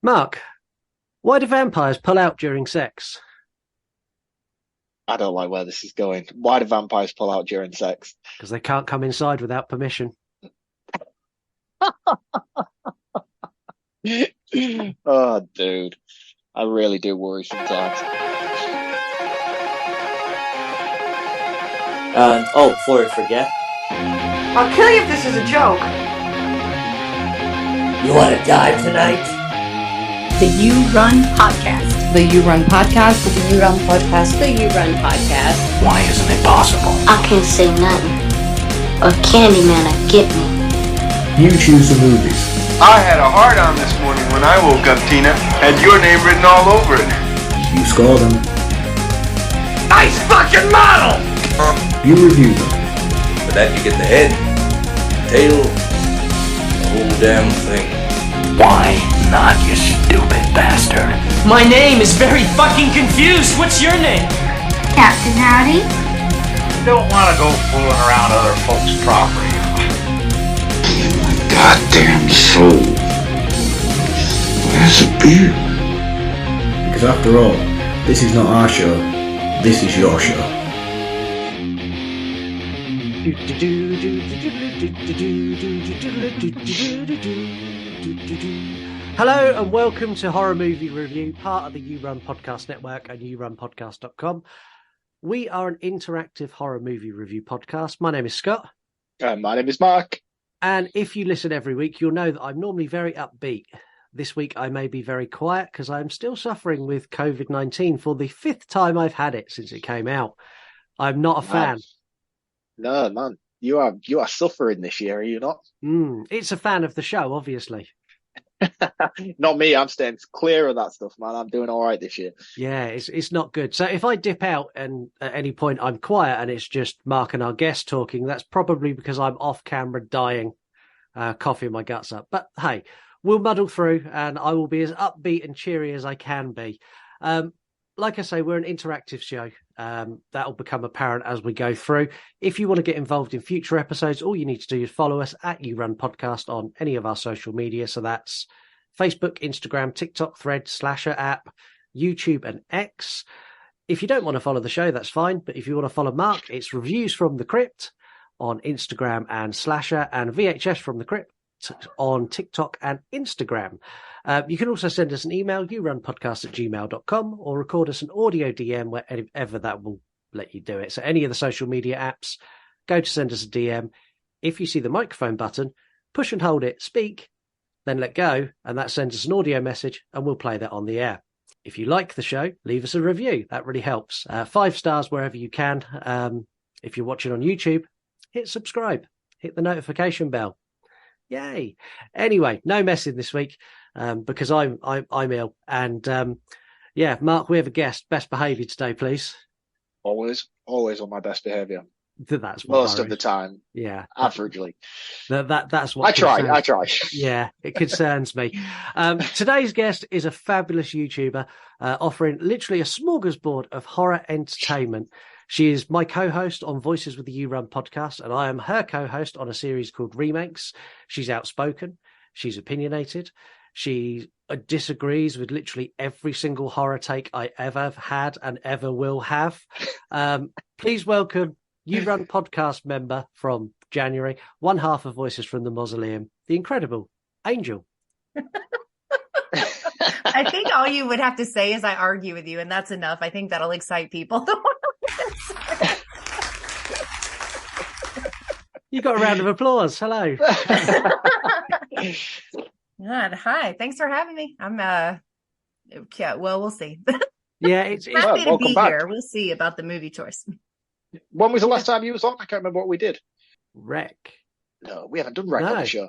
Mark, why do vampires pull out during sex? I don't like where this is going. Why do vampires pull out during sex? Because they can't come inside without permission. Oh, dude. I really do worry sometimes. Before I forget, I'll kill you if this is a joke. you want to die tonight? The You Run Podcast. The You Run Podcast. The You Run Podcast. The You Run Podcast. Why isn't it possible? I can't say nothing. A Candyman get me. You choose the movies. I had a hard-on this morning when I woke up, Tina. Had your name written all over it. You score them. Nice fucking model! You review them. For that you get the head, tail, the whole damn thing. Why not, you stupid bastard? My name is very fucking confused. What's your name? Captain Howdy. Don't want to go fooling around other folks' property. In my goddamn soul. Where's the beer? Because after all, this is not our show. This is your show. Hello and welcome to Horror Movie Review, part of the You Run Podcast Network and YouRunPodcast.com. We are an interactive horror movie review podcast. My name is Scott. My name is Mark. And if you listen every week, you'll know that I'm normally very upbeat. This week I may be very quiet because I'm still suffering with COVID-19 for the fifth time I've had it since it came out. I'm not a fan. No, man. You are suffering this year, are you not? It's a fan of the show, obviously. Not me. I'm staying clear of that stuff, man. I'm doing all right this year. Yeah, it's not good. So if I dip out and at any point I'm quiet and it's just Mark and our guest talking, that's probably because I'm off camera dying, coughing my guts up. But hey, we'll muddle through and I will be as upbeat and cheery as I can be. Like I say, we're an interactive show. That'll become apparent as we go through. If you want to get involved in future episodes, all you need to do is follow us at You Run Podcast on any of our social media. So that's Facebook, Instagram, TikTok, Threads, Slasher app, YouTube and X. If you don't want to follow the show, that's fine. But if you want to follow Mark, it's Reviews from the Crypt on Instagram and Slasher, and VHS from the Crypt on TikTok and Instagram. You can also send us an email, yourunpodcast@gmail.com, or record us an audio DM wherever that will let you do it. So any of the social media apps, go to send us a DM. If you see the microphone button, push and hold it, speak, then let go, and that sends us an audio message, and we'll play that on the air. If you like the show, leave us a review. That really helps. 5 stars wherever you can. If you're watching on YouTube, hit subscribe, hit the notification bell. Yay. Anyway, no messing this week because I'm ill. And yeah, Mark, we have a guest. Best behaviour today, please. Always on my best behaviour. That's what most of the time. Yeah, averagely. That's what I try. Yeah, it concerns me. Today's guest is a fabulous YouTuber offering literally a smorgasbord of horror entertainment. She is my co-host on Voices with the You Run podcast, and I am her co-host on a series called Remakes. She's outspoken. She's opinionated. She disagrees with literally every single horror take I ever had and ever will have. Please welcome You Run podcast member from January, one half of Voices from the Mausoleum, the incredible Angel. I think all you would have to say is I argue with you, and that's enough. I think that'll excite people. You got a round of applause. Hello. God, hi. Thanks for having me. I'm yeah, well, we'll see. Yeah, it's happy to be back. here. We'll see about the movie choice. When was the last time you was on? I can't remember what we did. Rec. No, we haven't done Rec on the show.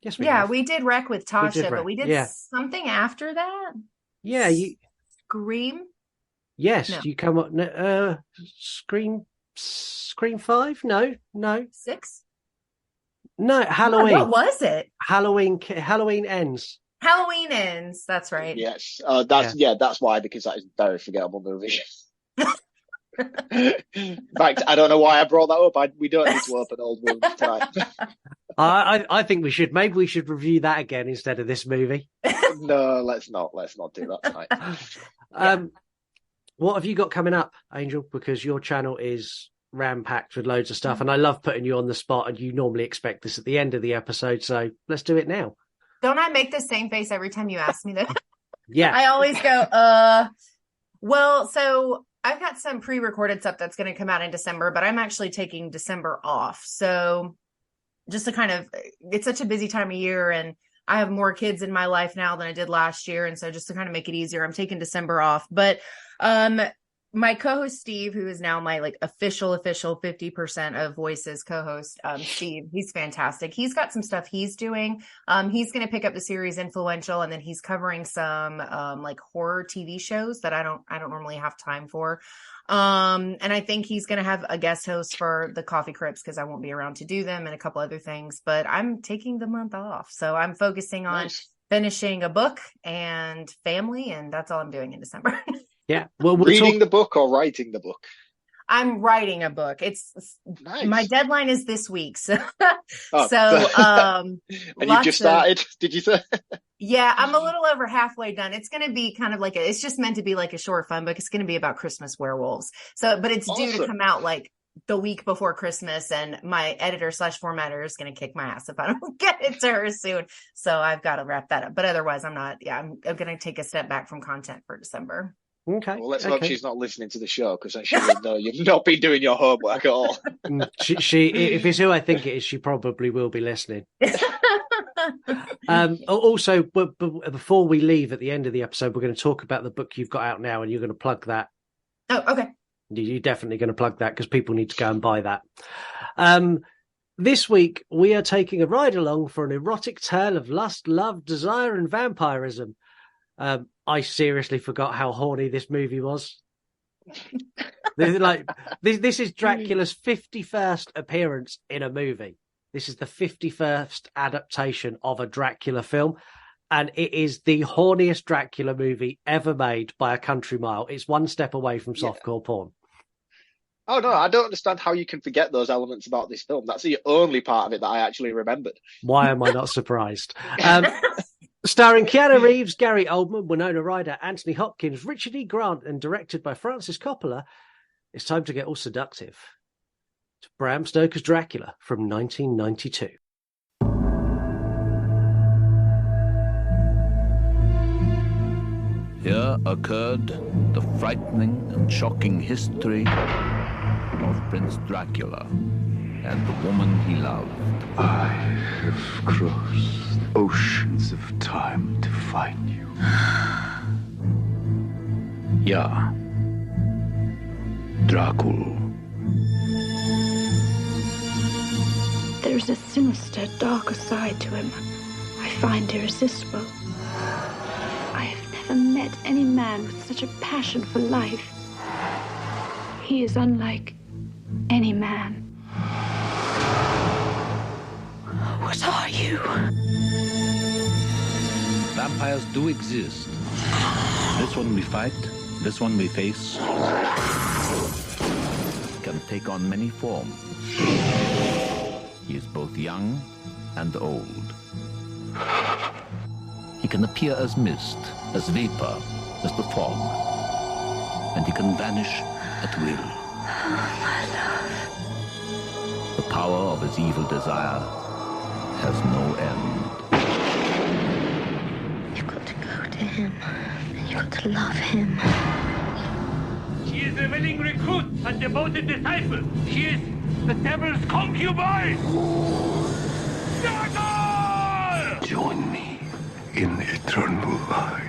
Yes, we did Rec with Tasha, but we did something after that. Yeah, you Scream. Yes, No. you come up. Scream 5? No. 6. No, Halloween. What was it? Halloween Ends. Halloween Ends. That's right. Yes, that's why, because that is a very forgettable movie. In fact, I don't know why I brought that up. We don't need to open old wounds tonight. I think we should. Maybe we should review that again instead of this movie. No, let's not. Let's not do that tonight. What have you got coming up, Angel? Because your channel is ram-packed with loads of stuff, and I love putting you on the spot, and you normally expect this at the end of the episode, so let's do it now. Don't I make the same face every time you ask me that? Yeah. I always go, well, so I've got some pre-recorded stuff that's going to come out in December, but I'm actually taking December off. So just to kind of, it's such a busy time of year, and I have more kids in my life now than I did last year. And so just to kind of make it easier, I'm taking December off. But my co-host Steve, who is now my official 50% of Voices co-host, Steve, he's fantastic. He's got some stuff he's doing. He's going to pick up the series Influential, and then he's covering some horror TV shows that I don't normally have time for. And I think he's going to have a guest host for the Coffee Crips because I won't be around to do them, and a couple other things, but I'm taking the month off. So I'm focusing on finishing a book and family, and that's all I'm doing in December. Yeah. Well, reading the book or writing the book? I'm writing a book. It's nice. My deadline is this week. So, and you just started, did you say? Yeah, I'm a little over halfway done. It's going to be kind of it's just meant to be like a short fun book. It's going to be about Christmas werewolves. So, but it's due to come out the week before Christmas, and my editor / formatter is going to kick my ass if I don't get it to her soon. So I've got to wrap that up. But otherwise, I'm going to take a step back from content for December. Okay. Well, let's hope she's not listening to the show, because then she would know you've not been doing your homework at all. She, if it's who I think it is, she probably will be listening. Also, before we leave at the end of the episode, we're going to talk about the book you've got out now, and you're going to plug that. Oh, okay. You're definitely going to plug that because people need to go and buy that. This week, we are taking a ride along for an erotic tale of lust, love, desire, and vampirism. I seriously forgot how horny this movie was. This is Dracula's 51st appearance in a movie. This is the 51st adaptation of a Dracula film, and it is the horniest Dracula movie ever made by a country mile. It's one step away from softcore porn. Oh, no, I don't understand how you can forget those elements about this film. That's the only part of it that I actually remembered. Why am I not surprised? Starring Keanu Reeves, Gary Oldman, Winona Ryder, Anthony Hopkins, Richard E. Grant, and directed by Francis Coppola, it's time to get all seductive. To Bram Stoker's Dracula from 1992. Here occurred the frightening and shocking history of Prince Dracula and the woman he loved. I have crossed oceans of time to find you. Ja, Dracula. There's a sinister, darker side to him. I find irresistible. I have never met any man with such a passion for life. He is unlike any man. What are you? Vampires do exist. This one we fight, this one we face, can take on many forms. He is both young and old. He can appear as mist, as vapor, as the fog. And he can vanish at will. My love. The power of his evil desire has no end. You've got to go to him. You've got to love him. She is a willing recruit and devoted disciple. She is the devil's concubine. Join me in eternal life.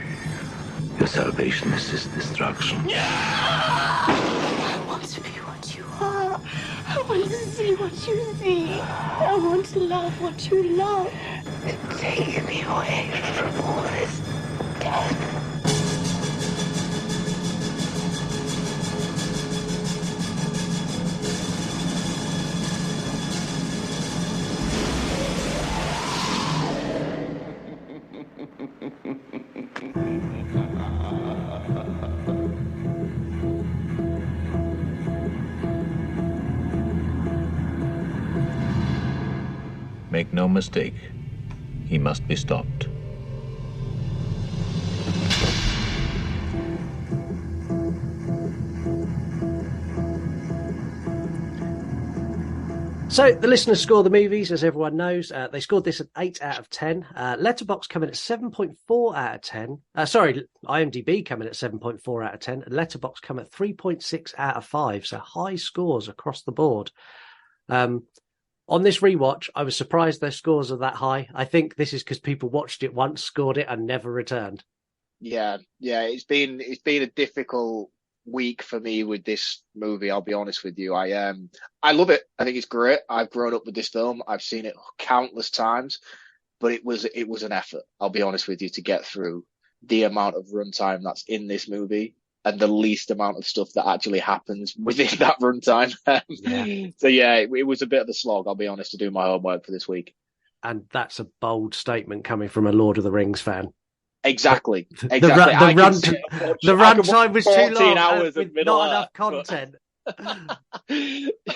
Your salvation is his destruction. I want to be what you are. I want to see what you see. I want to love what you love. Take me away from all this death. May Make no mistake, he must be stopped. So the listeners score the movies, as everyone knows. They scored this at 8 out of 10. Letterboxd coming at 7.4 out of 10. IMDb coming at 7.4 out of 10. And Letterboxd come at 3.6 out of 5. So high scores across the board. On this rewatch, I was surprised their scores are that high. I think this is because people watched it once, scored it, and never returned. Yeah. It's been a difficult week for me with this movie. I'll be honest with you. I love it. I think it's great. I've grown up with this film. I've seen it countless times, but it was an effort. I'll be honest with you, to get through the amount of runtime that's in this movie and the least amount of stuff that actually happens within that runtime. So yeah, it was a bit of a slog. I'll be honest, to do my homework for this week. And that's a bold statement coming from a Lord of the Rings fan. Exactly. The runtime was too long. Hours with of not enough content.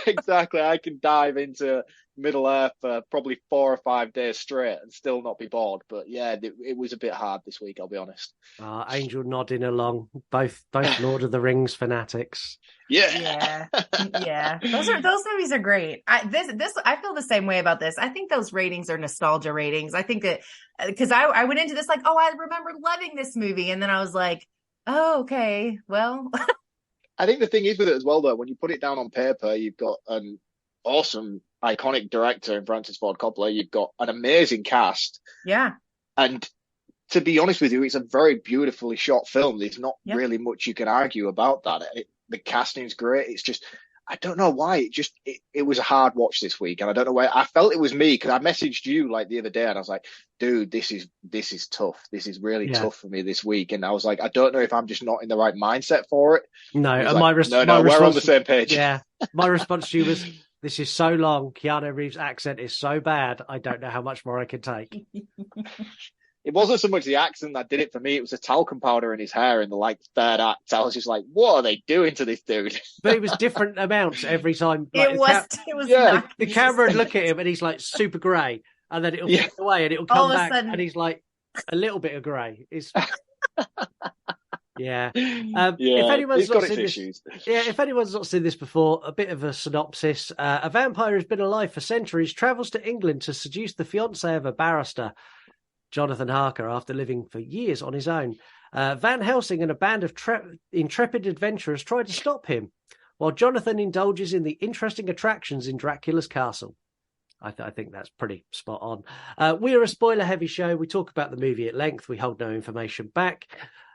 Exactly. I can dive into Middle Earth for probably 4 or 5 days straight and still not be bored. But yeah, it was a bit hard this week, I'll be honest. Angel nodding along. Both Lord of the Rings fanatics. Yeah. Those movies are great. I feel the same way about this. I think those ratings are nostalgia ratings. I think that because I went into this like, oh, I remember loving this movie, and then I was like, oh, okay, well. I think the thing is with it as well, though, when you put it down on paper, you've got an awesome, iconic director in Francis Ford Coppola. You've got an amazing cast. Yeah. And to be honest with you, it's a very beautifully shot film. There's not really much you can argue about that. The casting's great. It's just, I don't know why. It was a hard watch this week. And I don't know why. I felt it was me because I messaged you like the other day and I was like, dude, this is tough. This is really tough for me this week. And I was like, I don't know if I'm just not in the right mindset for it. No, and like, we're on the same page. Yeah. My response to you was, this is so long. Keanu Reeves' accent is so bad. I don't know how much more I can take. It wasn't so much the accent that did it for me. It was the talcum powder in his hair in the third act. I was just like, what are they doing to this dude? But it was different amounts every time. It was the camera would look at him and he's like super grey, and then it'll get away and it'll come back and he's like a little bit of grey. It's if anyone's not seen this, if anyone's not seen this before, a bit of a synopsis. A vampire who's been alive for centuries travels to England to seduce the fiancée of a barrister, Jonathan Harker, after living for years on his own. Van Helsing and a band of intrepid adventurers try to stop him, while Jonathan indulges in the interesting attractions in Dracula's castle. I think that's pretty spot on. We're a spoiler-heavy show. We talk about the movie at length. We hold no information back.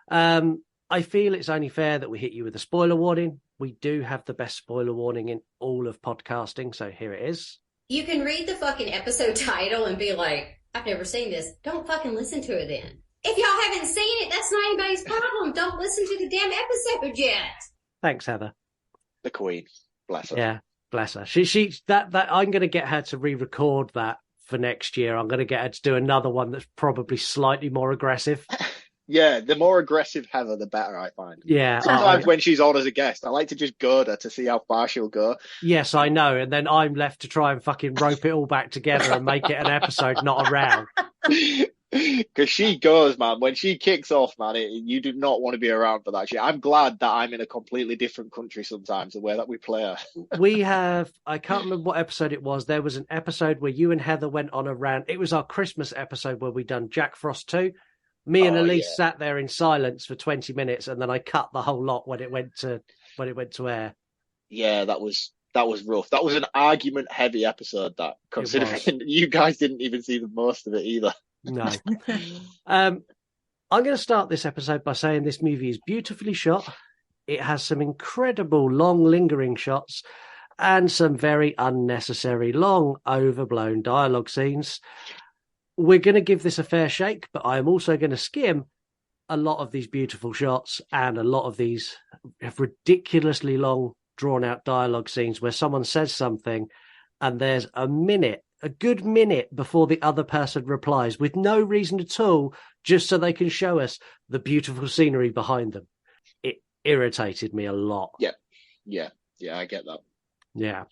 I feel it's only fair that we hit you with a spoiler warning. We do have the best spoiler warning in all of podcasting, so here it is. You can read the fucking episode title and be like, I've never seen this. Don't fucking listen to it then. If y'all haven't seen it, that's not anybody's problem. Don't listen to the damn episode yet. Thanks, Heather. The Queen. Bless her. Yeah, bless her. She that I'm going to get her to re-record that for next year. I'm going to get her to do another one that's probably slightly more aggressive. Yeah, the more aggressive Heather, the better, I find. Yeah. Sometimes when she's on as a guest, I like to just goad her to see how far she'll go. Yes, I know. And then I'm left to try and fucking rope it all back together and make it an episode, not a row. Because she goes, man. When she kicks off, man, you do not want to be around for that shit. I'm glad that I'm in a completely different country sometimes, the way that we play her. We have, I can't remember what episode it was. There was an episode where you and Heather went on a rant. It was our Christmas episode where we done Jack Frost 2. Me and Elise sat there in silence for 20 minutes, and then I cut the whole lot when it went to air. Yeah, that was rough. That was an argument-heavy episode. That, considering you guys didn't even see the most of it either. No. I'm going to start this episode by saying this movie is beautifully shot. It has some incredible long, lingering shots and some very unnecessary, long, overblown dialogue scenes. We're going to give this a fair shake, but I am also going to skim a lot of these beautiful shots and a lot of these ridiculously long, drawn-out dialogue scenes where someone says something and there's a good minute before the other person replies with no reason at all, just so they can show us the beautiful scenery behind them. It irritated me a lot. Yeah, I get that. Yeah.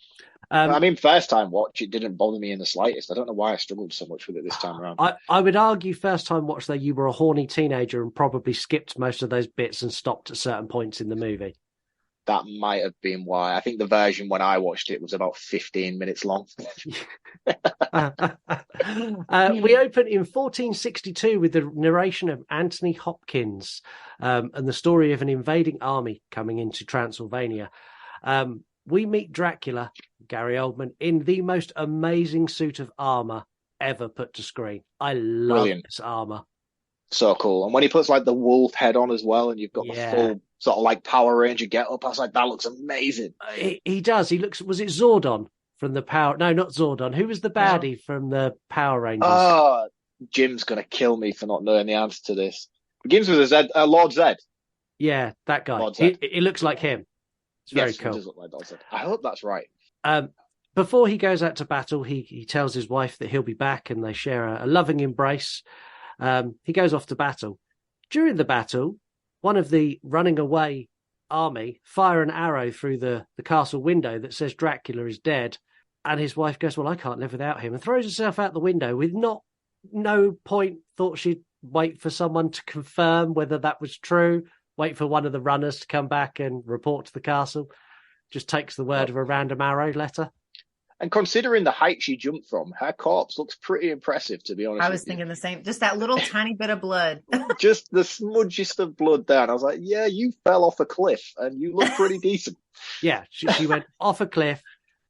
I mean, first time watch, it didn't bother me in the slightest. I don't know why I struggled so much with it this time around. I would argue first time watch that you were a horny teenager and probably skipped most of those bits and stopped at certain points in the movie. That might have been why. I think the version when I watched it was about 15 minutes long. We open in 1462 with the narration of Anthony Hopkins and the story of an invading army coming into Transylvania. We meet Dracula, Gary Oldman, in the most amazing suit of armor ever put to screen. I love this armor. So cool. And when he puts like the wolf head on as well, and you've got the full sort of like Power Ranger get up, I was like, that looks amazing. He does. He looks, was it Zordon from the Power? No, not Zordon. Who was the baddie from the Power Rangers? Oh, Jim's going to kill me for not knowing the answer to this. It begins with a Z, Lord Zed. Yeah, that guy. Lord Zed. He looks like him. It's very cool. He does look like Lord Zed. I hope that's right. Before he goes out to battle, he tells his wife that he'll be back and they share a loving embrace. He goes off to battle. During the battle, one of the running away army fire an arrow through the castle window that says Dracula is dead. And his wife goes, well, I can't live without him, and throws herself out the window with no point thought she'd wait for someone to confirm whether that was true, wait for one of the runners to come back and report to the castle. Just takes the word of a random arrow letter. And considering the height she jumped from, her corpse looks pretty impressive, to be honest. I was thinking the same. Just that little tiny bit of blood. Just the smudgest of blood there. And I was like, yeah, you fell off a cliff and you look pretty decent. Yeah, she went off a cliff,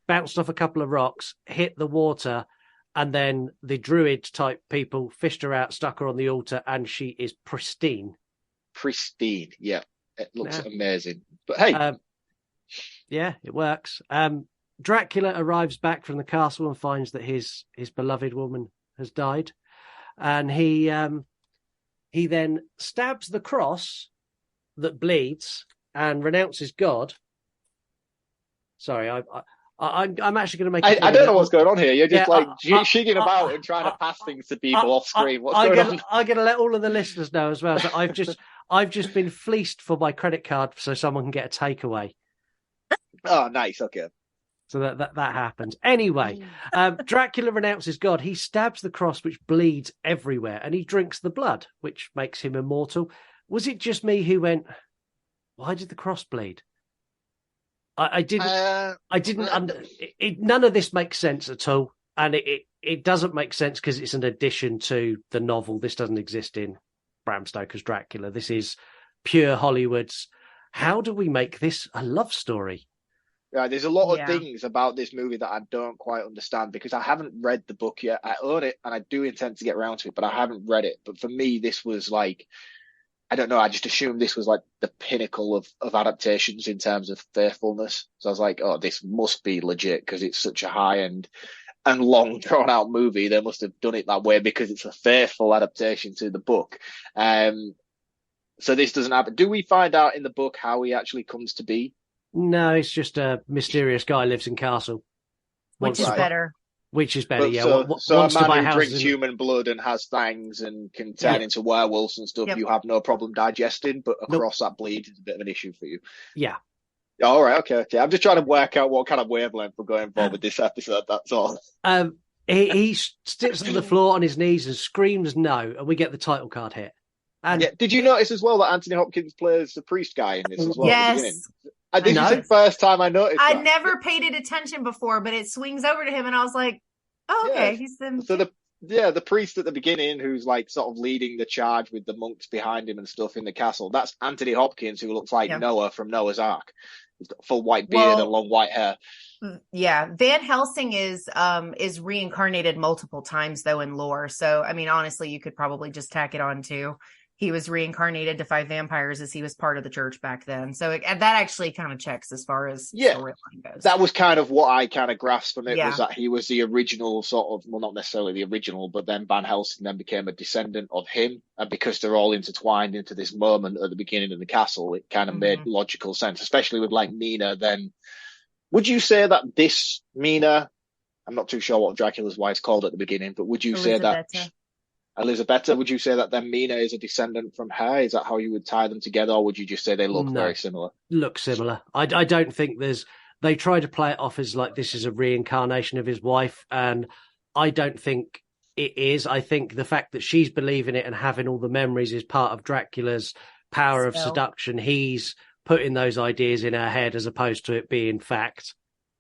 bounced off a couple of rocks, hit the water, and then the druid-type people fished her out, stuck her on the altar, and she is pristine. Pristine, yeah. It looks amazing. But hey. Yeah, it works. Dracula arrives back from the castle and finds that his beloved woman has died. And he then stabs the cross that bleeds and renounces God. Sorry, I'm actually going to make. I don't know what's going on here. You're just shigging about and trying to pass things to people off screen. What's going on? I'm going to let all of the listeners know as well. So I've just been fleeced for my credit card so someone can get a takeaway. Oh, nice. Okay. So that happened. Anyway, Dracula renounces God. He stabs the cross, which bleeds everywhere, and he drinks the blood, which makes him immortal. Was it just me who went, why did the cross bleed? I didn't. None of this makes sense at all, and it doesn't make sense because it's an addition to the novel. This doesn't exist in Bram Stoker's Dracula. This is pure Hollywood's. How do we make this a love story? Yeah, there's a lot of things about this movie that I don't quite understand because I haven't read the book yet. I own it and I do intend to get around to it, but I haven't read it. But for me, this was like, I don't know, I just assumed this was like the pinnacle of adaptations in terms of faithfulness. So I was like, oh, this must be legit because it's such a high-end and long drawn-out movie. They must have done it that way because it's a faithful adaptation to the book. So this doesn't happen. Do we find out in the book how he actually comes to be? No, it's just a mysterious guy lives in castle. Which is better. Which is better, but yeah. So a man who drinks human blood and has fangs and can turn into werewolves and stuff, you have no problem digesting, but across that bleed is a bit of an issue for you. Yeah. All right, okay. I'm just trying to work out what kind of wavelength we're going for with this episode, that's all. He sits on the floor on his knees and screams no, and we get the title card hit. And did you notice as well that Anthony Hopkins plays the priest guy in this as well? Yes. At the beginning? This is the first time I noticed that. I never paid it attention before, but it swings over to him, and I was like, "Oh, okay." Yeah. He's the the priest at the beginning who's like sort of leading the charge with the monks behind him and stuff in the castle. That's Anthony Hopkins, who looks like Noah from Noah's Ark. He's got a full white beard and long white hair. Yeah, Van Helsing is reincarnated multiple times though in lore. So I mean, honestly, you could probably just tack it on too. He was reincarnated to fight vampires as he was part of the church back then. So that actually kind of checks as far as storyline goes. That was kind of what I kind of grasped from it, was that he was the original sort of, well, not necessarily the original, but then Van Helsing then became a descendant of him. And because they're all intertwined into this moment at the beginning of the castle, it kind of made logical sense, especially with like Mina. Then would you say that this Mina, I'm not too sure what Dracula's wife's called at the beginning, but would you say that Elizabetta, would you say that then Mina is a descendant from her? Is that how you would tie them together, or would you just say they look very similar? Look similar. I don't think there's they try to play it off as like this is a reincarnation of his wife, and I don't think it is. I think the fact that she's believing it and having all the memories is part of Dracula's power of seduction. He's putting those ideas in her head as opposed to it being fact.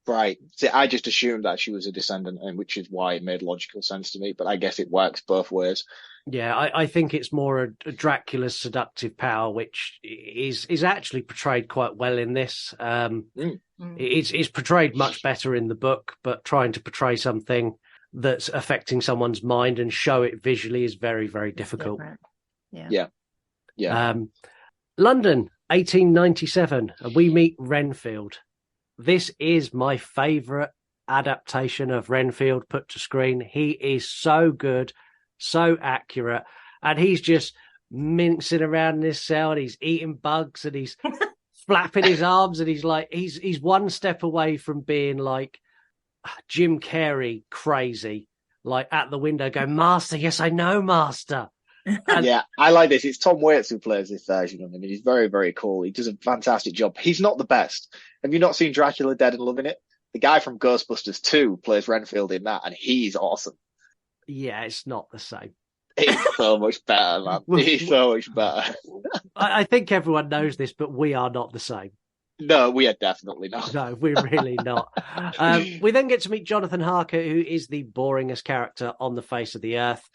Right. See, I just assumed that she was a descendant, and which is why it made logical sense to me. But I guess it works both ways. Yeah, I think it's more a Dracula's seductive power, which is actually portrayed quite well in this. It's portrayed much better in the book, but trying to portray something that's affecting someone's mind and show it visually is very, very difficult. Yeah. London, 1897, and we meet Renfield. This is my favourite adaptation of Renfield put to screen. He is so good, so accurate, and he's just mincing around in his cell, and he's eating bugs, and he's flapping his arms, and he's one step away from being like Jim Carrey crazy, like at the window going, "Master, yes, I know, Master." And yeah, I like this. It's Tom Waits who plays this version of him. He's very, very cool. He does a fantastic job. He's not the best. Have you not seen Dracula Dead and Loving It? The guy from Ghostbusters 2 plays Renfield in that, and he's awesome. Yeah, it's not the same. It's so much better, man. He's so much better. I think everyone knows this, but we are not the same. No, we are definitely not. No, we're really not. We then get to meet Jonathan Harker, who is the boringest character on the face of the earth.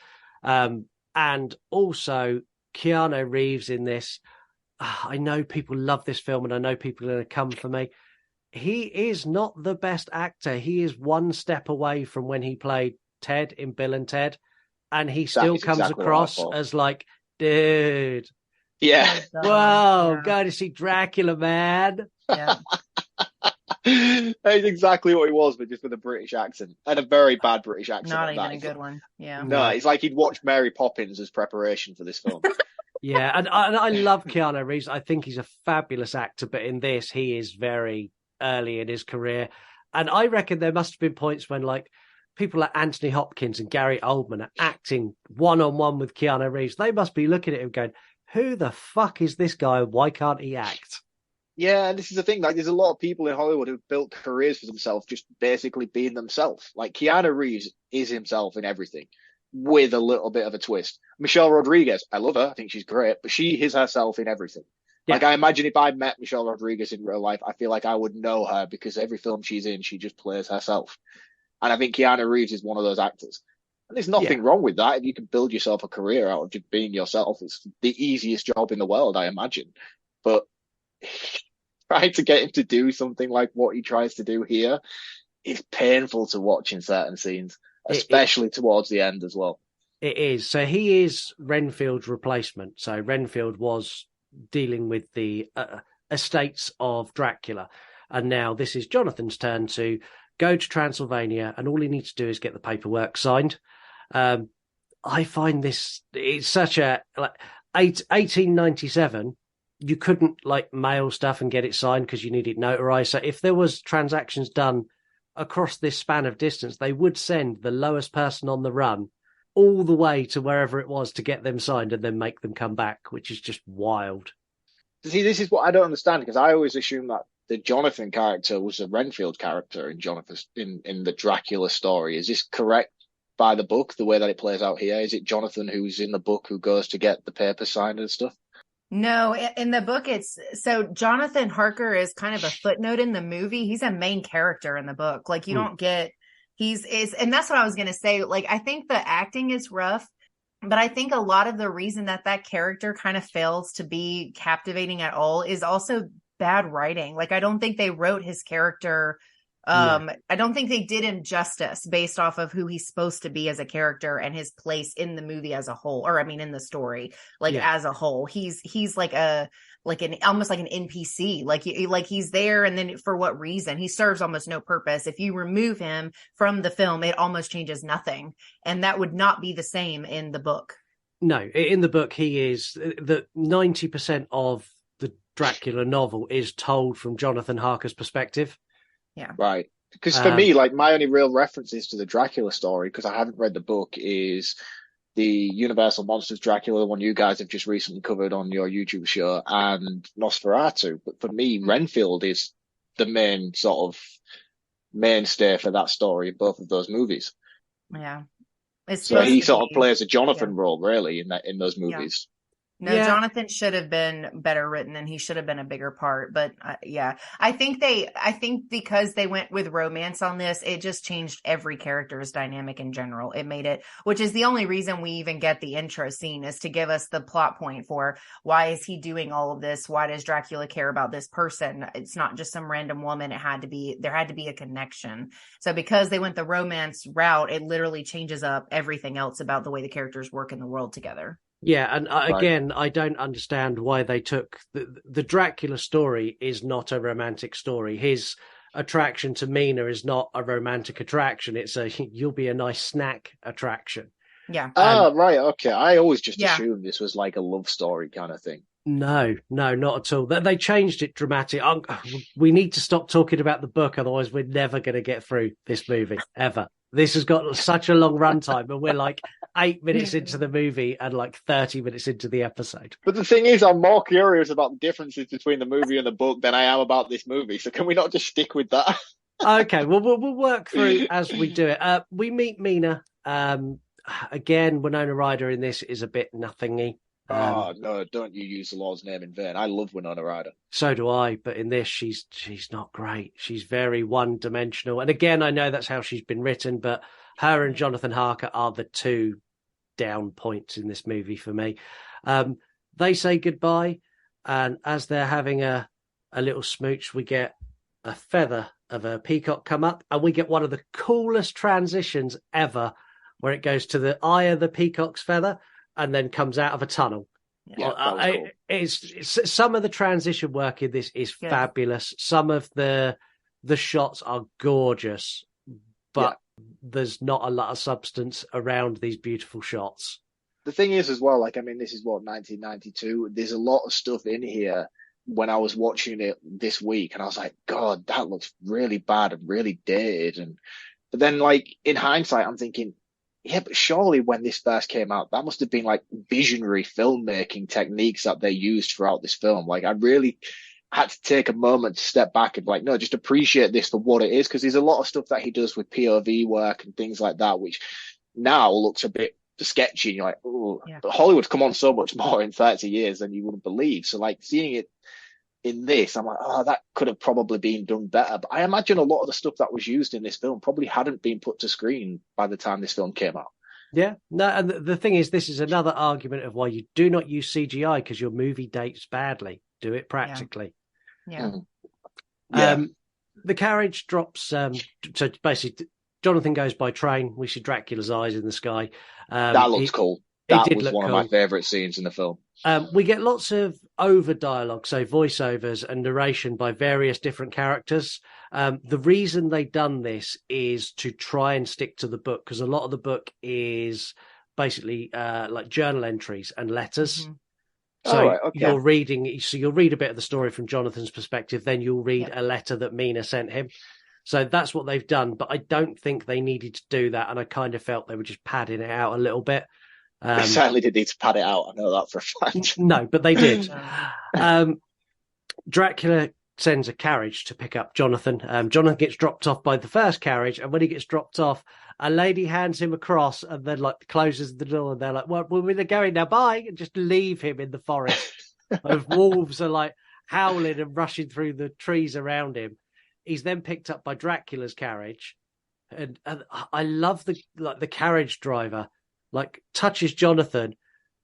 And also Keanu Reeves in this. I know people love this film, and I know people are going to come for me. He is not the best actor. He is one step away from when he played Ted in Bill and Ted, and he still comes across as like, dude. Yeah. Whoa, go to see Dracula, man. Yeah. That's exactly what he was, but just with a British accent, and a very bad British accent. Not even a good one. Yeah. No, it's like he'd watched Mary Poppins as preparation for this film. Yeah, and I love Keanu Reeves. I think he's a fabulous actor, but in this, he is very early in his career. And I reckon there must have been points when, like, people like Anthony Hopkins and Gary Oldman are acting one-on-one with Keanu Reeves. They must be looking at him going, who the fuck is this guy? Why can't he act? Yeah, and this is the thing. Like, there's a lot of people in Hollywood who've built careers for themselves just basically being themselves. Like, Keanu Reeves is himself in everything, with a little bit of a twist. Michelle Rodriguez, I love her. I think she's great, but she is herself in everything. Yeah. Like, I imagine if I met Michelle Rodriguez in real life, I feel like I would know her because every film she's in, she just plays herself. And I think Keanu Reeves is one of those actors. And there's nothing wrong with that. If you can build yourself a career out of just being yourself, it's the easiest job in the world, I imagine. But trying to get him to do something like what he tries to do here is painful to watch in certain scenes, especially towards the end as well. It is. So he is Renfield's replacement. So Renfield was dealing with the estates of Dracula. And now this is Jonathan's turn to go to Transylvania, and all he needs to do is get the paperwork signed. I find this, it's such a, 1897, you couldn't like mail stuff and get it signed because you need it notarized. So if there was transactions done across this span of distance, they would send the lowest person on the run all the way to wherever it was to get them signed and then make them come back, which is just wild. See, this is what I don't understand, because I always assumed that the Jonathan character was a Renfield character in in the Dracula story. Is this correct by the book, the way that it plays out here? Is it Jonathan who's in the book who goes to get the paper signed and stuff? No, in the book, so Jonathan Harker is kind of a footnote in the movie. He's a main character in the book. Like, you don't get, and that's what I was going to say. Like, I think the acting is rough, but I think a lot of the reason that character kind of fails to be captivating at all is also bad writing. Like, I don't think they wrote his character. I don't think they did him justice based off of who he's supposed to be as a character and his place in the movie as a whole, or I mean, in the story, as a whole. He's like almost like an NPC. Like he's there, and then for what reason? He serves almost no purpose. If you remove him from the film, it almost changes nothing, and that would not be the same in the book. No, in the book, he is the 90% of the Dracula novel is told from Jonathan Harker's perspective. Yeah. Right. Because for me, like, my only real references to the Dracula story, because I haven't read the book, is the Universal Monsters Dracula, the one you guys have just recently covered on your YouTube show, and Nosferatu. But for me, Renfield is the main sort of mainstay for that story in both of those movies. Yeah. So he sort of plays a Jonathan role, really, in those movies. No, Jonathan should have been better written and he should have been a bigger part. But I think because they went with romance on this, it just changed every character's dynamic in general. It made it, which is the only reason we even get the intro scene, is to give us the plot point for why is he doing all of this? Why does Dracula care about this person? It's not just some random woman. There had to be a connection. So because they went the romance route, it literally changes up everything else about the way the characters work in the world together. Yeah, and again, I don't understand why they took the Dracula story is not a romantic story. His attraction to Mina is not a romantic attraction. It's a you'll be a nice snack attraction. Yeah. Right. Okay. I always just assumed this was like a love story kind of thing. No, not at all. They changed it dramatically. We need to stop talking about the book, otherwise we're never going to get through this movie ever. This has got such a long runtime, and we're like 8 minutes into the movie and like 30 minutes into the episode. But the thing is, I'm more curious about the differences between the movie and the book than I am about this movie. So can we not just stick with that? Okay, well, we'll work through as we do it. We meet Mina. Again, Winona Ryder in this is a bit nothingy. No, don't you use the Lord's name in vain. I love Winona Ryder. So do I, but in this, she's not great. She's very one-dimensional. And again, I know that's how she's been written, but her and Jonathan Harker are the two down points in this movie for me. They say goodbye, and as they're having a little smooch, we get a feather of a peacock come up, and we get one of the coolest transitions ever, where it goes to the eye of the peacock's feather, and then comes out of a tunnel. Yeah, cool. It's some of the transition work in this is fabulous. Some of the shots are gorgeous, but there's not a lot of substance around these beautiful shots. The thing is as well, this is 1992. There's a lot of stuff in here when I was watching it this week, and I was like, God, that looks really bad and really dated. But then, in hindsight, I'm thinking, yeah, but surely when this first came out, that must have been visionary filmmaking techniques that they used throughout this film. I really had to take a moment to step back and no, just appreciate this for what it is, because there's a lot of stuff that he does with POV work and things like that, which now looks a bit sketchy. And you're like, oh, but Hollywood's come on so much more in 30 years than you wouldn't believe. So seeing it in this, I'm like, oh, that could have probably been done better. But I imagine a lot of the stuff that was used in this film probably hadn't been put to screen by the time this film came out. Yeah, no, and the thing is, this is another argument of why you do not use CGI, because your movie dates badly. Do it practically. Yeah. The carriage drops. So basically, Jonathan goes by train. We see Dracula's eyes in the sky. That looks cool. That was one of my favourite scenes in the film. We get lots of over dialogue, so voiceovers and narration by various different characters. The reason they've done this is to try and stick to the book, because a lot of the book is basically journal entries and letters. Mm-hmm. So you're reading, you'll read a bit of the story from Jonathan's perspective, then you'll read a letter that Mina sent him. So that's what they've done, but I don't think they needed to do that, and I kind of felt they were just padding it out a little bit. They certainly did need to pad it out. I know that for a fact. No, but they did. Dracula sends a carriage to pick up Jonathan. Jonathan gets dropped off by the first carriage, and when he gets dropped off, a lady hands him across and then closes the door, and they're like, well, we're going now, bye, and just leave him in the forest. Of wolves are howling and rushing through the trees around him. He's then picked up by Dracula's carriage, and I love the carriage driver touches Jonathan,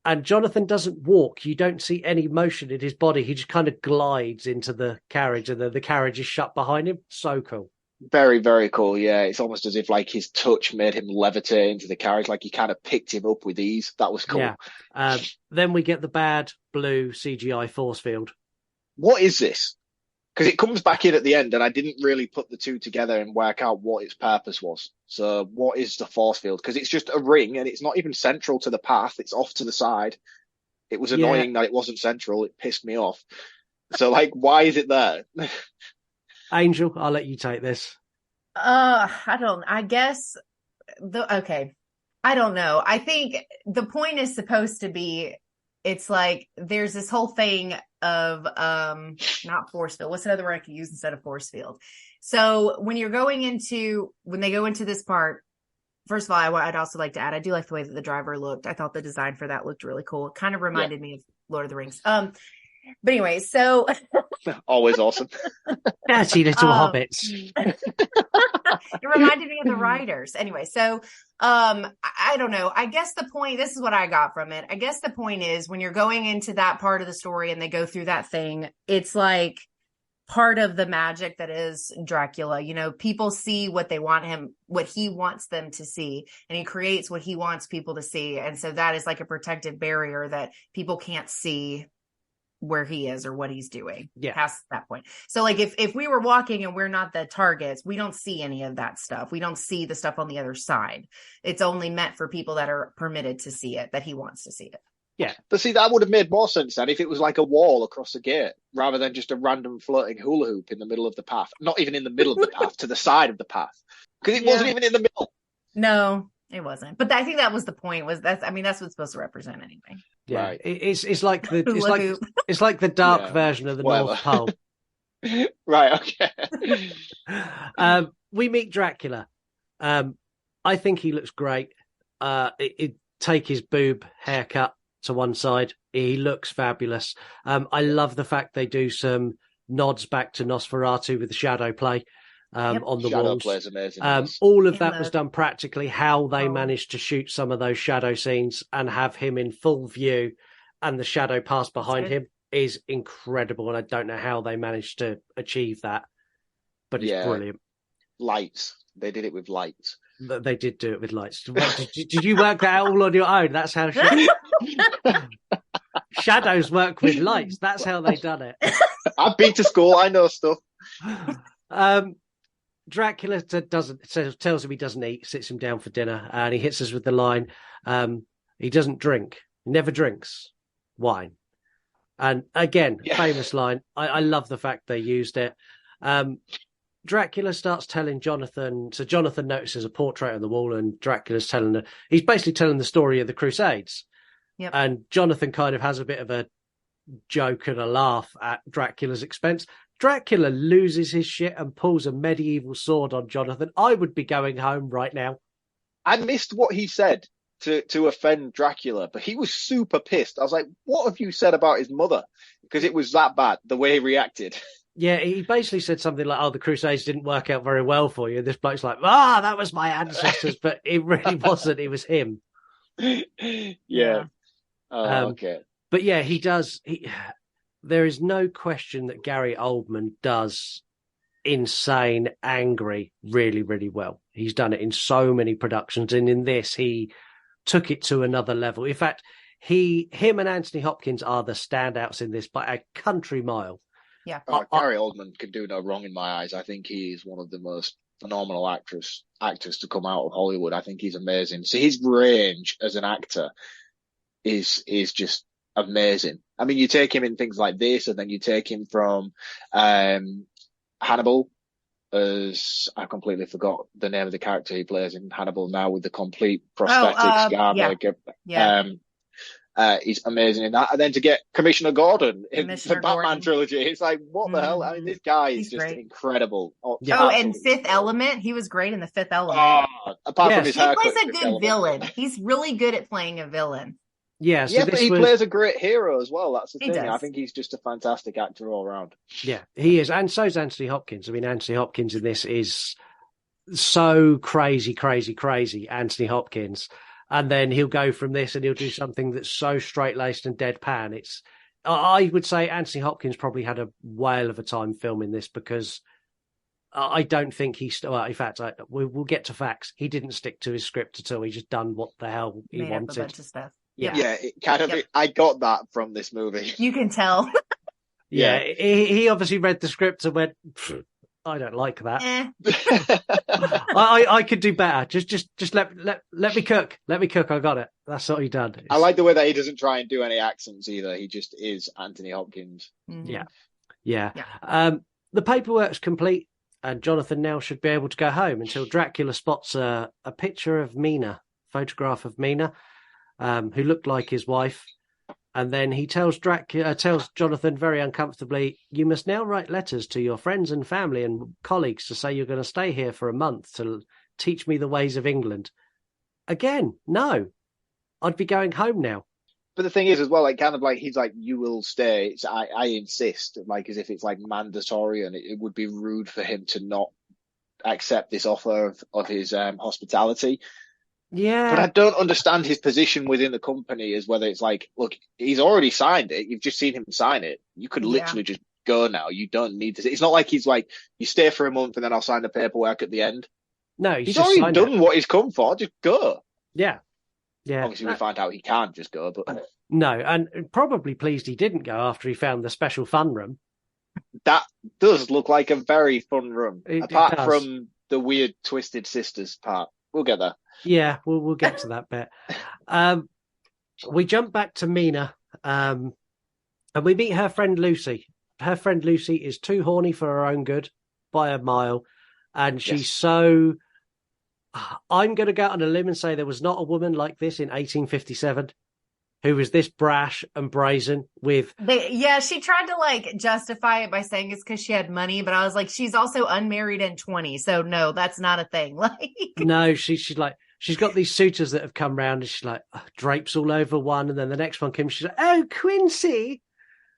and Jonathan doesn't walk. You don't see any motion in his body. He just kind of glides into the carriage, and then the carriage is shut behind him. So cool. Very, very cool. Yeah, it's almost as if his touch made him levitate into the carriage, he kind of picked him up with ease. That was cool. Yeah. Then we get the bad blue CGI force field. What is this? Because it comes back in at the end, and I didn't really put the two together and work out what its purpose was. So what is the force field? Because it's just a ring, and it's not even central to the path. It's off to the side. It was annoying that it wasn't central. It pissed me off. So, why is it there? Angel, I'll let you take this. I don't know. I think the point is supposed to be it's like there's this whole thing of not force field. What's another word I could use instead of force field? So when they go into this part, first of all, I'd also like to add, I do like the way that the driver looked. I thought the design for that looked really cool. It kind of reminded me of Lord of the Rings. But anyway, so always awesome. Dirty little hobbits. It reminded me of the writers. Anyway, so I don't know. I guess the point, this is what I got from it. I guess the point is when you're going into that part of the story and they go through that thing, it's like part of the magic that is Dracula. You know, people see what he wants them to see, and he creates what he wants people to see. And so that is like a protective barrier that people can't see where he is or what he's doing past that point. So like if we were walking and we're not the targets, we don't see any of that stuff. We don't see the stuff on the other side. It's only meant for people that are permitted to see it, that he wants to see it. Yeah. But see, that would have made more sense then if it was like a wall across a gate rather than just a random floating hula hoop in the middle of the path. Not even in the middle of the path, to the side of the path. Because it wasn't even in the middle. No, it wasn't. But I think that was the point, that's what it's supposed to represent anyway. Yeah. Right. It's like the dark version of the North Pole. Right, okay. We meet Dracula. I think he looks great. Take his boob haircut to one side. He looks fabulous. I love the fact they do some nods back to Nosferatu with the shadow play on the shadow walls. Plays amazing. All of that was done practically. How they managed to shoot some of those shadow scenes and have him in full view and the shadow pass behind him is incredible. And I don't know how they managed to achieve that, but it's brilliant. Lights. They did it with lights. They did do it with lights. Did you work that all on your own? That's how shadows work with lights. That's how they done it. I've been to school. I know stuff. Dracula tells him he doesn't eat, sits him down for dinner, and he hits us with the line, he doesn't drink, he never drinks wine. And again, famous line. I love the fact they used it. Dracula starts telling Jonathan, so Jonathan notices a portrait on the wall, and Dracula's he's basically telling the story of the Crusades. Yep. And Jonathan kind of has a bit of a joke and a laugh at Dracula's expense. Dracula loses his shit and pulls a medieval sword on Jonathan. I would be going home right now. I missed what he said to offend Dracula, but he was super pissed. I was like, what have you said about his mother? Because it was that bad, the way he reacted. Yeah, he basically said something like, the Crusades didn't work out very well for you. This bloke's like, that was my ancestors, but it really wasn't. It was him. Yeah. Okay. But yeah, he does. There is no question that Gary Oldman does insane, angry, really, really well. He's done it in so many productions, and in this, he took it to another level. In fact, him and Anthony Hopkins are the standouts in this by a country mile. Yeah. Gary Oldman can do no wrong in my eyes. I think he is one of the most phenomenal actors to come out of Hollywood. I think he's amazing. So his range as an actor is just amazing. I mean, you take him in things like this, and then you take him from Hannibal, as I completely forgot the name of the character he plays in Hannibal now with the complete prosthetic scar makeup. He's amazing in that. And then to get Commissioner Gordon in the Batman trilogy, it's like, what the hell? I mean, this guy is just incredible. And Fifth Element, he was great in the Fifth Element. Apart from his haircut, he plays a good villain. He's really good at playing a villain. Yeah, but he plays a great hero as well. That's the thing. Does. I think he's just a fantastic actor all around. Yeah, he is. And so's Anthony Hopkins. I mean, Anthony Hopkins in this is so crazy, Anthony Hopkins. And then he'll go from this and he'll do something that's so straight-laced and deadpan. I would say Anthony Hopkins probably had a whale of a time filming this, because I don't think in fact, we'll get to facts. He didn't stick to his script at all. He just done what the hell he made wanted. Up a bunch of stuff. Yeah, it kind of. I got that from this movie. You can tell. Yeah, he obviously read the script and went, I don't like that. I could do better. Just let me cook. Let me cook. I got it. That's what he done. I like the way that he doesn't try and do any accents either. He just is Anthony Hopkins. Mm-hmm. Yeah. The paperwork's complete, and Jonathan now should be able to go home until Dracula spots a picture of Mina, photograph of Mina, who looked like his wife. And then he tells Jonathan very uncomfortably, "You must now write letters to your friends and family and colleagues to say you're going to stay here for a month to teach me the ways of England." Again, no. I'd be going home now. But the thing is, as well, like kind of like he's like, "You will stay." It's I insist, like as if it's like mandatory, and it would be rude for him to not accept this offer of his hospitality. Yeah. But I don't understand his position within the company as whether it's like, look, he's already signed it. You've just seen him sign it. You could literally just go now. You don't need to. It's not like he's like, you stay for a month and then I'll sign the paperwork at the end. No, he's already done what he's come for. Just go. Yeah. Yeah. Obviously, we find out he can't just go, but no, and probably pleased he didn't go after he found the special fun room. That does look like a very fun room, apart it from the weird Twisted Sisters part. We'll get there. Yeah, we'll get to that bit. We jump back to Mina, and we meet her friend Lucy. Her friend Lucy is too horny for her own good by a mile, and she's so. I'm going to go out on a limb and say there was not a woman like this in 1857 who was this brash and brazen with. She tried to like justify it by saying it's because she had money, but I was like, she's also unmarried and 20, so no, that's not a thing. Like, no, she's like. She's got these suitors that have come round and she's like, drapes all over one. And then the next one comes, she's like, "Oh, Quincy."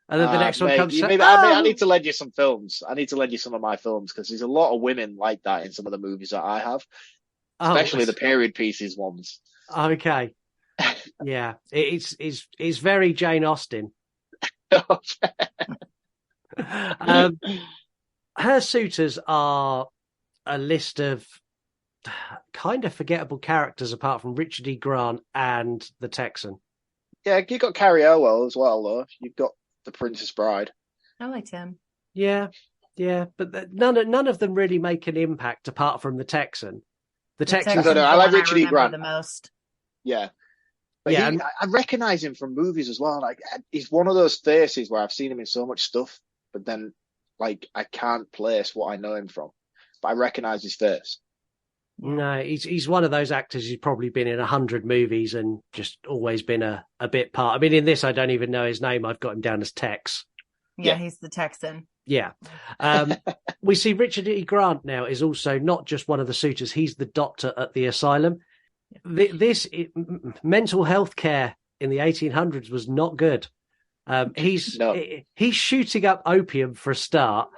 And then the next one comes. I need to lend you some films. I need to lend you some of my films because there's a lot of women like that in some of the movies that I have, especially the period pieces ones. Okay. Yeah. It's very Jane Austen. Her suitors are a list of kind of forgettable characters apart from Richard E. Grant and the Texan. Yeah, you got Carrie Elwell as well, though. You've got the Princess Bride. I liked him. Yeah, but none of them really make an impact apart from the Texan. The Texan. I like Richard E. Grant the most. Yeah, but I recognize him from movies as well. Like he's one of those faces where I've seen him in so much stuff, but then like I can't place what I know him from, but I recognize his face. No, he's one of those actors who's probably been in 100 movies and just always been a bit part. I mean, in this, I don't even know his name. I've got him down as Tex. Yeah, he's the Texan. Yeah. We see Richard E. Grant now is also not just one of the suitors. He's the doctor at the asylum. Mental health care in the 1800s was not good. He's shooting up opium for a start.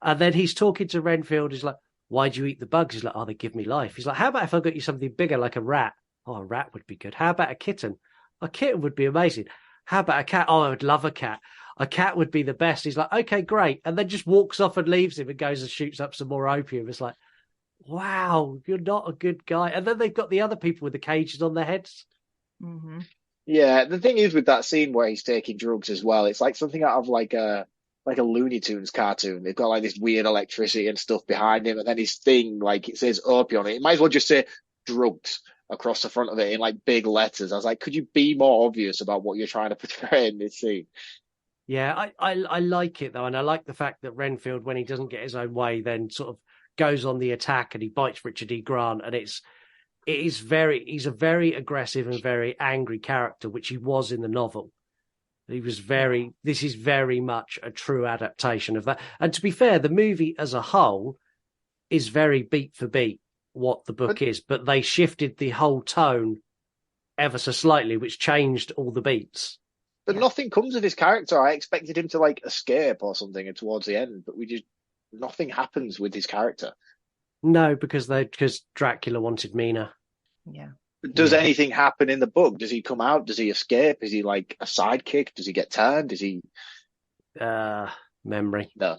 And then he's talking to Renfield. He's like, "Why'd you eat the bugs?" He's like, "Oh, they give me life." He's like, "How about if I got you something bigger like a rat?" "Oh, a rat would be good." "How about a kitten?" "A kitten would be amazing." "How about a cat?" "Oh, I would love a cat." "A cat would be the best." He's like, "Okay, great." And then just walks off and leaves him and goes and shoots up some more opium. It's like, wow, you're not a good guy. And then they've got the other people with the cages on their heads. Mm-hmm. Yeah, the thing is with that scene where he's taking drugs as well, it's like something out of like a Looney Tunes cartoon. They've got like this weird electricity and stuff behind him, and then his thing, like it says opium on it. It might as well just say drugs across the front of it in like big letters. I was like, could you be more obvious about what you're trying to portray in this scene? Yeah, I like it though, and I like the fact that Renfield, when he doesn't get his own way, then sort of goes on the attack and he bites Richard E. Grant, and he's a very aggressive and very angry character, which he was in the novel. This is very much a true adaptation of that. And to be fair, the movie as a whole is very beat for beat what the book is, but they shifted the whole tone ever so slightly, which changed all the beats. But nothing comes of his character. I expected him to like escape or something towards the end, but nothing happens with his character. No, because Dracula wanted Mina. Yeah. Does anything happen in the book? Does he come out? Does he escape? Is he like a sidekick? Does he get turned? Is he memory? No.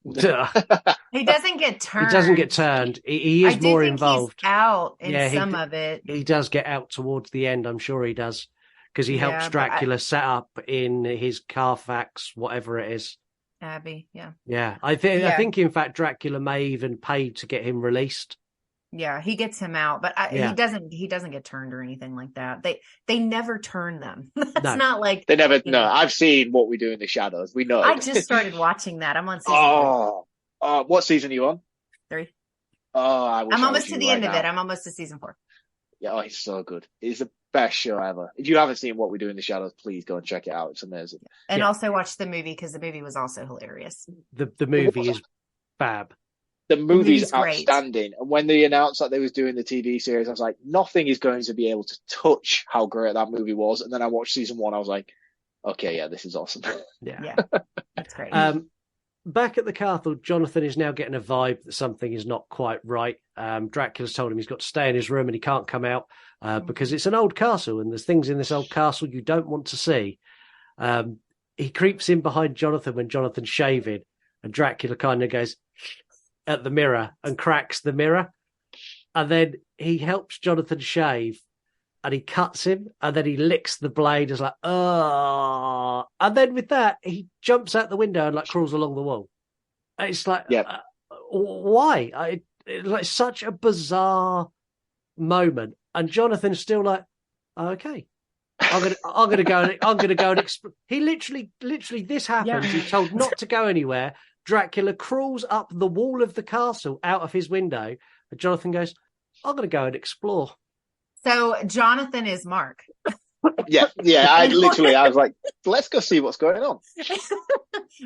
He doesn't get turned. He doesn't get turned. He is more involved. He's out in some of it. He does get out towards the end. I'm sure he does, because he helps Dracula set up in his Carfax, whatever it is. Abbey, yeah. Yeah, I think in fact Dracula may even pay to get him released. Yeah, he gets him out, but he doesn't get turned or anything like that. They never turn them. That's not like they never. No, I've seen What We Do in the Shadows. We know. I just started watching that. I'm on season 3. What season are you on? 3. Oh, I'm almost to the end of it. I'm almost to season 4. Yeah, he's so good. He's the best show ever. If you haven't seen What We Do in the Shadows, please go and check it out. It's amazing. And also watch the movie, because the movie was also hilarious. The movie is fab. The movie's great. outstanding. And when they announced that they was doing the TV series, I was like, nothing is going to be able to touch how great that movie was. And then I watched season 1. I was like, okay, yeah, this is awesome. Yeah, that's great. Back at the castle, Jonathan is now getting a vibe that something is not quite right. Dracula's told him he's got to stay in his room and he can't come out because it's an old castle and there's things in this old castle you don't want to see. He creeps in behind Jonathan when Jonathan's shaving, and Dracula kind of goes at the mirror and cracks the mirror. And then he helps Jonathan shave and he cuts him, and then he licks the blade. It's like, oh. And then with that, he jumps out the window and like crawls along the wall. And it's like, why? It's like such a bizarre moment. And Jonathan's still like, okay, I'm gonna go and explore. He literally, this happens. He's told not to go anywhere. Dracula crawls up the wall of the castle out of his window, and Jonathan goes, I'm gonna go and explore. So Jonathan is Marc. Yeah. I was like, let's go see what's going on.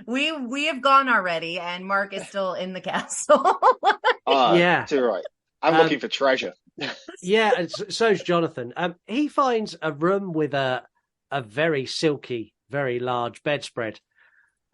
We have gone already, and Marc is still in the castle. Too right. I'm looking for treasure. Yeah, and so's Jonathan. He finds a room with a very silky, very large bedspread,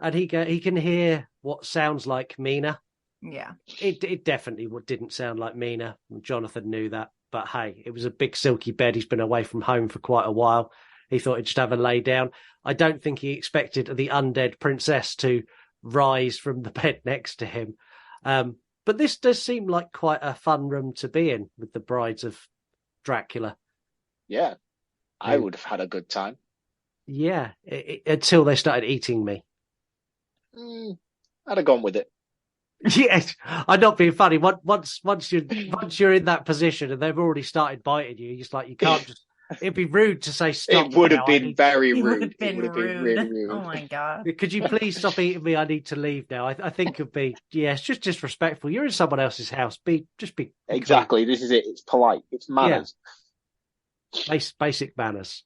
and he can hear what sounds like Mina. Yeah, it definitely didn't sound like Mina. Jonathan knew that. But hey, it was a big silky bed. He's been away from home for quite a while. He thought he'd just have a lay down. I don't think he expected the undead princess to rise from the bed next to him. But this does seem like quite a fun room to be in with the brides of Dracula. Yeah, I would have had a good time. Yeah, until they started eating me. I'd have gone with it. Yes, I'm not being funny. Once you're in that position and they've already started biting you, it's like you can't just. It'd be rude to say stop. It would have been very rude. It would have been really rude. Oh my god! Could you please stop eating me? I need to leave now. I think it'd be it's just disrespectful. You're in someone else's house. Be exactly. This is it. It's polite. It's manners. Yeah. Basic manners.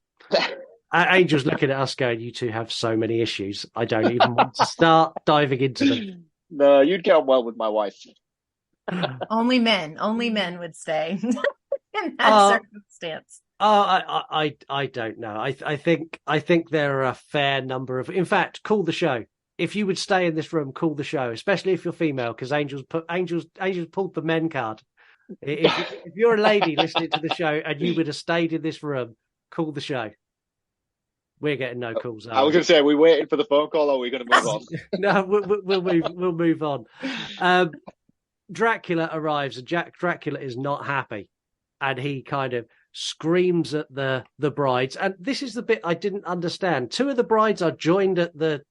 Angel's looking at us going, "You two have so many issues. I don't even want to start diving into them." No, you'd get on well with my wife. Only men would stay in that circumstance. I don't know. I think there are a fair number of. In fact, call the show. If you would stay in this room, call the show, especially if you're female, because Angel's pulled the men card. If you're a lady listening to the show and you would have stayed in this room, call the show. We're getting no calls. I was going to say, are we waiting for the phone call, or are we going to move on? No, we'll move on. Dracula arrives, and Dracula is not happy, and he kind of screams at the brides. And this is the bit I didn't understand. 2 of the brides are joined at the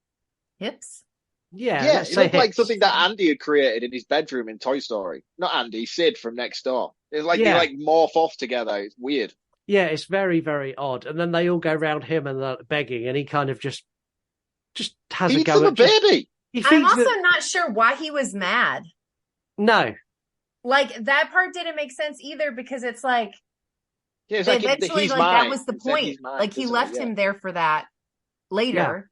hips. Yeah, it looked like something that Andy had created in his bedroom in Toy Story. Not Andy, Sid from next door. It's like they morph off together. It's weird. Yeah, it's very, very odd. And then they all go around him and they're begging, and he kind of just has a go at baby. I'm also not sure why he was mad. No. Like, that part didn't make sense either, because it's like, eventually, that was the point. Like, he left him there for that later.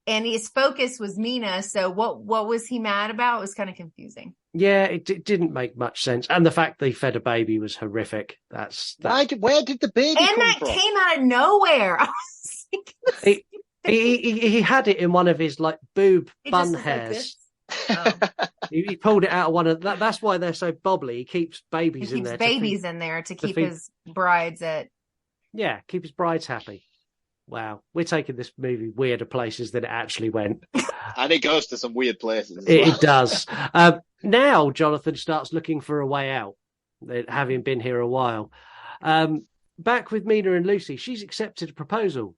Yeah. And his focus was Mina. So what was he mad about? It was kind of confusing. Yeah, it didn't make much sense. And the fact they fed a baby was horrific. Where did the baby come from? And that came out of nowhere. I was thinking, he had it in one of his like boob bun hairs. He pulled it out of one of that's why they're so bobbly. He keeps babies in there. Babies in there to keep his brides at. Yeah, keep his brides happy. Wow, we're taking this movie weirder places than it actually went. And it goes to some weird places. It does. Now Jonathan starts looking for a way out, having been here a while. Back with Mina and Lucy, she's accepted a proposal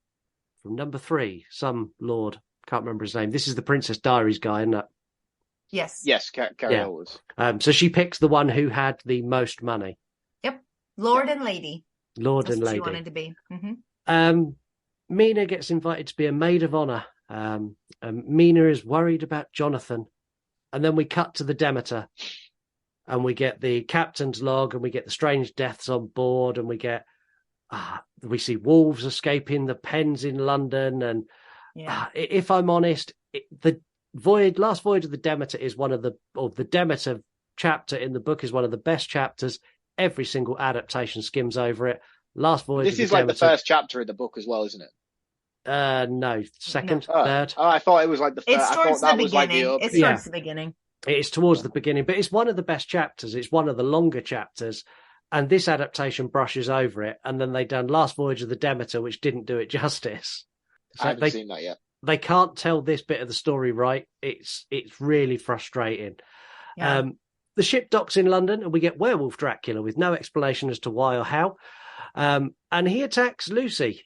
from number 3, some lord. Can't remember his name. This is the Princess Diaries guy, isn't it? Yes. Yes, Carrie Elwes. So she picks the one who had the most money. Yep. Lord and lady. Lord That's and lady. What she wanted to be. Mm-hmm. Mina gets invited to be a maid of honor. Mina is worried about Jonathan. And then we cut to the Demeter. And we get the captain's log, and we get the strange deaths on board, and we get we see wolves escaping the pens in London. And if I'm honest, the Last Voyage of the Demeter is the Demeter chapter in the book is one of the best chapters. Every single adaptation skims over it. Last Voyage. This is like the first chapter in the book as well, isn't it? No, second, third. Oh, I thought it was like the first. It's towards the beginning. It's towards the beginning. It's towards the beginning, but it's one of the best chapters. It's one of the longer chapters, and this adaptation brushes over it. And then they done Last Voyage of the Demeter, which didn't do it justice. So I haven't seen that yet. They can't tell this bit of the story right. It's really frustrating. Yeah. The ship docks in London, and we get werewolf Dracula with no explanation as to why or how. And he attacks Lucy.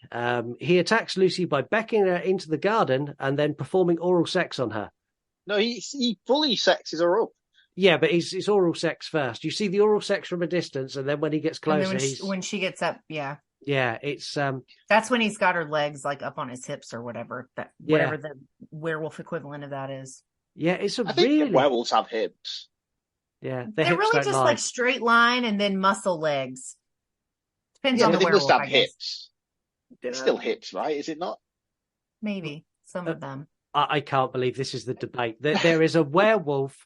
He attacks Lucy by beckoning her into the garden and then performing oral sex on her. No, he fully sexes her up. Yeah, but it's oral sex first. You see the oral sex from a distance, and then when he gets closer, when she gets up, yeah, it's that's when he's got her legs like up on his hips or whatever whatever the werewolf equivalent of that is. Yeah, I think werewolves have hips. Yeah, they're really just like straight line and then muscle legs. Depends on the werewolf. They must have hips. It's still hips, right? Is it not? Maybe some of them. I can't believe this is the debate. There is a werewolf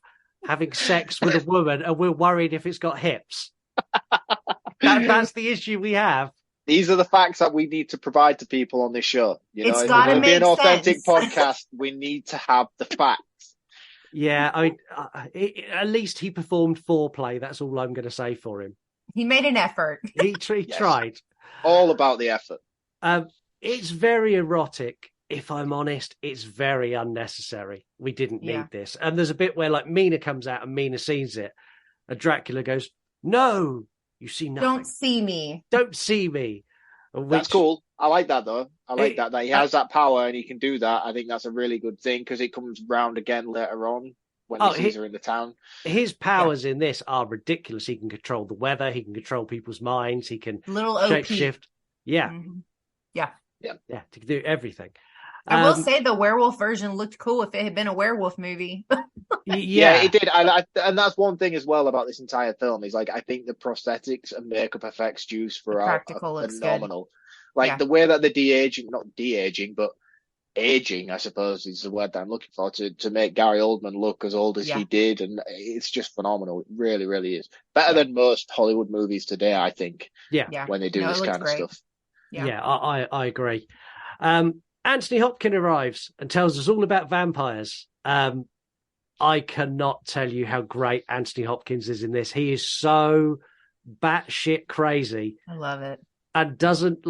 having sex with a woman, and we're worried if it's got hips. That's the issue we have. These are the facts that we need to provide to people on this show. It's got to be an authentic podcast. We need to have the facts. Yeah, I mean, at least he performed foreplay. That's all I'm going to say for him. He made an effort. He tried. All about the effort. It's very erotic. If I'm honest, it's very unnecessary. We didn't need this. And there's a bit where like Mina comes out and Mina sees it. And Dracula goes, "No, you see nothing. Don't see me. Don't see me." That's cool. I like that though. I like that he has that power and he can do that. I think that's a really good thing because it comes round again later on when he sees her in the town. His powers in this are ridiculous. He can control the weather. He can control people's minds. He can shapeshift. Yeah. Mm-hmm. Yeah. To do everything. I will say the werewolf version looked cool if it had been a werewolf movie. Yeah, it did. And that's one thing as well about this entire film is like I think the prosthetics and makeup effects used throughout are phenomenal. Good. Like the way that they're not de-aging, but aging, I suppose is the word that I'm looking for to make Gary Oldman look as old as he did, and it's just phenomenal. It really, really is better than most Hollywood movies today, I think. Yeah, when they do this kind of stuff. Yeah, I agree. Anthony Hopkins arrives and tells us all about vampires. I cannot tell you how great Anthony Hopkins is in this. He is so batshit crazy. I love it. And doesn't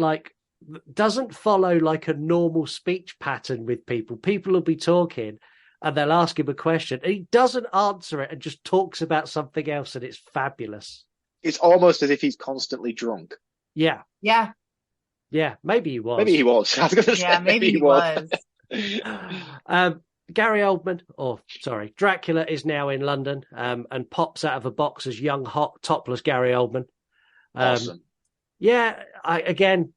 follow like a normal speech pattern with people. People will be talking and they'll ask him a question and he doesn't answer it and just talks about something else, and it's fabulous. It's almost as if he's constantly drunk. Yeah. Yeah. Yeah, maybe he was. Maybe he was. I was going to say maybe he was. Dracula is now in London and pops out of a box as young, hot, topless Gary Oldman. Awesome. Yeah,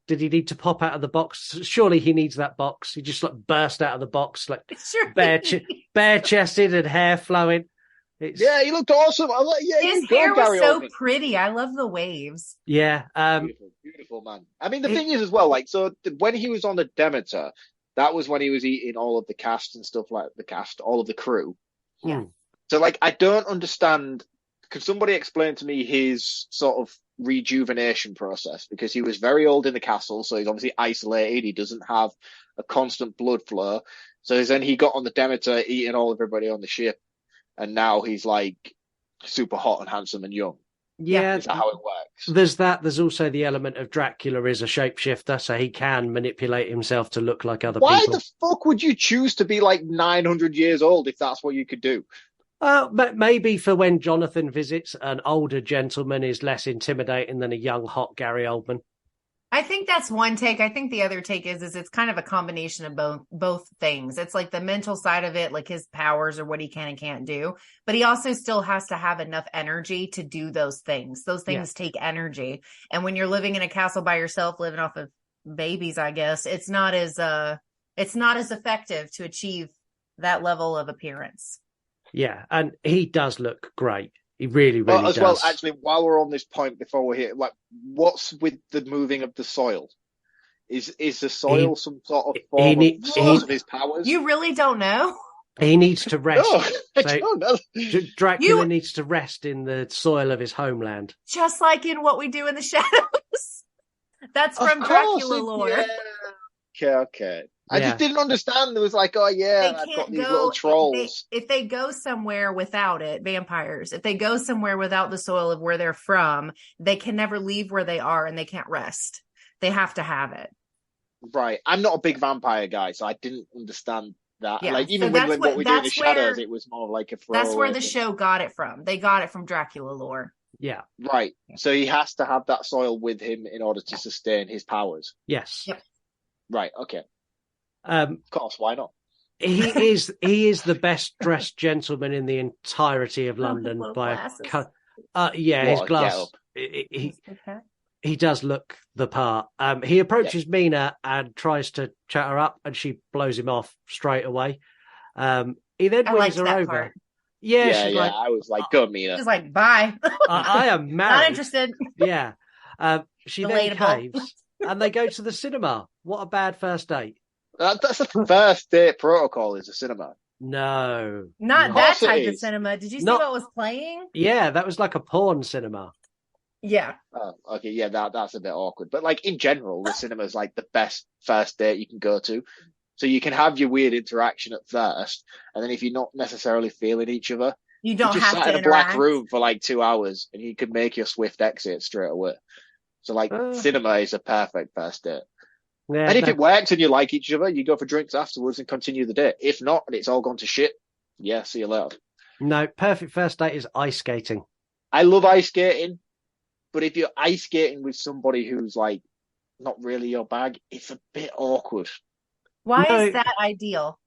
did he need to pop out of the box? Surely he needs that box. He just burst out of the box, bare-chested and hair flowing. Yeah, he looked awesome. I'm like, his hair was so pretty. I love the waves. Yeah, beautiful man. I mean, the thing is as well, like, so when he was on the Demeter, that was when he was eating all of the cast and stuff like all of the crew. Yeah. So, like, I don't understand. Could somebody explain to me his sort of rejuvenation process? Because he was very old in the castle, so he's obviously isolated. He doesn't have a constant blood flow. So then he got on the Demeter, eating all of everybody on the ship. And now he's like super hot and handsome and young. Yeah. Is that how it works? There's that. There's also the element of Dracula is a shapeshifter, so he can manipulate himself to look like other people. Why the fuck would you choose to be like 900 years old if that's what you could do? Maybe for when Jonathan visits, an older gentleman is less intimidating than a young, hot Gary Oldman. I think that's one take. I think the other take is it's kind of a combination of both things. It's like the mental side of it, like his powers or what he can and can't do. But he also still has to have enough energy to do those things. Those things take energy. And when you're living in a castle by yourself, living off of babies, I guess, it's not as effective to achieve that level of appearance. Yeah, and he does look great. He really, really as does. well, actually, while we're on this point, before we're here, like, what's with the moving of the soil? Is the soil some sort of form of source of his powers? You really don't know? He needs to rest. No, I don't know. Dracula needs to rest in the soil of his homeland. Just like in What We Do in the Shadows. That's from Dracula lore. Yeah. Okay. I just didn't understand. It was like, oh yeah, I've got these little trolls. If they go somewhere without it, vampires, if they go somewhere without the soil of where they're from, they can never leave where they are and they can't rest. They have to have it. Right. I'm not a big vampire guy, so I didn't understand that. Yeah. Like, even so when What We Do in the Shadows, it was more like a throwaway. That's where the show got it from. They got it from Dracula lore. Yeah. Right. So he has to have that soil with him in order to sustain his powers. Yes. Yep. Right. Okay. Of course. Why not? He is the best dressed gentleman in the entirety of London his glass. He does look the part. He approaches Mina and tries to chat her up, and she blows him off straight away. He then wins her over. Part. Yeah, like, I was like, go, Mina. She's like, bye. I am married. Not interested. Yeah. She then caves, and they go to the cinema. What a bad first date. That's the first date protocol, is a cinema. No. Not that type of cinema. Did you see what was playing? Yeah, that was like a porn cinema. Yeah. Oh, okay. Yeah, that's a bit awkward. But like in general, the cinema is like the best first date you can go to. So you can have your weird interaction at first, and then if you're not necessarily feeling each other, you don't just have sat to in a interact. black room for like 2 hours, and you can make your swift exit straight away. So like cinema is a perfect first date. Yeah, and if it works and you like each other, you go for drinks afterwards and continue the date. If not, and it's all gone to shit, yeah, see you later. No, perfect first date is ice skating. I love ice skating, but if you're ice skating with somebody who's like not really your bag, it's a bit awkward. Why is that ideal?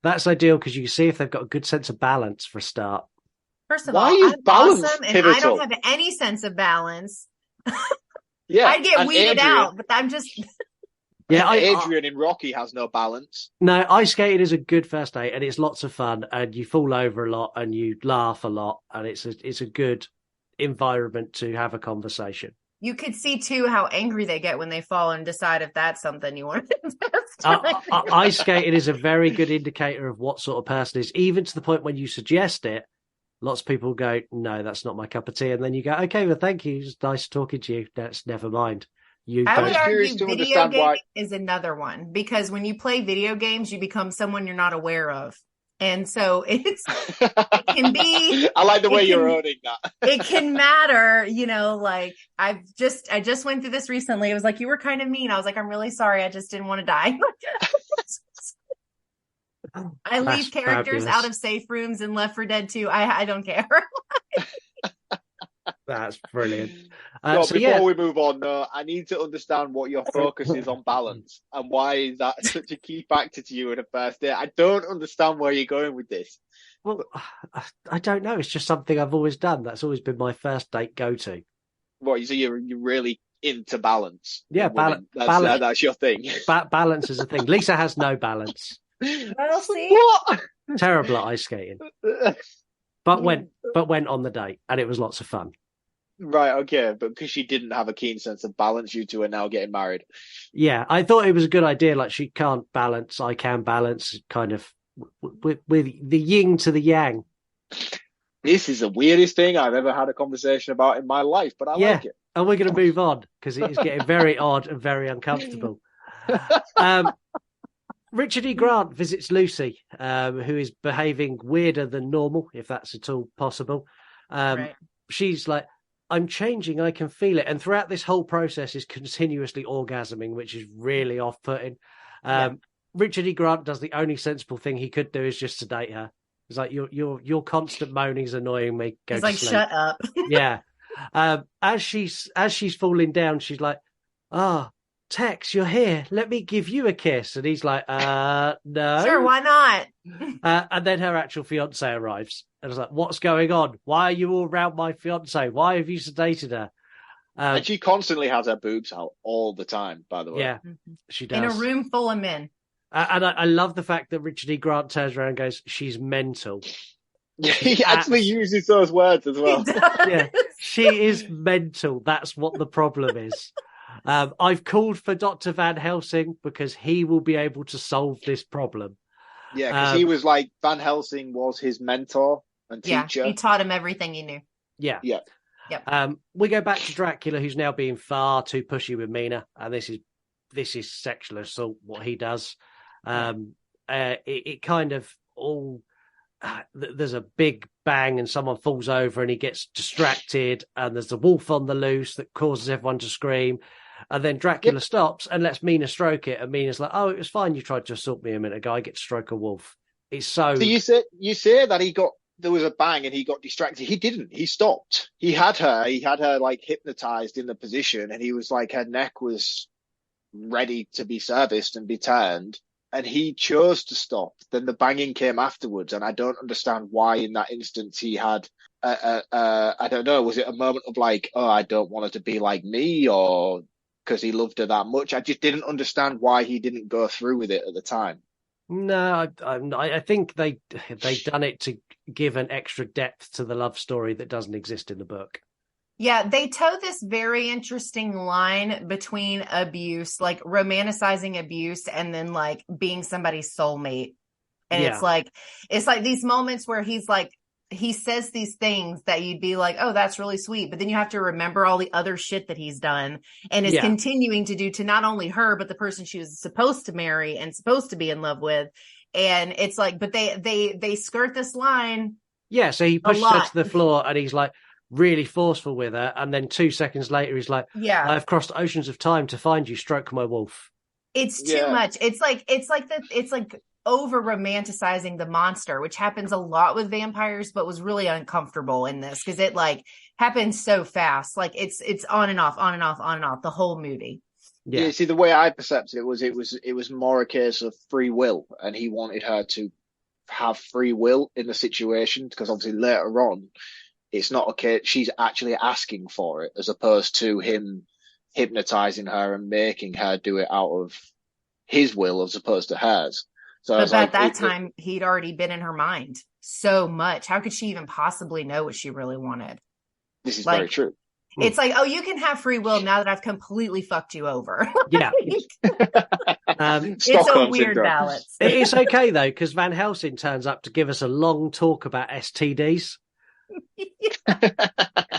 That's ideal because you can see if they've got a good sense of balance for a start. First of Why all, is I'm balance awesome and pivotal? I don't have any sense of balance. Yeah, I'd get and weeded Adrian- out, but I'm just Yeah, Adrian in Rocky has no balance. No, ice skating is a good first date, and it's lots of fun, and you fall over a lot, and you laugh a lot, and it's a good environment to have a conversation. you could see too how angry they get when they fall and decide if that's something you want to invest in. Ice skating is a very good indicator of what sort of person is, even to the point when you suggest it, lots of people go, no, that's not my cup of tea. And then you go, okay, well, thank you. It's nice talking to you. That's never mind. I would argue video gaming is another one, because when you play video games, you become someone you're not aware of. And so it can be. I like the way you're owning that. It can matter, like I just went through this recently. It was like, you were kind of mean. I was like, I'm really sorry. I just didn't want to die. I leave characters out of safe rooms in Left 4 Dead 2. I don't care. That's brilliant. Before we move on, I need to understand what your focus is on balance, and why is that such a key factor to you in a first date? I don't understand where you're going with this. Well, I don't know. It's just something I've always done. That's always been my first date go-to. What, so you're really into balance? Yeah, balance. That's your thing. Balance is a thing. Lisa has no balance. Well, see? What? Terrible at ice skating. But went on the date, and it was lots of fun. Right, okay, but because she didn't have a keen sense of balance, you two are now getting married. Yeah, I thought it was a good idea. Like, she can't balance, I can balance, kind of with the yin to the yang. This is the weirdest thing I've ever had a conversation about in my life, but I like it. And we're going to move on because it is getting very odd and very uncomfortable. Richard E. Grant visits Lucy, who is behaving weirder than normal, if that's at all possible. Right. She's like, I'm changing, I can feel it. And throughout this whole process is continuously orgasming, which is really off-putting. Richard E. Grant does the only sensible thing he could do is just sedate her. He's like, your constant moaning is annoying me. Go He's to like, sleep. shut up. Yeah. As she's falling down, she's like, Tex, you're here. Let me give you a kiss. And he's like, no. Sure, why not? And then her actual fiance arrives. And it's like, what's going on? Why are you all around my fiance? Why have you sedated her? And she constantly has her boobs out all the time, by the way. Yeah, she does. In a room full of men. And I love the fact that Richard E. Grant turns around and goes, she's mental. Yeah, he actually uses those words as well. Yeah, she is mental. That's what the problem is. I've called for Dr. Van Helsing because he will be able to solve this problem. Yeah, because he was like, Van Helsing was his mentor and teacher. Yeah, he taught him everything he knew. Yeah. Yep. We go back to Dracula, who's now being far too pushy with Mina, and this is sexual assault, what he does. It kind of all... there's a big bang and someone falls over and he gets distracted and there's a wolf on the loose that causes everyone to scream, and then Dracula stops and lets Mina stroke it, and Mina's like, oh, it was fine, you tried to assault me a minute ago, I get to stroke a wolf. It's so you say that there was a bang and he got distracted. He didn't. He stopped. He had her like hypnotized in the position, and he was like, her neck was ready to be serviced and be turned, and he chose to stop. Then the banging came afterwards, and I don't understand why in that instance he had I don't know, was it a moment of like, oh, I don't want her to be like me, or because he loved her that much? I just didn't understand why he didn't go through with it at the time. No, I think they done it to give an extra depth to the love story that doesn't exist in the book. Yeah, they toe this very interesting line between abuse, like romanticizing abuse, and then like being somebody's soulmate. And it's like these moments where he's like, he says these things that you'd be like, oh, that's really sweet. But then you have to remember all the other shit that he's done and is continuing to do to not only her, but the person she was supposed to marry and supposed to be in love with. And it's like, but they skirt this line. Yeah. So he pushes her to the floor and he's like really forceful with her. And then 2 seconds later, he's like, I've crossed oceans of time to find you. Stroke my wolf. It's too much. It's like over romanticizing the monster, which happens a lot with vampires, but was really uncomfortable in this because it like happens so fast. Like it's on and off the whole movie. Yeah. See, the way I perceived it was more a case of free will, and he wanted her to have free will in the situation, because obviously later on, it's not a case, she's actually asking for it, as opposed to him hypnotizing her and making her do it out of his will as opposed to hers. So but at that time, he'd already been in her mind so much. How could she even possibly know what she really wanted? This is very true. It's like, oh, you can have free will now that I've completely fucked you over. Yeah. It's a weird balance. It's okay, though, because Van Helsing turns up to give us a long talk about STDs.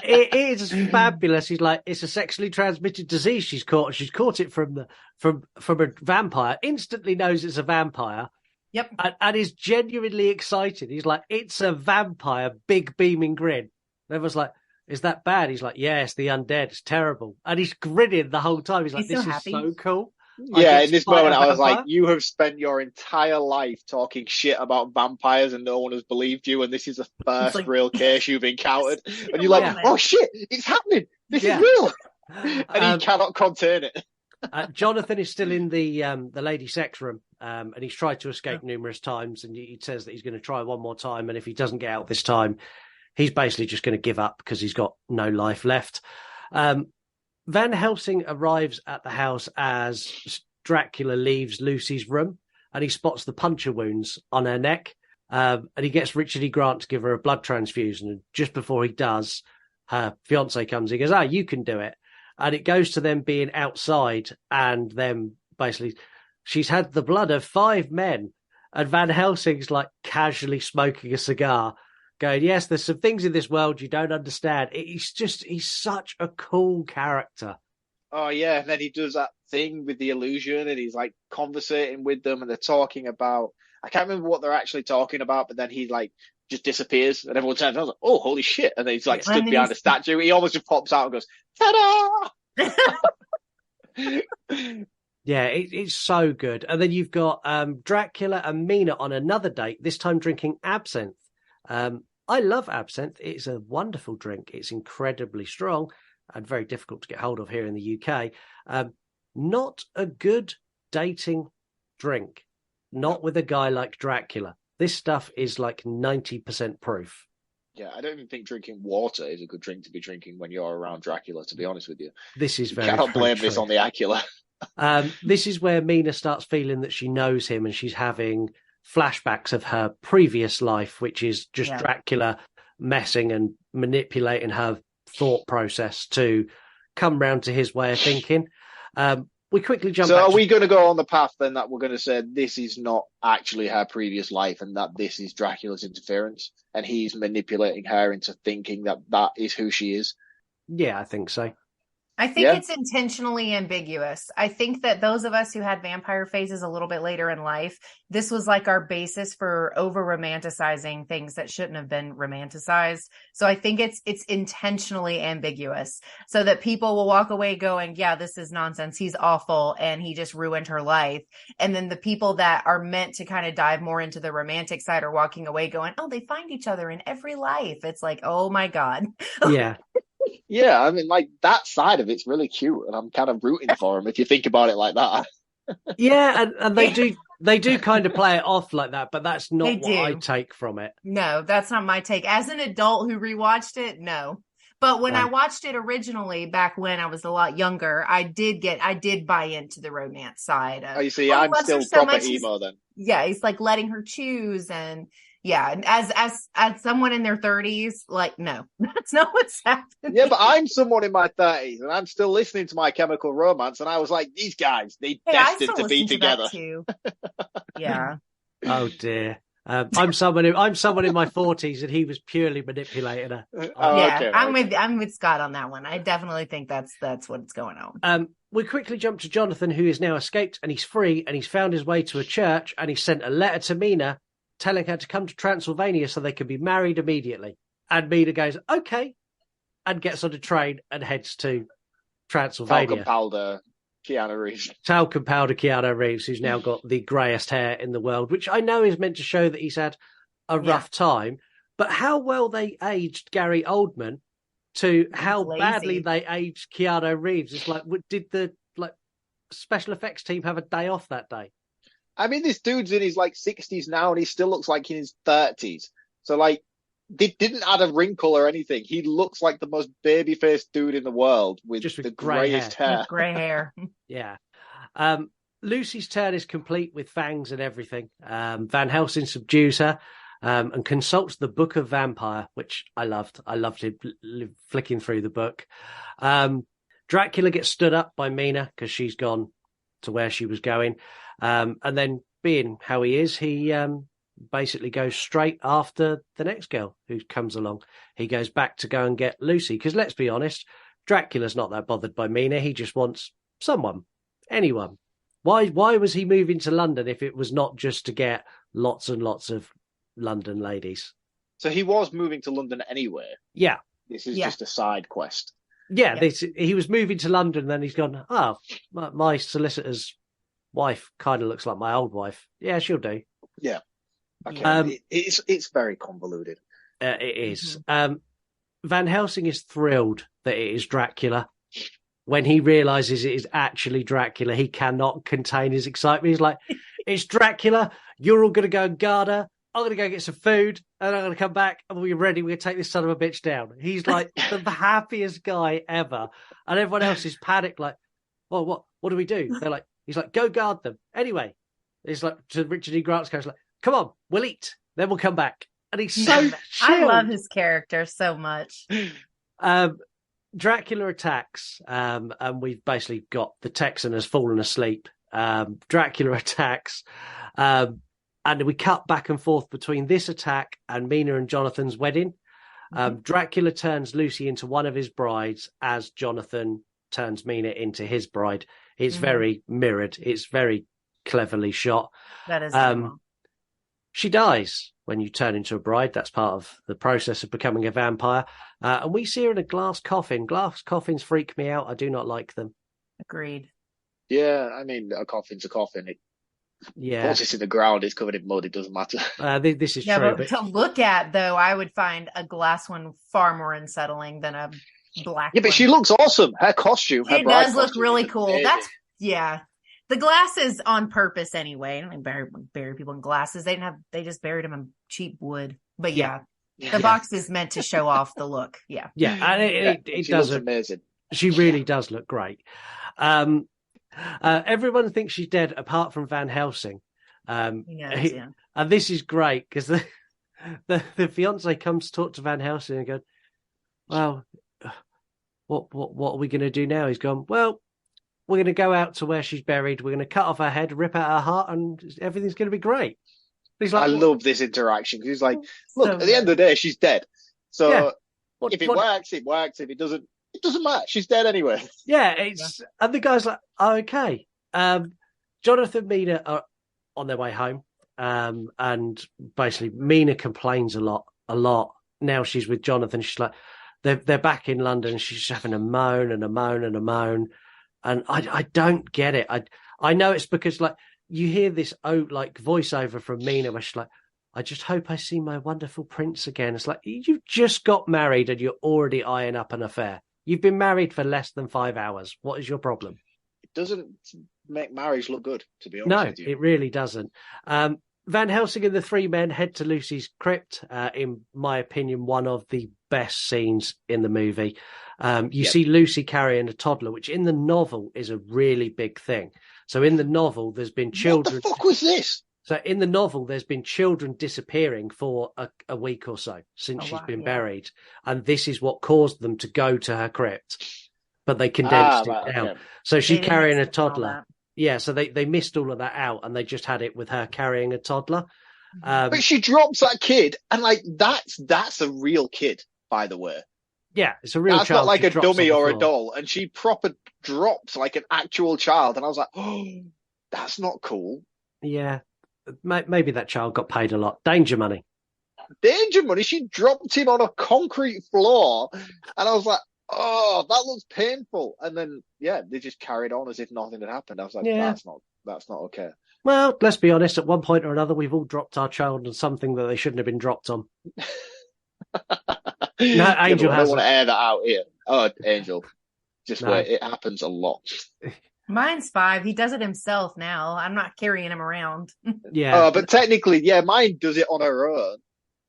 It is fabulous. He's like, it's a sexually transmitted disease she's caught. She's caught it from a vampire. Instantly knows it's a vampire. Yep. And is genuinely excited. He's like, it's a vampire, big beaming grin. And everyone's like, is that bad? He's like, yeah, it's the undead. It's terrible. And he's grinning the whole time. He's like, this is so cool. Yeah, in this moment, I was like, you have spent your entire life talking shit about vampires and no one has believed you, and this is the first real case you've encountered. And you're like, oh shit, it's happening. This is real. And he cannot contain it. Jonathan is still in the lady sex room, and he's tried to escape numerous times, and he says that he's going to try one more time, and if he doesn't get out this time, he's basically just going to give up because he's got no life left. Van Helsing arrives at the house as Dracula leaves Lucy's room, and he spots the puncture wounds on her neck, and he gets Richard E. Grant to give her a blood transfusion, and just before he does, her fiancé comes in and goes, you can do it. And it goes to them being outside, and then basically she's had the blood of 5 men, and Van Helsing's like casually smoking a cigar, going, yes, there's some things in this world you don't understand. He's such a cool character. Oh, yeah. And then he does that thing with the illusion, and he's like conversating with them, and they're talking about, I can't remember what they're actually talking about, but then he like just disappears, and everyone turns around like, oh, holy shit. And then he's like stood behind a statue. He almost just pops out and goes, ta-da! Yeah, it's so good. And then you've got Dracula and Mina on another date, this time drinking absinthe. I love absinthe. It's a wonderful drink. It's incredibly strong and very difficult to get hold of here in the UK. Not a good dating drink, not with a guy like Dracula. This stuff is like 90% proof. Yeah, I don't even think drinking water is a good drink to be drinking when you're around Dracula, to be honest with you. This is very You cannot blame true. this on the Acula. This is where Mina starts feeling that she knows him, and she's having flashbacks of her previous life, which is just Dracula messing and manipulating her thought process to come round to his way of thinking. We quickly jump. So, are we going to go on the path then that we're going to say this is not actually her previous life, and that this is Dracula's interference, and he's manipulating her into thinking that that is who she is? Yeah, I think so. I think it's intentionally ambiguous. I think that those of us who had vampire phases a little bit later in life, this was like our basis for over romanticizing things that shouldn't have been romanticized. So I think it's intentionally ambiguous so that people will walk away going, yeah, this is nonsense. He's awful and he just ruined her life. And then the people that are meant to kind of dive more into the romantic side are walking away going, oh, they find each other in every life. It's like, oh my God. Yeah. Yeah, I mean, like, that side of it's really cute, and I'm kind of rooting for him if you think about it like that. Yeah, and they do kind of play it off like that, but that's not what I take from it. No, that's not my take. As an adult who rewatched it, no. But when I watched it originally, back when I was a lot younger, I did buy into the romance side. Of, you see, I'm still proper emo then. Yeah, he's like letting her choose, and yeah, and as someone in their 30s, like, no, that's not what's happening. Yeah, but I'm someone in my 30s, and I'm still listening to My Chemical Romance, and I was like, these guys, they're destined to be together. Too. Yeah. Oh dear. I'm someone in my 40s, and he was purely manipulating her. Okay. I'm with Scott on that one. I definitely think that's what's going on. We quickly jump to Jonathan, who is now escaped, and he's free, and he's found his way to a church, and he sent a letter to Mina telling her to come to Transylvania so they can be married immediately. And Mina goes, okay, and gets on a train and heads to Transylvania. Talcum powder Keanu Reeves, who's now got the greyest hair in the world, which I know is meant to show that he's had a rough time. But how well they aged Gary Oldman to how badly they aged Keanu Reeves. It's like, did the special effects team have a day off that day? I mean, this dude's in his 60s now, and he still looks like in his 30s. So they didn't add a wrinkle or anything. He looks like the most baby-faced dude in the world with the greyest hair. Grey hair. Yeah. Lucy's turn is complete with fangs and everything. Van Helsing subdues her and consults the Book of Vampire, which I loved. I loved it, flicking through the book. Dracula gets stood up by Mina because she's gone to where she was going. And then, being how he is, he basically goes straight after the next girl who comes along. He goes back to go and get Lucy, because let's be honest, Dracula's not that bothered by Mina. He just wants someone, anyone. Why was he moving to London if it was not just to get lots and lots of London ladies? So he was moving to London anyway. Yeah. This is just a side quest. Yeah, he was moving to London, then he's gone, my solicitor's wife kind of looks like my old wife. Yeah, she'll do. Yeah. Okay. It's very convoluted. It is. Van Helsing is thrilled that it is Dracula. When he realizes it is actually Dracula, he cannot contain his excitement. He's like, it's Dracula. You're all going to go and guard her. I'm going to go get some food, and I'm going to come back, and we're ready. We're going to take this son of a bitch down. He's like the happiest guy ever. And everyone else is panicked, like, well, what do we do? They're like, he's like, go guard them. Anyway, it's like to Richard E. Grant's character, like, come on, we'll eat, then we'll come back. And he's so chill. I love his character so much. Dracula attacks, and we've basically got the Texan has fallen asleep. Dracula attacks, and we cut back and forth between this attack and Mina and Jonathan's wedding. Dracula turns Lucy into one of his brides as Jonathan turns Mina into his bride. It's very mirrored. It's very cleverly shot. That is she dies when you turn into a bride. That's part of the process of becoming a vampire. And we see her in a glass coffin. Glass coffins freak me out. I do not like them. Agreed. Yeah, I mean, a coffin's a coffin. Once it's in the ground, it's covered in mud. It doesn't matter. This is true. But to look at, though, I would find a glass one far more unsettling than a black one. Yeah, but she looks awesome. Her costume. It does look really cool. The glass is on purpose anyway. I don't bury people in glasses. They just buried them in cheap wood. But the box is meant to show off the look. Yeah. Yeah, and it does look amazing. She really does look great. Everyone thinks she's dead apart from Van Helsing. He knows, yeah. And this is great because the fiance comes to talk to Van Helsing and goes, well, what are we going to do now? He's gone, well, we're going to go out to where she's buried. We're going to cut off her head, rip out her heart, and everything's going to be great. He's like, I love this interaction because he's like, look, at the end of the day, she's dead. So if it works, it works. If it doesn't matter. She's dead anyway. Yeah, and the guy's like, oh, okay. Jonathan and Mina are on their way home. And basically Mina complains a lot. Now she's with Jonathan. She's like, they're back in London. She's just having a moan and a moan and a moan. And I don't get it. I know it's because like you hear this voiceover from Mina where she's like, I just hope I see my wonderful prince again. It's like, you've just got married and you're already eyeing up an affair. You've been married for less than 5 hours. What is your problem? It doesn't make marriage look good, to be honest with you. No, it really doesn't. Van Helsing and the three men head to Lucy's crypt. In my opinion, one of the best scenes in the movie. You see Lucy carrying a toddler, which in the novel is a really big thing. So in the novel, there's been children. What the fuck was this? So in the novel, there's been children disappearing for a week or so since she's been buried. And this is what caused them to go to her crypt. But they condensed it down. Okay. So she's carrying a toddler. Yeah, so they missed all of that out and they just had it with her carrying a toddler. But she drops that kid and like that's a real kid, by the way. Yeah, it's a real child. That's not like a dummy or a doll. And she proper drops like an actual child. And I was like, oh, that's not cool. Yeah, maybe that child got paid a lot. Danger money. Danger money? She dropped him on a concrete floor. And I was like, oh, that looks painful. And then, they just carried on as if nothing had happened. I was like, that's not okay. Well, let's be honest. At one point or another, we've all dropped our child on something that they shouldn't have been dropped on. No, Angel I don't want to air that out here. Oh, Angel. Just wait. It happens a lot. Mine's 5. He does it himself now. I'm not carrying him around. Yeah. Oh, but technically, mine does it on her own.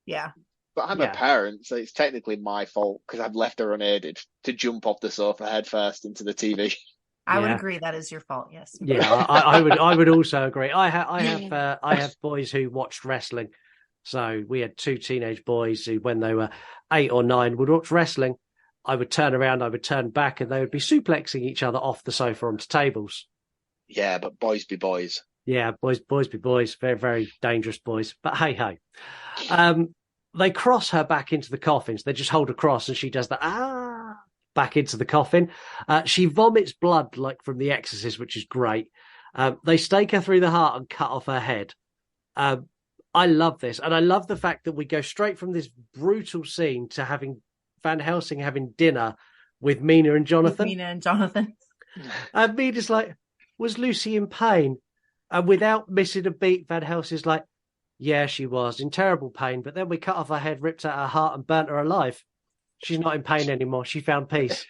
Yeah. But I'm a parent, so it's technically my fault because I've left her unaided to jump off the sofa head first into the TV. I would agree that is your fault. Yes. Yeah, I would also agree. I have boys who watched wrestling. So we had 2 teenage boys who, when they were 8 or 9, would watch wrestling. I would turn around, I would turn back, and they would be suplexing each other off the sofa onto tables. Yeah, but boys be boys. Yeah, boys be boys. Very, very dangerous boys. But hey. They cross her back into the coffin. So they just hold a cross and she does the back into the coffin. She vomits blood like from The Exorcist, which is great. They stake her through the heart and cut off her head. I love this. And I love the fact that we go straight from this brutal scene to having Van Helsing having dinner with Mina and Jonathan. And Mina's like, was Lucy in pain? And without missing a beat, Van Helsing's like, yeah, she was in terrible pain, but then we cut off her head, ripped out her heart, and burnt her alive. She's not in pain anymore. She found peace.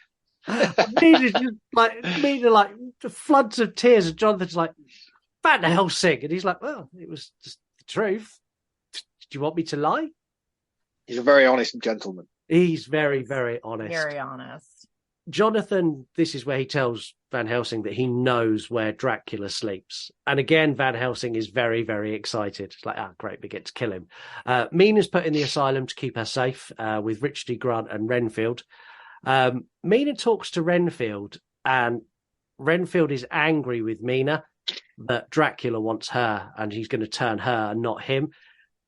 Mina like floods of tears, and Jonathan's like, Van Helsing, and he's like, well, it was just the truth. Do you want me to lie? He's a very honest gentleman. He's very, very honest. Very honest. Jonathan, this is where he tells Van Helsing that he knows where Dracula sleeps. And again, Van Helsing is very, very excited. It's like, great, we get to kill him. Mina's put in the asylum to keep her safe with Richard E. Grant and Renfield. Mina talks to Renfield, and Renfield is angry with Mina that Dracula wants her and he's going to turn her and not him.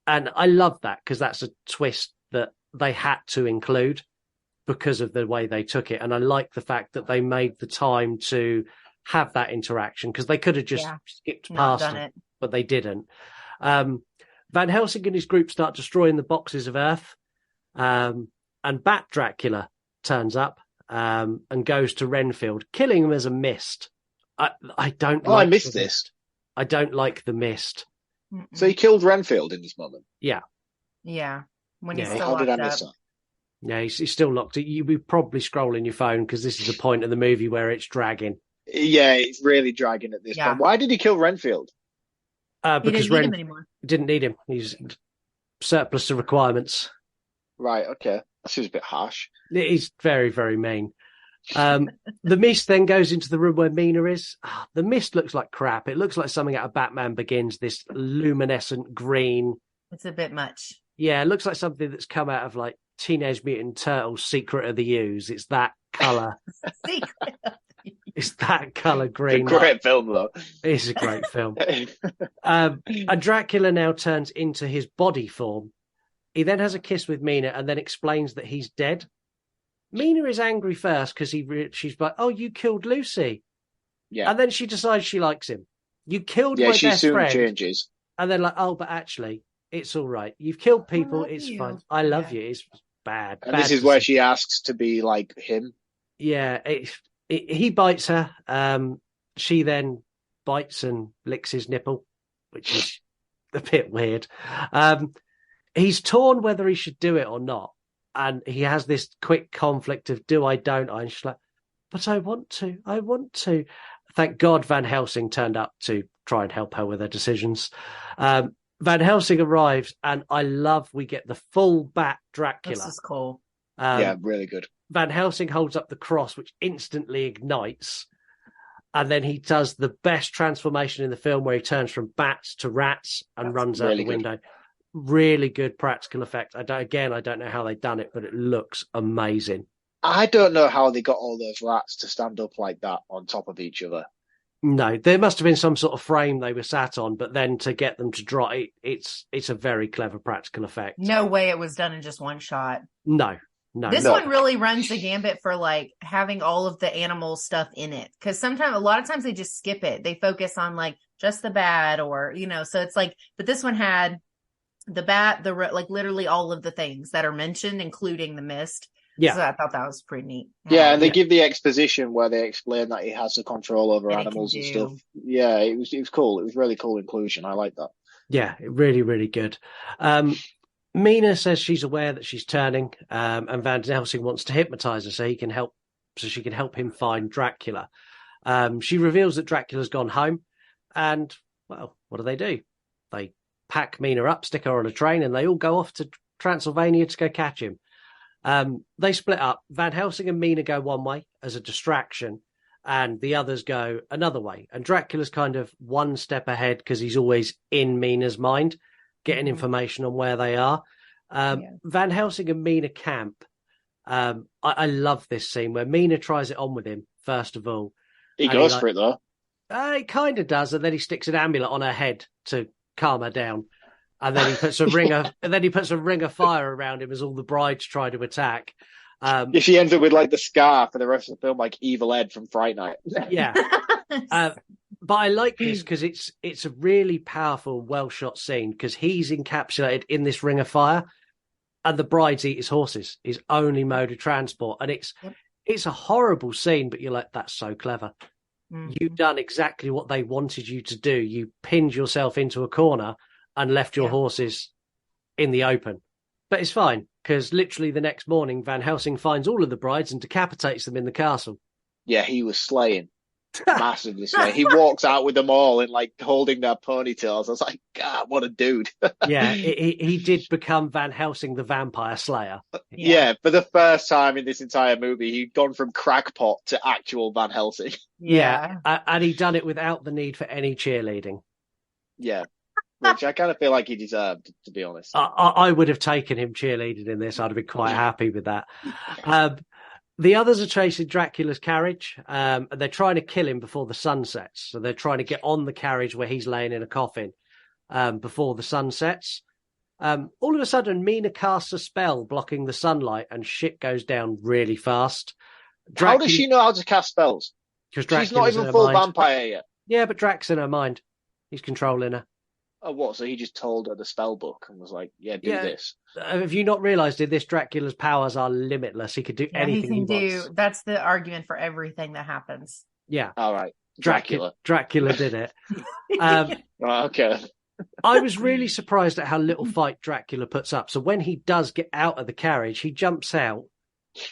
And I love that because that's a twist that they had to include because of the way they took it. And I like the fact that they made the time to have that interaction because they could have just skipped past it, but they didn't. Van Helsing and his group start destroying the boxes of Earth, and Bat Dracula turns up and goes to Renfield, killing him as a mist. I don't. I missed this. I don't like the mist. So he killed Renfield in this moment. Yeah. When he's still how did I locked miss up. that? Yeah, he's still locked. You'll be probably scrolling your phone because this is the point of the movie where it's dragging. Yeah, it's really dragging at this point. Why did he kill Renfield? Because he didn't need him anymore. Didn't need him. He's surplus to requirements. Right, okay. That seems a bit harsh. He's very, very mean. The mist then goes into the room where Mina is. The mist looks like crap. It looks like something out of Batman Begins, this luminescent green. It's a bit much. Yeah, it looks like something that's come out of like Teenage Mutant Turtles Secret of the Ooze. It's that colour. It's that colour green. It's a great film, though. It's a great film. And Dracula now turns into his body form. He then has a kiss with Mina and then explains that he's dead. Mina is angry first because she's like, "Oh, you killed Lucy," and then she decides she likes him. You killed my she best soon friend, changes, and then like, "Oh, but actually, it's all right. You've killed people. It's fine. I love you. It's bad." And this is where she asks to be like him. Yeah, he bites her. She then bites and licks his nipple, which is a bit weird. He's torn whether he should do it or not. And he has this quick conflict of do I, don't I? And she's like, but I want to. Thank God Van Helsing turned up to try and help her with her decisions. Van Helsing arrives, and I love we get the full Bat Dracula. This is cool. Yeah, really good. Van Helsing holds up the cross, which instantly ignites. And then he does the best transformation in the film where he turns from bats to rats and runs out the window. Really good practical effect. I don't know how they've done it, but it looks amazing. I don't know how they got all those rats to stand up like that on top of each other. No, there must have been some sort of frame they were sat on, but then to get them to drop, it's a very clever practical effect. No way it was done in just one shot. No. This one really runs the gambit for like having all of the animal stuff in it. Because a lot of times they just skip it. They focus on like just the bat or, so it's like, but this one had the bat, like literally all of the things that are mentioned, including the mist. Yeah. So I thought that was pretty neat. Yeah, and they give the exposition where they explain that he has the control over animals and stuff. Yeah, it was cool. It was really cool inclusion. I like that. Yeah, really, really good. Mina says she's aware that she's turning, and Van Helsing wants to hypnotize her so she can help him find Dracula. She reveals that Dracula's gone home, and well, what do? They pack Mina up, stick her on a train, and they all go off to Transylvania to go catch him. They split up. Van Helsing and Mina go one way as a distraction, and the others go another way. And Dracula's kind of one step ahead because he's always in Mina's mind, getting information on where they are. Van Helsing and Mina camp. I love this scene where Mina tries it on with him, first of all. He goes for it, though. He kind of does, and then he sticks an amulet on her head to calm her down. And then he puts a ring of fire around him as all the brides try to attack. If she ends up with like the scar for the rest of the film, like Evil Ed from Fright Night. Yeah. But I like this because it's a really powerful, well shot scene because he's encapsulated in this ring of fire, and the brides eat his horses, his only mode of transport, and it's a horrible scene. But you're like, that's so clever. Mm-hmm. You've done exactly what they wanted you to do. You pinned yourself into a corner and left your horses in the open. But it's fine, because literally the next morning, Van Helsing finds all of the brides and decapitates them in the castle. Yeah, he was slaying. Massively slaying. He walks out with them all and like holding their ponytails. I was like, God, what a dude. Yeah, he did become Van Helsing the Vampire Slayer. Yeah, for the first time in this entire movie, he'd gone from crackpot to actual Van Helsing. Yeah, and he'd done it without the need for any cheerleading. Yeah. Which I kind of feel like he deserved, to be honest. I would have taken him cheerleading in this. I'd have been quite happy with that. The others are chasing Dracula's carriage, and they're trying to kill him before the sun sets. So they're trying to get on the carriage where he's laying in a coffin before the sun sets. All of a sudden, Mina casts a spell blocking the sunlight, and shit goes down really fast. How does she know how to cast spells? Because she's not even full vampire yet. Yeah, but Drac's in her mind. He's controlling her. Oh, what? So he just told her the spell book and was like, yeah, do this. Have you not realised in this Dracula's powers are limitless? He could do anything he wants. That's the argument for everything that happens. Yeah. All right. Dracula did it. Okay. I was really surprised at how little fight Dracula puts up. So when he does get out of the carriage, he jumps out.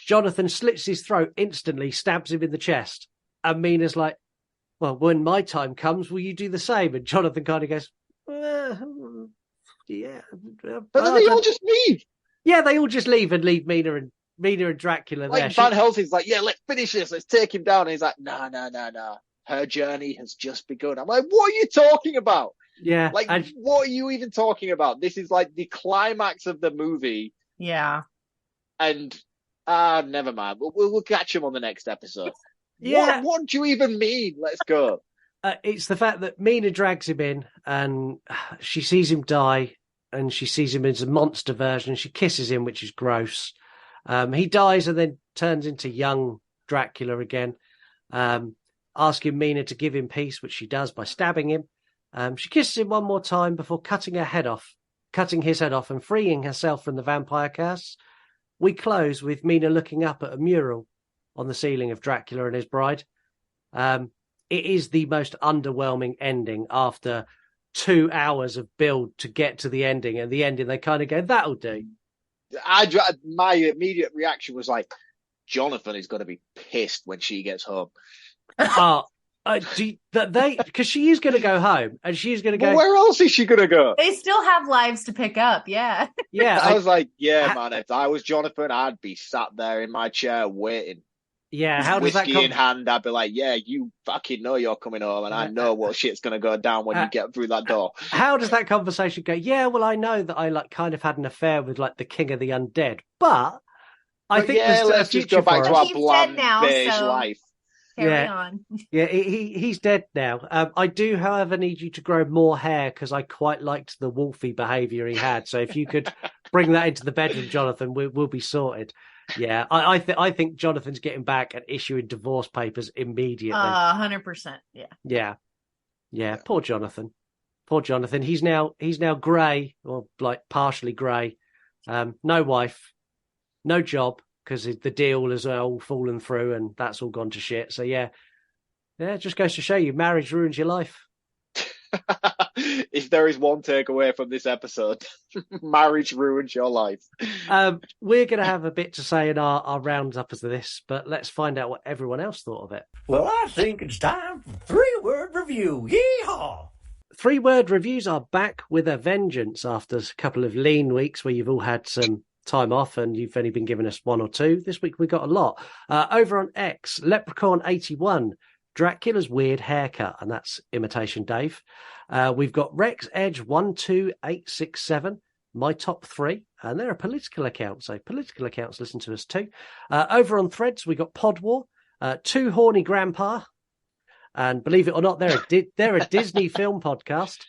Jonathan slits his throat instantly, stabs him in the chest. And Mina's like, well, when my time comes, will you do the same? And Jonathan kind of goes, yeah. But then they all just leave. Yeah, they all just leave and leave Mina and Mina and Dracula like there. Van Helsing's like, yeah, let's finish this. Let's take him down. And he's like, no. Her journey has just begun. I'm like, what are you talking about? Yeah. Like, what are you even talking about? This is like the climax of the movie. Yeah. And never mind. We'll catch him on the next episode. Yeah. What do you even mean? Let's go. It's the fact that Mina drags him in and she sees him die and she sees him as a monster version. She kisses him, which is gross. He dies and then turns into young Dracula again, asking Mina to give him peace, which she does by stabbing him. She kisses him one more time before cutting his head off and freeing herself from the vampire curse. We close with Mina looking up at a mural on the ceiling of Dracula and his bride. It is the most underwhelming ending after 2 hours of build to get to the ending. And the ending, they kind of go, that'll do. My immediate reaction was like, Jonathan is going to be pissed when she gets home. Because she is going to go home and she's going to go. Well, where else is she going to go? They still have lives to pick up. Yeah. Yeah. I was like, man, if I was Jonathan, I'd be sat there in my chair waiting. Yeah, how does that whiskey in hand? I'd be like, yeah, you fucking know you're coming home, and I know what shit's gonna go down when you get through that door. How does that conversation go? Yeah, well, I know that I kind of had an affair with the king of the undead, but I think let's just go back to our bland beige life. Carry on. Yeah, he's dead now. I do, however, need you to grow more hair because I quite liked the wolfy behaviour he had. So if you could bring that into the bedroom, Jonathan, we'll be sorted. Yeah, I think Jonathan's getting back and issuing divorce papers immediately. 100%. Yeah. Yeah. Poor Jonathan. He's now grey, or partially grey. No wife, no job because the deal has all fallen through and that's all gone to shit. So yeah, it just goes to show you, marriage ruins your life. If there is one takeaway from this episode, marriage ruins your life. We're going to have a bit to say in our roundup of this, but let's find out what everyone else thought of it. Well, I think it's time for 3-word review. Yeehaw! 3-word reviews are back with a vengeance after a couple of lean weeks where you've all had some time off and you've only been giving us 1 or 2. This week we got a lot. Over on X, Leprechaun81, Dracula's weird haircut, and that's Imitation Dave. We've got Rex Edge 12867, my top 3, and they're a political account, so political accounts listen to us too. Over on Threads, we got Pod War, Too Horny Grandpa, and believe it or not, they're a Disney film podcast.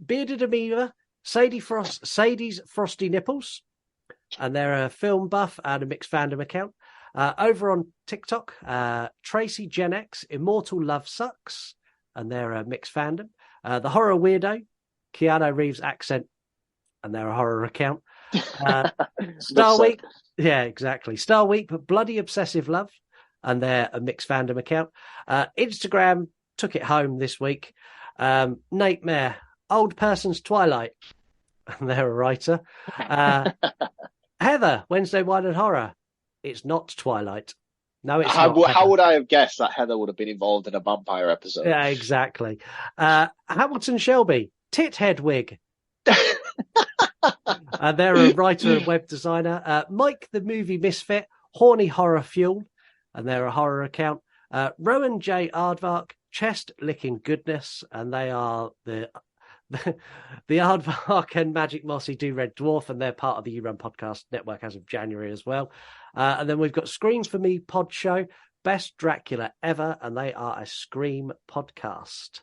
Bearded Amoeba, Sadie's Frosty Nipples, and they're a film buff and a mixed fandom account. Over on TikTok, Tracy Gen X, Immortal Love Sucks, and they're a mixed fandom. The Horror Weirdo, Keanu Reeves accent, and they're a horror account. Star Week, yeah, exactly. Star Week, but Bloody Obsessive Love, and they're a mixed fandom account. Instagram took it home this week. Nate Mayer, Old Person's Twilight, and they're a writer. Heather, Wednesday Wine and Horror. It's not Twilight. No, it's not. How would I have guessed that Heather would have been involved in a vampire episode? Yeah, exactly. Hamilton Shelby, Tithead Wig. They're a writer and web designer. Mike, the Movie Misfit, Horny Horror Fuel, and they're a horror account. Rowan J. Aardvark, Chest Licking Goodness, and they are the Aardvark and Magic Mossy Do Red Dwarf, and they're part of the You Run Podcast Network as of January as well. And then we've got Scream For Me Pod Show, Best Dracula Ever, and they are a Scream podcast.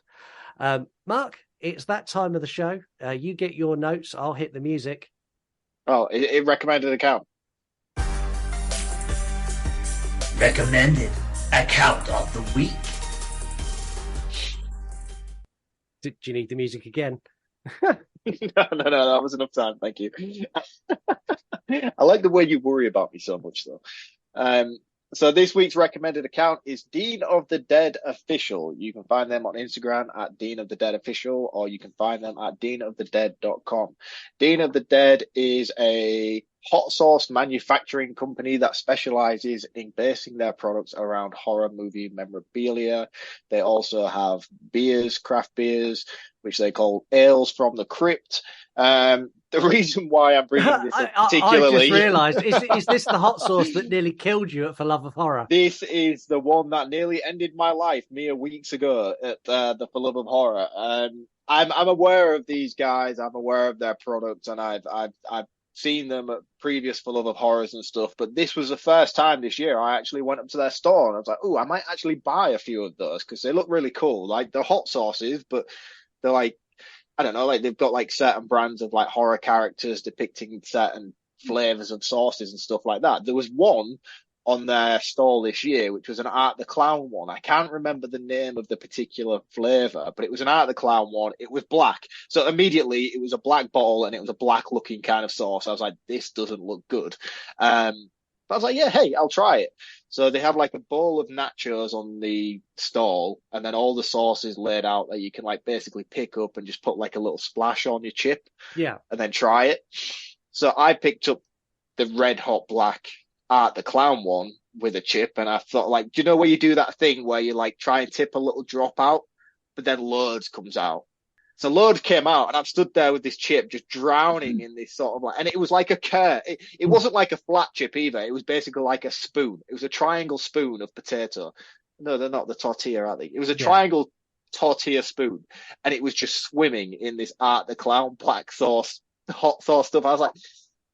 Mark, it's that time of the show. You get your notes, I'll hit the music. Oh, it recommended account. Recommended account of the week. Do you need the music again? No, that was enough time. Thank you. I like the way you worry about me so much, though. So this week's recommended account is Dean of the Dead Official. You can find them on Instagram at Dean of the Dead Official, or you can find them at deanofthedead.com. Dean of the Dead is a hot sauce manufacturing company that specializes in basing their products around horror movie memorabilia. They also have beers, craft beers, which they call Ales from the Crypt. the reason why I'm bringing this up particularly... I just realised, is this the hot sauce that nearly killed you at For Love of Horror? This is the one that nearly ended my life mere weeks ago at the For Love of Horror. I'm aware of these guys. I'm aware of their products, and I've seen them at previous For Love of Horrors and stuff. But this was the first time this year I actually went up to their store, and I was like, "Oh, I might actually buy a few of those because they look really cool. Like they're hot sauces, but they're like, I don't know, like they've got like certain brands of like horror characters depicting certain flavors of sauces and stuff like that. There was one on their stall this year, which was an Art the Clown one. I can't remember the name of the particular flavor, but it was an Art the Clown one. It was black. So immediately it was a black bottle and it was a black looking kind of sauce. I was like, this doesn't look good. But I was like, yeah, hey, I'll try it. So they have like a bowl of nachos on the stall and then all the sauces laid out that you can like basically pick up and just put like a little splash on your chip. Yeah. And then try it. So I picked up the red hot black Art the Clown one with a chip, and I thought, like, do you know where you do that thing where you like try and tip a little drop out, but then loads comes out? So loads came out, and I've stood there with this chip just drowning in this sort of like, and it was like a curd. It wasn't like a flat chip either. It was basically like a spoon. It was a triangle spoon of potato. No, they're not the tortilla, are they? It was a triangle tortilla spoon, and it was just swimming in this Art the Clown black sauce, hot sauce stuff. I was like,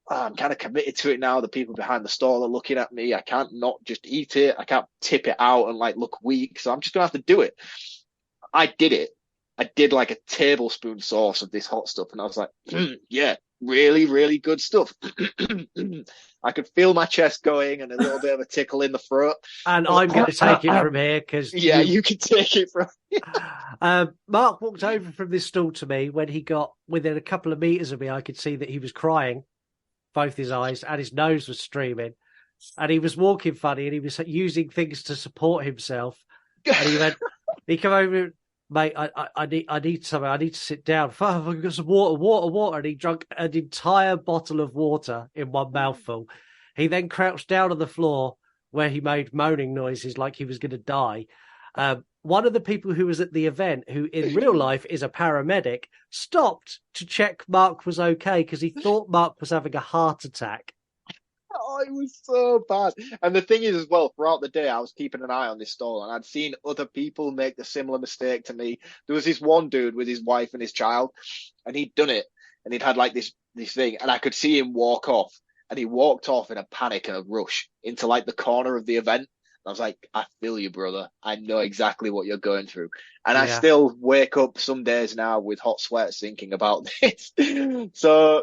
I'm kind of committed to it now. The people behind the stall are looking at me. I can't not just eat it. I can't tip it out and like look weak. So I'm just gonna have to do it. I did it. I did like a tablespoon sauce of this hot stuff, and I was like, yeah, really, really good stuff. I could feel my chest going and a little bit of a tickle in the throat. And I'm going to take it from here because you can take it from here. Mark walked over from this stall to me. When he got within a couple of meters of me, I could see that he was crying. Both his eyes and his nose was streaming, and he was walking funny, and he was using things to support himself. And he went, he came over, mate. I need something. I need to sit down. I've got some water. And he drank an entire bottle of water in one mouthful. He then crouched down on the floor where he made moaning noises like he was going to die. One of the people who was at the event, who in real life is a paramedic, stopped to check Mark was okay because he thought Mark was having a heart attack. Oh, it was so bad. And the thing is as well, throughout the day, I was keeping an eye on this stall and I'd seen other people make the similar mistake to me. There was this one dude with his wife and his child, and he'd done it, and he'd had like this thing, and I could see him walk off, and he walked off in a panic and a rush into like the corner of the event. I was like, I feel you, brother. I know exactly what you're going through. And I still wake up some days now with hot sweats thinking about this. So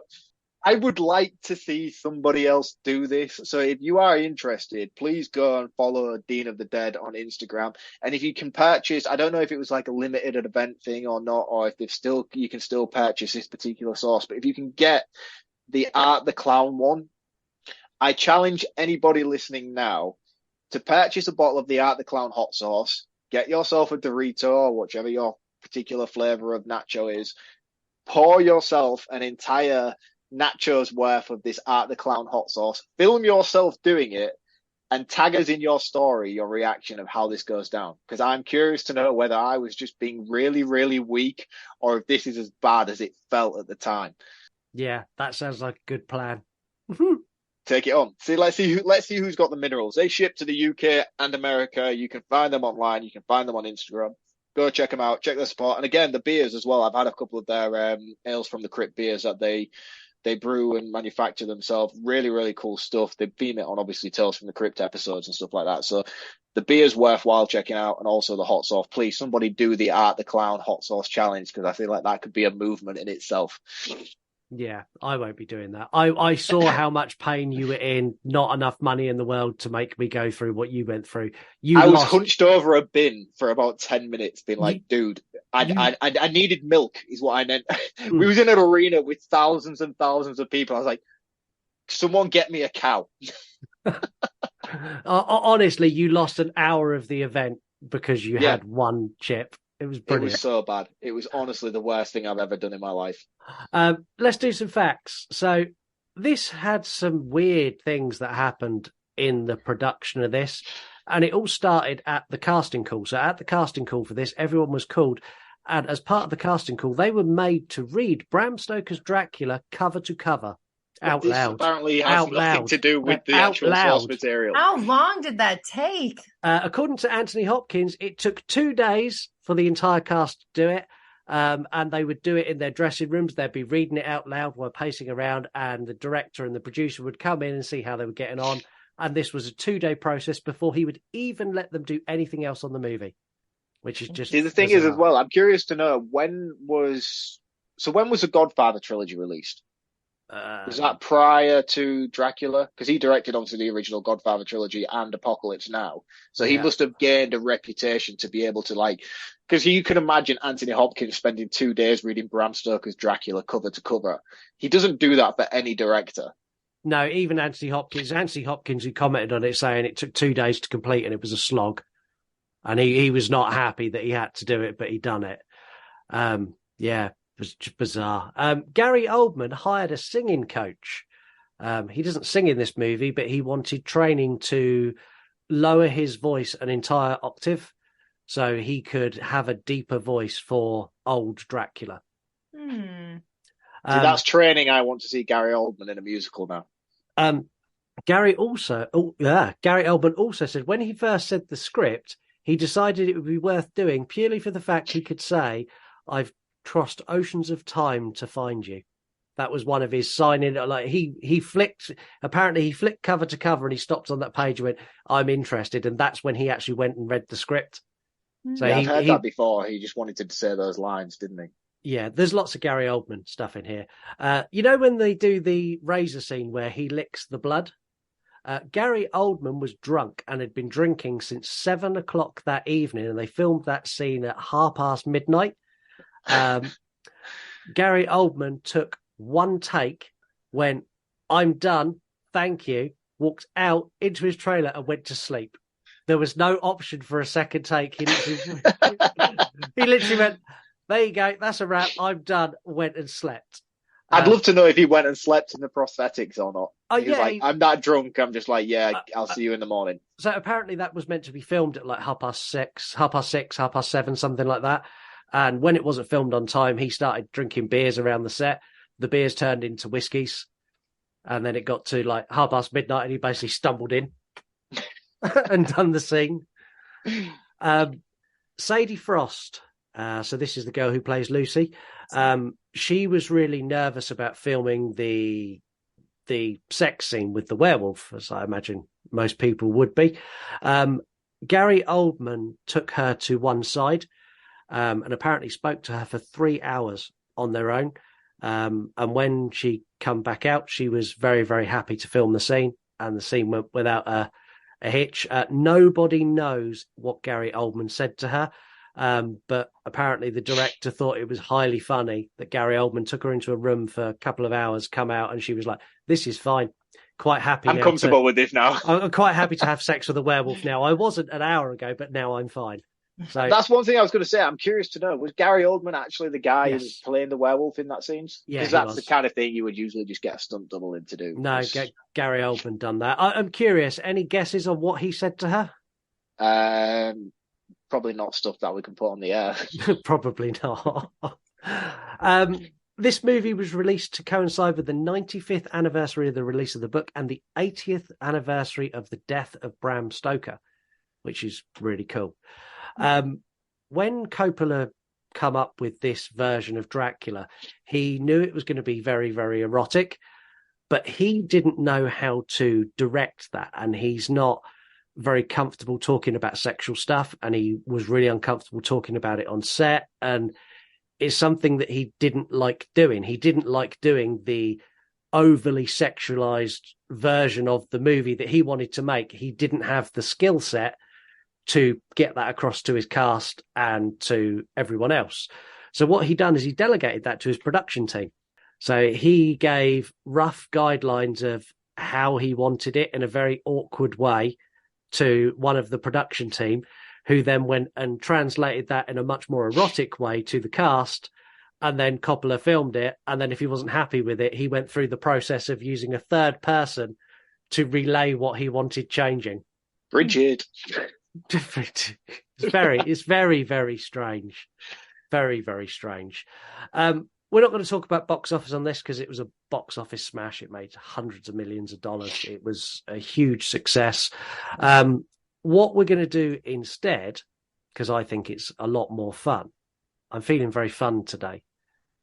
I would like to see somebody else do this. So if you are interested, please go and follow Dean of the Dead on Instagram. And if you can purchase, I don't know if it was like a limited event thing or not, or if you can still purchase this particular sauce. But if you can get the Art the Clown one, I challenge anybody listening now to purchase a bottle of the Art the Clown hot sauce, get yourself a Dorito or whichever your particular flavor of nacho is, pour yourself an entire nacho's worth of this Art the Clown hot sauce, film yourself doing it, and tag us in your story your reaction of how this goes down. Because I'm curious to know whether I was just being really, really weak or if this is as bad as it felt at the time. Yeah, that sounds like a good plan. Take it on. Let's see who's got the minerals. They ship to the UK and America. You can find them online. You can find them on Instagram. Go check them out. Check their spot. And again, the beers as well. I've had a couple of their ales from the Crypt beers that they brew and manufacture themselves. Really, really cool stuff. They beam it on obviously Tales from the Crypt episodes and stuff like that. So the beer's worthwhile checking out, and also the hot sauce. Please, somebody do the Art the Clown hot sauce challenge, because I feel like that could be a movement in itself. Yeah, I won't be doing that. I saw how much pain you were in, not enough money in the world to make me go through what you went through. I was hunched over a bin for about 10 minutes being like, dude, I needed milk is what I meant. We was in an arena with thousands and thousands of people. I was like, someone get me a cow. Honestly, you lost an hour of the event because you had one chip. It was brilliant. It was so bad. It was honestly the worst thing I've ever done in my life. Let's do some facts. So this had some weird things that happened in the production of this, and it all started at the casting call. So at the casting call for this, everyone was called, And as part of the casting call, they were made to read Bram Stoker's Dracula cover to cover out loud. Apparently has out nothing loud. to do with the out actual loud. source material. How long did that take? According to Anthony Hopkins, it took 2 days for the entire cast to do it. And they would do it in their dressing rooms. They'd be reading it out loud while pacing around, and the director and the producer would come in and see how they were getting on. And this was a 2-day process before he would even let them do anything else on the movie, which is just. See, the thing is, as well, I'm curious to know when was the Godfather trilogy released? Was that prior to Dracula? Because he directed obviously the original Godfather trilogy and Apocalypse Now, so he must have gained a reputation to be able to because you can imagine Anthony Hopkins spending 2 days reading Bram Stoker's Dracula cover to cover. He doesn't do that for any director. No, even Anthony Hopkins, who commented on it, saying it took 2 days to complete and it was a slog, and he was not happy that he had to do it, but he done it. It was just bizarre. Gary Oldman hired a singing coach. He doesn't sing in this movie, but he wanted training to lower his voice an entire octave so he could have a deeper voice for old Dracula. That's training. I want to see Gary Oldman in a musical now. Gary Oldman also said when he first said the script, he decided it would be worth doing purely for the fact he could say, "I've crossed oceans of time to find you." That was one of his signing. He flicked cover to cover and he stopped on that page and went, "I'm interested," and that's when he actually went and read the script. So I've heard that before. He just wanted to say those lines, didn't he? Yeah, there's lots of Gary Oldman stuff in here. You know when they do the razor scene where he licks the blood? Gary Oldman was drunk and had been drinking since 7 o'clock that evening, and they filmed that scene at midnight. Gary Oldman took one take, went, "I'm done, thank you," walked out into his trailer and went to sleep. There was no option for a second take. He literally went, "There you go, that's a wrap, I'm done," went and slept. I'd love to know if he went and slept in the prosthetics or not. I'm that drunk, I'm just I'll see you in the morning. So apparently that was meant to be filmed at 6:30, 7:30, something like that. And when it wasn't filmed on time, he started drinking beers around the set. The beers turned into whiskies. And then it got to midnight and he basically stumbled in and done the scene. Sadie Frost. So this is the girl who plays Lucy. She was really nervous about filming the sex scene with the werewolf, as I imagine most people would be. Gary Oldman took her to one side and apparently spoke to her for 3 hours on their own. And when she come back out, she was very, very happy to film the scene, and the scene went without a hitch. Nobody knows what Gary Oldman said to her, but apparently the director thought it was highly funny that Gary Oldman took her into a room for a couple of hours, come out, and she was like, "This is fine. Quite happy. I'm comfortable with this now. I'm quite happy to have sex with a werewolf now. I wasn't an hour ago, but now I'm fine." So that's one thing I was going to say. I'm curious to know, was Gary Oldman actually the guy who was playing the werewolf in that scene? Yeah, because that's the kind of thing you would usually just get a stunt double in to do. No, Gary Oldman done that. I'm curious. Any guesses on what he said to her? Probably not stuff that we can put on the air. Probably not. This movie was released to coincide with the 95th anniversary of the release of the book and the 80th anniversary of the death of Bram Stoker, which is really cool. When Coppola come up with this version of Dracula, he knew it was going to be very, very erotic, but he didn't know how to direct that, and he's not very comfortable talking about sexual stuff, and he was really uncomfortable talking about it on set, and it's something that he didn't like doing. He didn't like doing the overly sexualized version of the movie that he wanted to make. He didn't have the skill set to get that across to his cast and to everyone else. So what he done is he delegated that to his production team. So he gave rough guidelines of how he wanted it in a very awkward way to one of the production team, who then went and translated that in a much more erotic way to the cast. And then Coppola filmed it. And then if he wasn't happy with it, he went through the process of using a third person to relay what he wanted changing. Bridget. It's very, very strange. Very, very strange. We're not going to talk about box office on this because it was a box office smash. It made hundreds of millions of dollars. It was a huge success. What we're going to do instead, because I think it's a lot more fun. I'm feeling very fun today.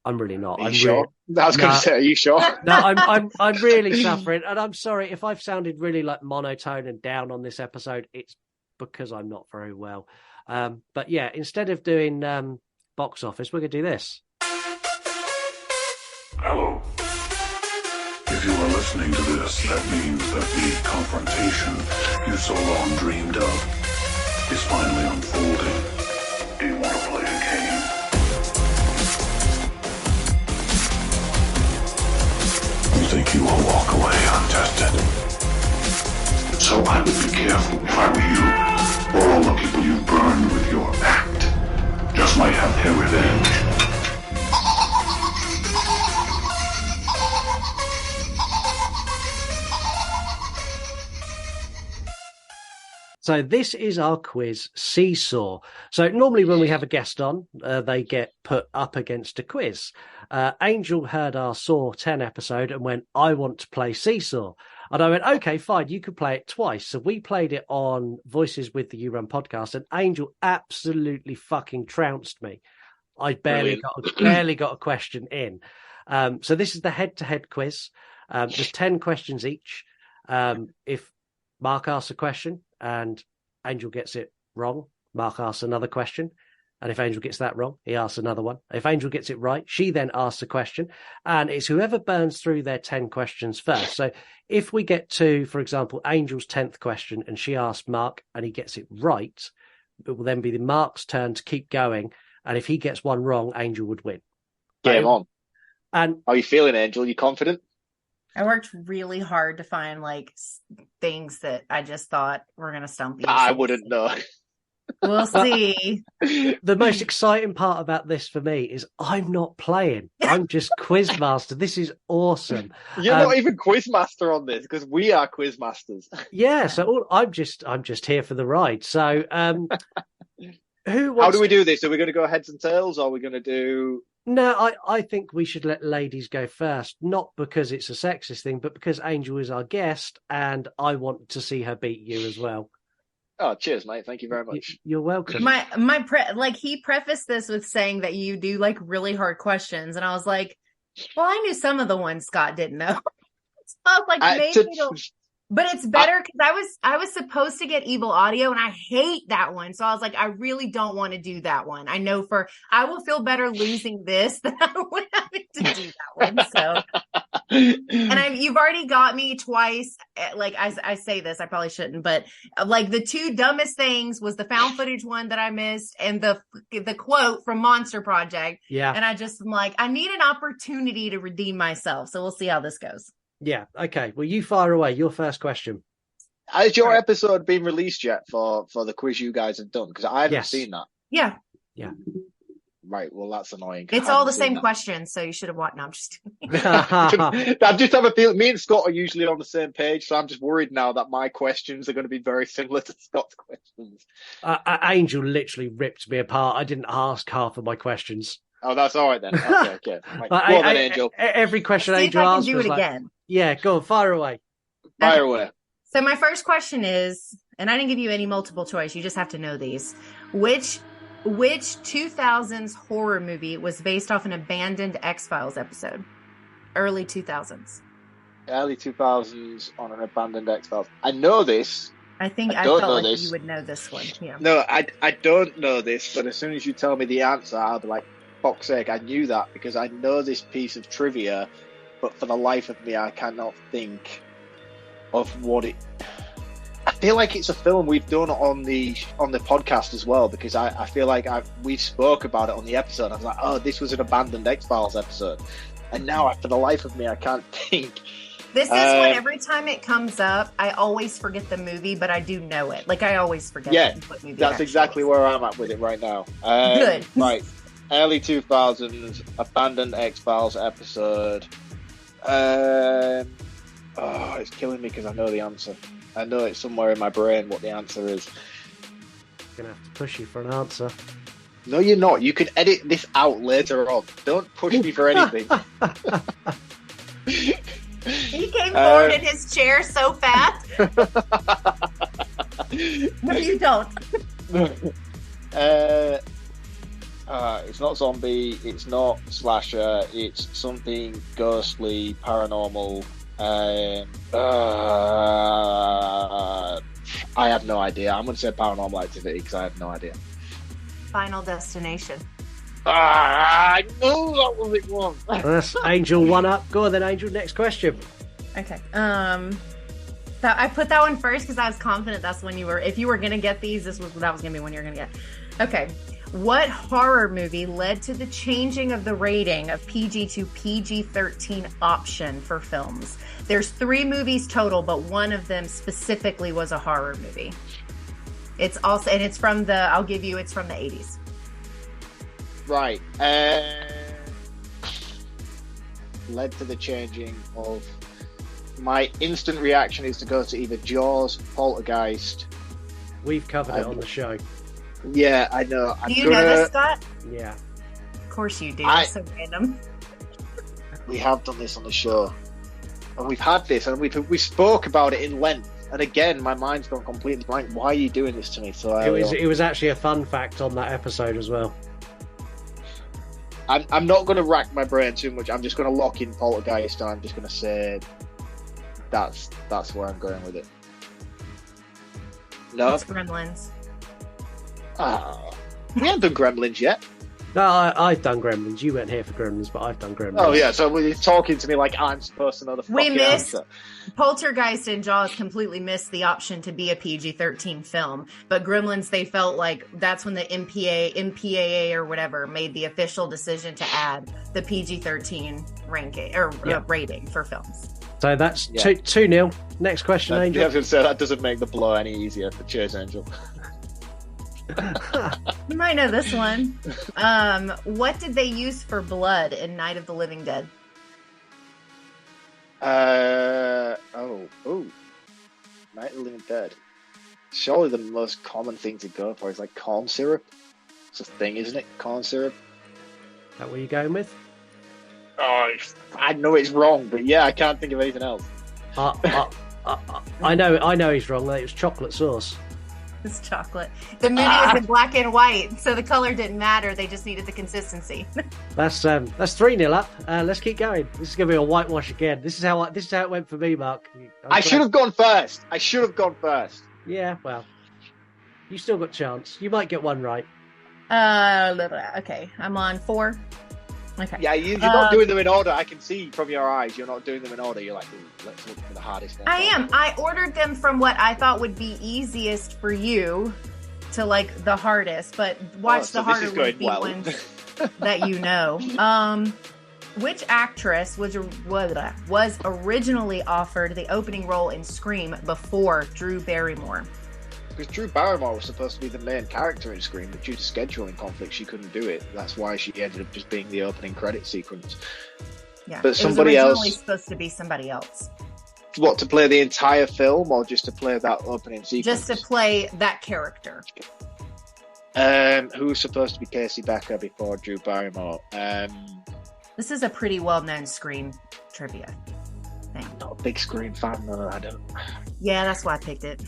I'm really not. Are you sure? I was going to say, are you sure? No, I'm really suffering, and I'm sorry if I've sounded really like monotone and down on this episode. It's because I'm not very well. But yeah, instead of doing box office, we're going to do this. Hello. If you are listening to this, that means that the confrontation you so long dreamed of is finally unfolding. Do you want to play a game? You think you will walk away untested? So I would be careful if I were you, or all the people you burned with your act just might have their revenge. So this is our quiz, Seesaw. So normally when we have a guest on, they get put up against a quiz. Angel heard our Saw 10 episode and went, I want to play Seesaw. And I went, okay, fine, you could play it twice. So we played it on Voices with the You Run podcast, and Angel absolutely fucking trounced me. I barely got a question in. So this is the head-to-head quiz. There's 10 questions each. If Marc asks a question and Angel gets it wrong, Marc asks another question. And if Angel gets that wrong, he asks another one. If Angel gets it right, she then asks a question. And it's whoever burns through their 10 questions first. So if we get to, for example, Angel's 10th question and she asks Marc and he gets it right, it will then be the Marc's turn to keep going. And if he gets one wrong, Angel would win. Game on. And how are you feeling, Angel? You confident? I worked really hard to find like things that I just thought were going to stump you. I wouldn't know. We'll see. The most exciting part about this for me is I'm not playing. I'm just quizmaster. This is awesome. You're not even quizmaster on this because we are quizmasters. Yeah, so I'm just here for the ride. So how do we do this? Are we going to go heads and tails, or are we going to do? No, I think we should let ladies go first, not because it's a sexist thing, but because Angel is our guest and I want to see her beat you as well. Oh, cheers, mate. Thank you very much. You're welcome. He prefaced this with saying that you do like really hard questions. And I was like, well, I knew some of the ones Scott didn't know. So I was like, but it's better because I was supposed to get Evil Audio and I hate that one. So I was like, I really don't want to do that one. I will feel better losing this than I would having to do that one. So, and you've already got me twice. Like I say this, I probably shouldn't, but like the two dumbest things was the found footage one that I missed and the quote from Monster Project. Yeah. And I'm like, I need an opportunity to redeem myself. So we'll see how this goes. Yeah. Okay. Well, you fire away. Your first question. Has your episode been released yet for the quiz you guys have done? Because I haven't seen that. Yeah. Yeah. Right. Well, that's annoying. It's all the same questions, so you should have watched. No, I'm just I just have a feeling. Me and Scott are usually on the same page, so I'm just worried now that my questions are going to be very similar to Scott's questions. Angel literally ripped me apart. I didn't ask half of my questions. Oh, that's all right then. Okay. Right. Go on then, Angel. Every question See Angel asked do was it like, again. Yeah, go on, fire away. Fire away. So my first question is, and I didn't give you any multiple choice. You just have to know these. Which 2000s horror movie was based off an abandoned X-Files episode? Early 2000s. Early 2000s on an abandoned X-Files. I know this. I felt like you would know this one. Yeah. No, I don't know this, but as soon as you tell me the answer, I'll be like, fuck's sake, I knew that because I know this piece of trivia, but for the life of me, I cannot think of what it... I feel like it's a film we've done on the podcast as well, because I feel like we spoke about it on the episode. I was like, oh, this was an abandoned X-Files episode. And now, for the life of me, I can't think. This is when every time it comes up, I always forget the movie, but I do know it. Like, I always forget what movie that's exactly where I'm at with it right now. Good. Right. Early 2000s, abandoned X-Files episode. It's killing me because I know the answer. I know it's somewhere in my brain what the answer is. Gonna have to push you for an answer. No, you're not. You can edit this out later on. Don't push me for anything. He came forward in his chair so fast. No, you don't. It's not zombie. It's not slasher. It's something ghostly, paranormal. I have no idea. I'm going to say Paranormal Activity because I have no idea. Final Destination. I knew that was it was. That's Angel 1 up. Go on then, Angel. Next question. Okay. I put that one first because I was confident that's when you were. If you were going to get these, that was going to be one you were going to get. Okay. What horror movie led to the changing of the rating of PG to PG-13 option for films? There's 3 movies total, but one of them specifically was a horror movie. It's also, and it's from it's from the 80s. Right. Led to the changing of. My instant reaction is to go to either Jaws, Poltergeist. We've covered it on the show. Yeah, I know. Do you know this, Scott? Yeah. Of course you do. It's so random. We have done this on the show. And we've had this, and we spoke about it in length. And again, my mind's gone completely blank. Why are you doing this to me? So it was actually a fun fact on that episode as well. I'm not going to rack my brain too much. I'm just going to lock in Poltergeist, and I'm just going to say that's where I'm going with it. No, it's Gremlins. We haven't done Gremlins yet. No, I've done Gremlins. You weren't here for Gremlins, but I've done Gremlins. Oh yeah, so you're talking to me like I'm supposed to know the fucking answer. Poltergeist and Jaws completely missed the option to be a PG-13 film, but Gremlins, they felt like that's when the MPAA or whatever made the official decision to add the PG-13 ranking or rating for films. So that's 2-0. Next question, Angel. I was going to say that doesn't make the blow any easier for Cheers, Angel. You might know this one. What did they use for blood in Night of the Living Dead? Night of the Living Dead. Surely the most common thing to go for is like corn syrup. It's a thing, isn't it? Corn syrup. Is that what you're going with? Oh, I know it's wrong, but yeah, I can't think of anything else. I know he's wrong. It was chocolate sauce. It's chocolate. The movie was in black and white, so the color didn't matter. They just needed the consistency. That's 3-0 up. Let's keep going. This is going to be a whitewash again. This is how it went for me, Mark. I should have gone first. Yeah, well, you still got a chance. You might get one right. Okay, I'm on 4. Okay. Yeah, you're not doing them in order. I can see from your eyes you're not doing them in order. You're like, let's look for the hardest one. I am. I ordered them from what I thought would be easiest for you to like the hardest, but watch the harder would be ones that you know. Which actress was originally offered the opening role in Scream before Drew Barrymore? Because Drew Barrymore was supposed to be the main character in Scream, but due to scheduling conflict, she couldn't do it. That's why she ended up just being the opening credit sequence. Yeah, but somebody it was else originally supposed to be somebody else. What, to play the entire film, or just to play that opening sequence? Just to play that character. Who was supposed to be Casey Becker before Drew Barrymore? This is a pretty well-known Scream trivia thing. I'm not a big Scream fan, though. I don't. Yeah, that's why I picked it.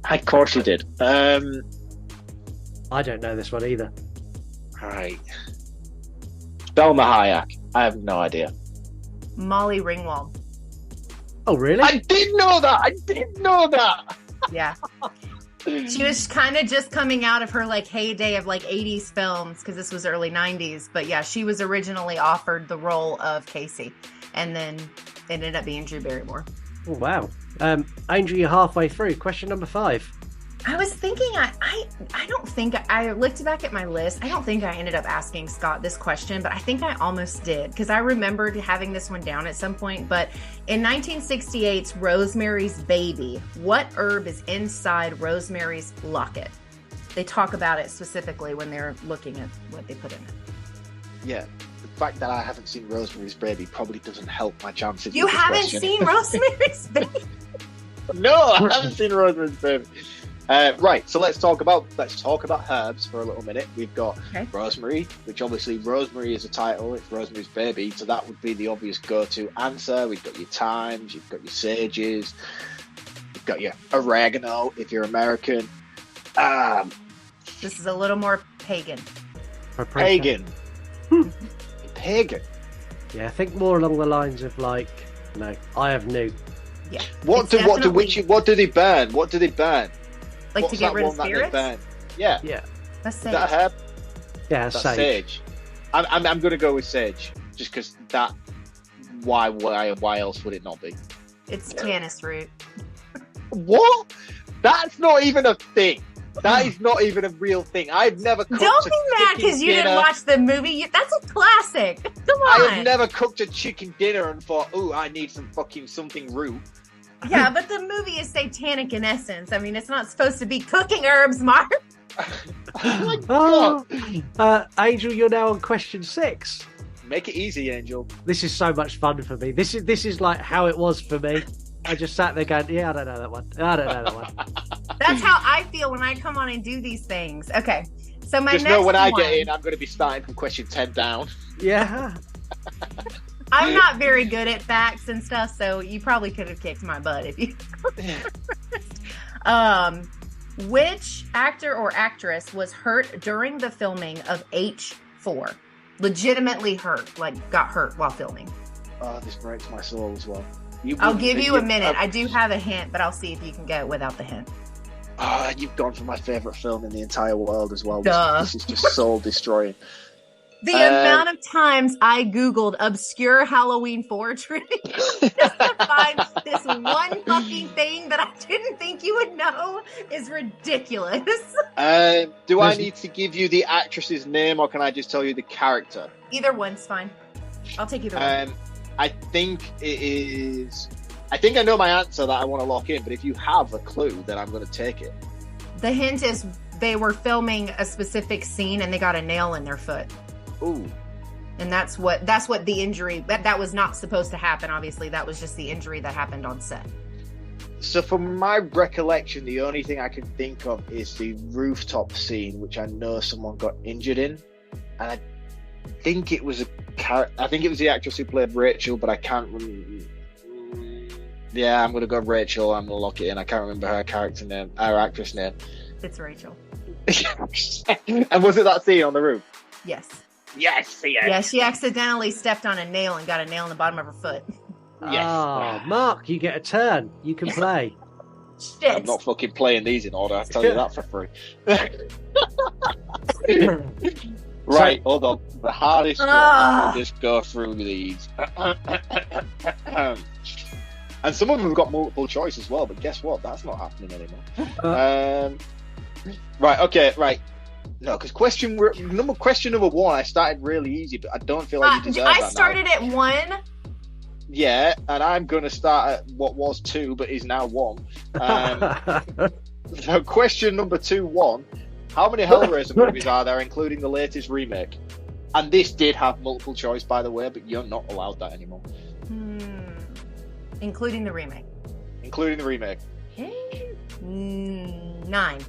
Of course you did. I don't know this one either. Right. Selma Hayek. I have no idea. Molly Ringwald. Oh, really? I did know that. Yeah. She was kind of just coming out of her like heyday of like 80s films because this was early 90s. But yeah, she was originally offered the role of Casey and then it ended up being Drew Barrymore. Oh, wow. Angel, you're halfway through. Question number 5. I was thinking, I don't think, I looked back at my list. I don't think I ended up asking Scott this question, but I think I almost did because I remembered having this one down at some point. But in 1968's Rosemary's Baby, what herb is inside Rosemary's locket? They talk about it specifically when they're looking at what they put in it. Yeah. The fact that I haven't seen Rosemary's Baby probably doesn't help my chances. You haven't seen Rosemary's Baby? No, I haven't seen Rosemary's Baby. Right, so let's talk about herbs for a little minute. We've got rosemary, which obviously rosemary is a title. It's Rosemary's Baby, so that would be the obvious go-to answer. We've got your thymes, you've got your sages, you've got your oregano if you're American. This is a little more pagan. Pagan. Pagan. Yeah, I think more along the lines of like, I have newt. Yeah. What do they burn? What do they burn? Like What's to get that rid of one that they spirits? burn? Yeah. Yeah. That's Is sage. that a herb? Yeah, That's sage. I'm going to go with sage, just because that. Why else would it not be? It's tannis root. What? That's not even a thing. That is not even a real thing. I've never cooked Don't be a mad chicken because you didn't dinner. watch the movie. That's a classic. Come on. I have never cooked a chicken dinner and thought, "Ooh, I need some fucking something root." Yeah, but the movie is satanic in essence. I mean, it's not supposed to be cooking herbs, Mark. Angel, you're now on question 6. Make it easy, Angel. This is so much fun for me. This is like how it was for me. I just sat there going, yeah, I don't know that one. That's how I feel when I come on and do these things. Okay, so my Just next know when I one, get in, I'm going to be starting from question 10 down. Yeah. I'm not very good at facts and stuff, so you probably could have kicked my butt if you. Which actor or actress was hurt during the filming of H4? Legitimately hurt, like got hurt while filming. Oh, this breaks my soul as well. I'll give you a minute. I do have a hint, but I'll see if you can get it without the hint. You've gone for my favourite film in the entire world as well. Duh. This is just soul destroying. The amount of times I Googled obscure Halloween 4 trivia just to find this one fucking thing that I didn't think you would know is ridiculous. Do I need to give you the actress's name, or can I just tell you the character? Either one's fine. I'll take either one. I think it is... I think I know my answer that I want to lock in, but if you have a clue, then I'm going to take it. The hint is they were filming a specific scene and they got a nail in their foot. Ooh. And that's what the injury, that was not supposed to happen, obviously. That was just the injury that happened on set. So from my recollection, the only thing I can think of is the rooftop scene, which I know someone got injured in. And I think it was the actress who played Rachel, but I can't remember. Yeah, I'm going to go Rachel. I'm going to lock it in. I can't remember her actress name. It's Rachel. And was it that scene on the roof? Yes. Yes. Yeah, she accidentally stepped on a nail and got a nail in the bottom of her foot. Yes. Oh, Mark, you get a turn. You can play. Shit. I'm not fucking playing these in order. I'll tell you that for free. Right, hold on. The hardest one. Just go through these. And some of them have got multiple choice as well, but guess what? That's not happening anymore. Right. No, because question number 1, I started really easy, but I don't feel like you deserve that. I started at 1. Yeah, and I'm going to start at what was 2, but is now 1. So question number 2-1. How many Hellraiser movies are there, including the latest remake? And this did have multiple choice, by the way, but you're not allowed that anymore. Including the remake. Including the remake. 9.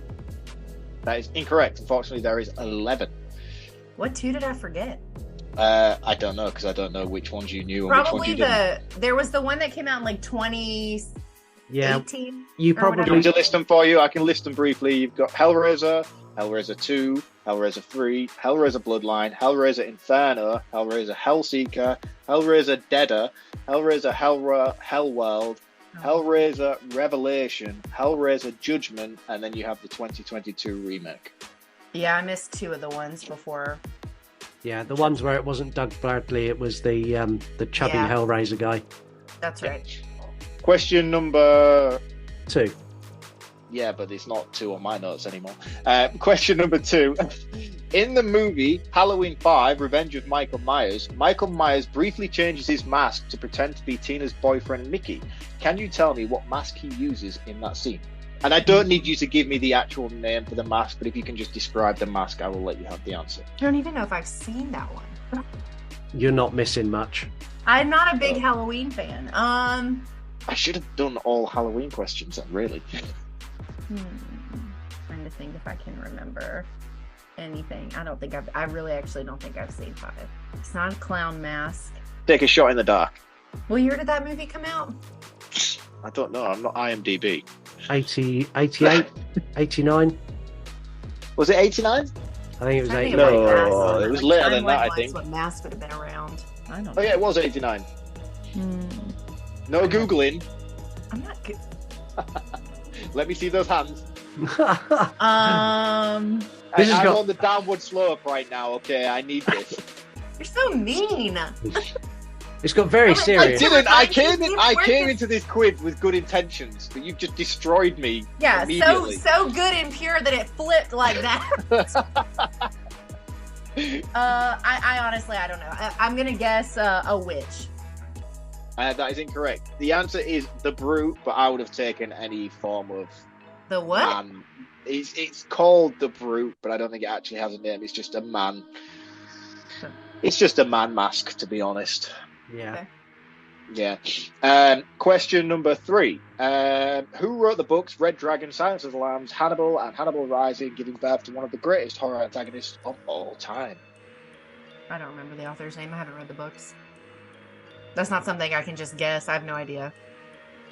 That is incorrect. Unfortunately, there is 11. What 2 did I forget? I don't know, because I don't know which ones you knew and Probably which ones you didn't. there was the one that came out in like 2018. Yeah, you probably... Do you want me to list them for you? I can list them briefly. You've got Hellraiser, Hellraiser 2, Hellraiser 3, Hellraiser Bloodline, Hellraiser Inferno, Hellraiser Hellseeker, Hellraiser Deader, Hellraiser Hellworld, Hellraiser Revelation, Hellraiser Judgment, and then you have the 2022 remake. Yeah, I missed 2 of the ones before. Yeah, the ones where it wasn't Doug Bradley, it was the chubby Hellraiser guy. That's right. Question number 2. Yeah, but it's not 2 on my notes anymore. Question number 2. In the movie Halloween 5, Revenge of Michael Myers briefly changes his mask to pretend to be Tina's boyfriend, Mickey. Can you tell me what mask he uses in that scene? And I don't need you to give me the actual name for the mask, but if you can just describe the mask, I will let you have the answer. I don't even know if I've seen that one. You're not missing much. I'm not a big Halloween fan. I should have done all Halloween questions then, really. Trying to think if I can remember anything. I really actually don't think I've seen 5. It's not a clown mask. Take a shot in the dark. What year did that movie come out? I don't know. I'm not IMDb. 80, 88, 89. Was it 89? I think it was 89. No, it was later than that, I think. What Mask would have been around. I don't know. Oh, yeah, it was 89. No Googling. I'm not good. Let me see those hands. I'm on the downward slope right now, okay? I need this. You're so mean. It's got very serious. I came into this quiz with good intentions, but you've just destroyed me. Yeah, immediately. so good and pure that it flipped like that. I honestly, I don't know. I'm gonna guess a witch. That is incorrect. The answer is the Brute, but I would have taken any form of the what? Man. It's called the Brute, but I don't think it actually has a name. It's just a man. It's just a man mask, to be honest. Yeah. Okay. Yeah. Question number 3. Who wrote the books Red Dragon, Silence of the Lambs, Hannibal, and Hannibal Rising, giving birth to one of the greatest horror antagonists of all time? I don't remember the author's name. I haven't read the books. That's not something I can just guess. I have no idea.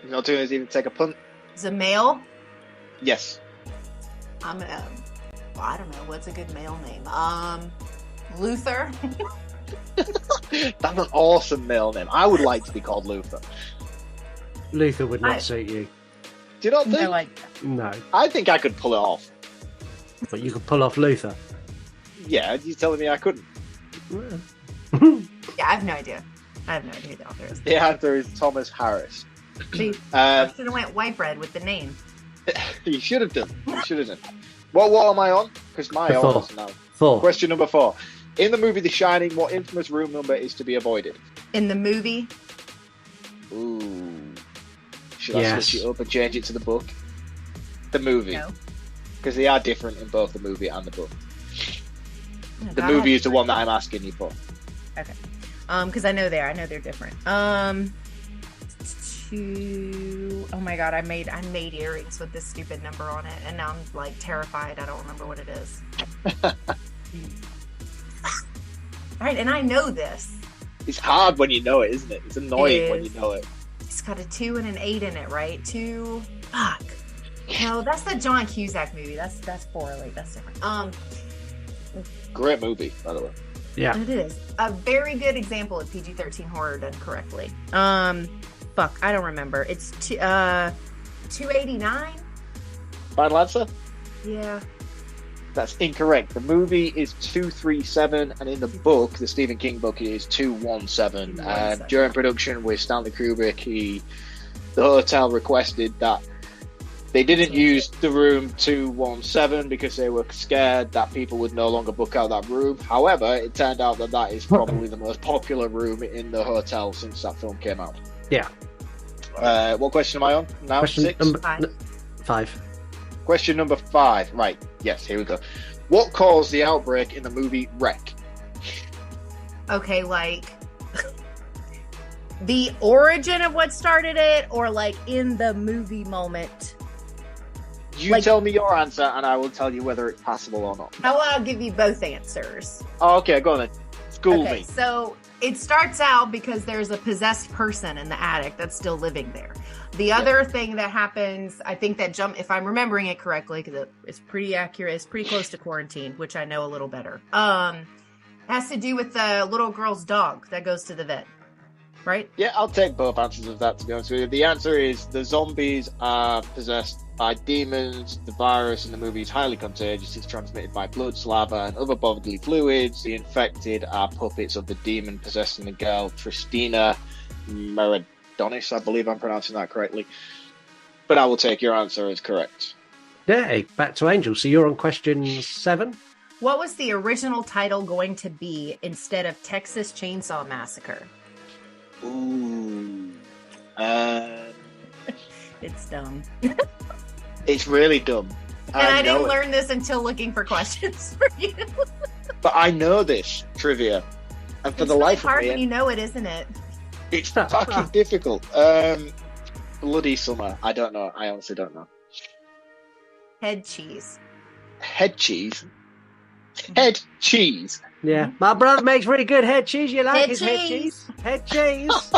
You're not doing is even take a punt. Is it male? Yes. I'm gonna. Well, I don't know. What's a good male name? Luther. That's an awesome male name. I would like to be called Luther. Luther would not suit you. Do you not think? I like that. No. I think I could pull it off. But you could pull off Luther. Yeah, you're telling me I couldn't? Yeah, I have no idea. I have no idea who the author is. The answer is Thomas Harris. See, I should have went white bread with the name. You should have done. What am I on? Because my order is now. 4. Question number 4. In the movie The Shining, what infamous room number is to be avoided? In the movie? Ooh. Should I switch it up and change it to the book? The movie. No. Because they are different in both the movie and the book. The movie is the one that I'm asking you for. Okay. Because I know they are. I know they're different. Oh my god, I made earrings with this stupid number on it, and now I'm like terrified. I don't remember what it is. Right, and I know this. It's hard when you know it, isn't it? It's annoying when you know it. It's got a 2 and an 8 in it, right? 2. Fuck. No, that's the John Cusack movie. That's 4. Like, that's different. Great movie, by the way. Yeah. It is. A very good example of PG-13 horror done correctly. Fuck, I don't remember. It's 289? Final answer? Yeah. That's incorrect. The movie is 237, and in the book, the Stephen King book, it is 217. And during production with Stanley Kubrick, the hotel requested that they didn't use the room 217 because they were scared that people would no longer book out that room. However, it turned out that is probably the most popular room in the hotel since that film came out. Yeah. What question am I on now? Question 6? 5. Question number 5. Right. Yes, here we go. What caused the outbreak in the movie Wreck? Okay, like the origin of what started it, or like in the movie moment? You tell me your answer, and I will tell you whether it's passable or not. I'll give you both answers. Oh, okay, go on then. School me. So it starts out because there's a possessed person in the attic that's still living there. The other thing that happens, I think that if I'm remembering it correctly, because it's pretty accurate, it's pretty close to Quarantine, which I know a little better. Has to do with the little girl's dog that goes to the vet, right? Yeah, I'll take both answers of that, to be honest with you. The answer is the zombies are possessed by demons. The virus in the movie is highly contagious. It's transmitted by blood, saliva, and other bodily fluids. The infected are puppets of the demon possessing the girl, Tristina Meridonis. I believe I'm pronouncing that correctly. But I will take your answer as correct. Yeah, back to Angel. So you're on question 7? What was the original title going to be instead of Texas Chainsaw Massacre? Ooh. It's dumb. It's really dumb. And I didn't learn this until looking for questions for you. But I know this trivia. And for the life of me... It's hard when you know it, isn't it? It's fucking difficult. Bloody Summer. I don't know. I honestly don't know. Head cheese. Head cheese? Head cheese? Yeah. My brother makes really good head cheese. You like Head his head cheese. cheese? Head cheese.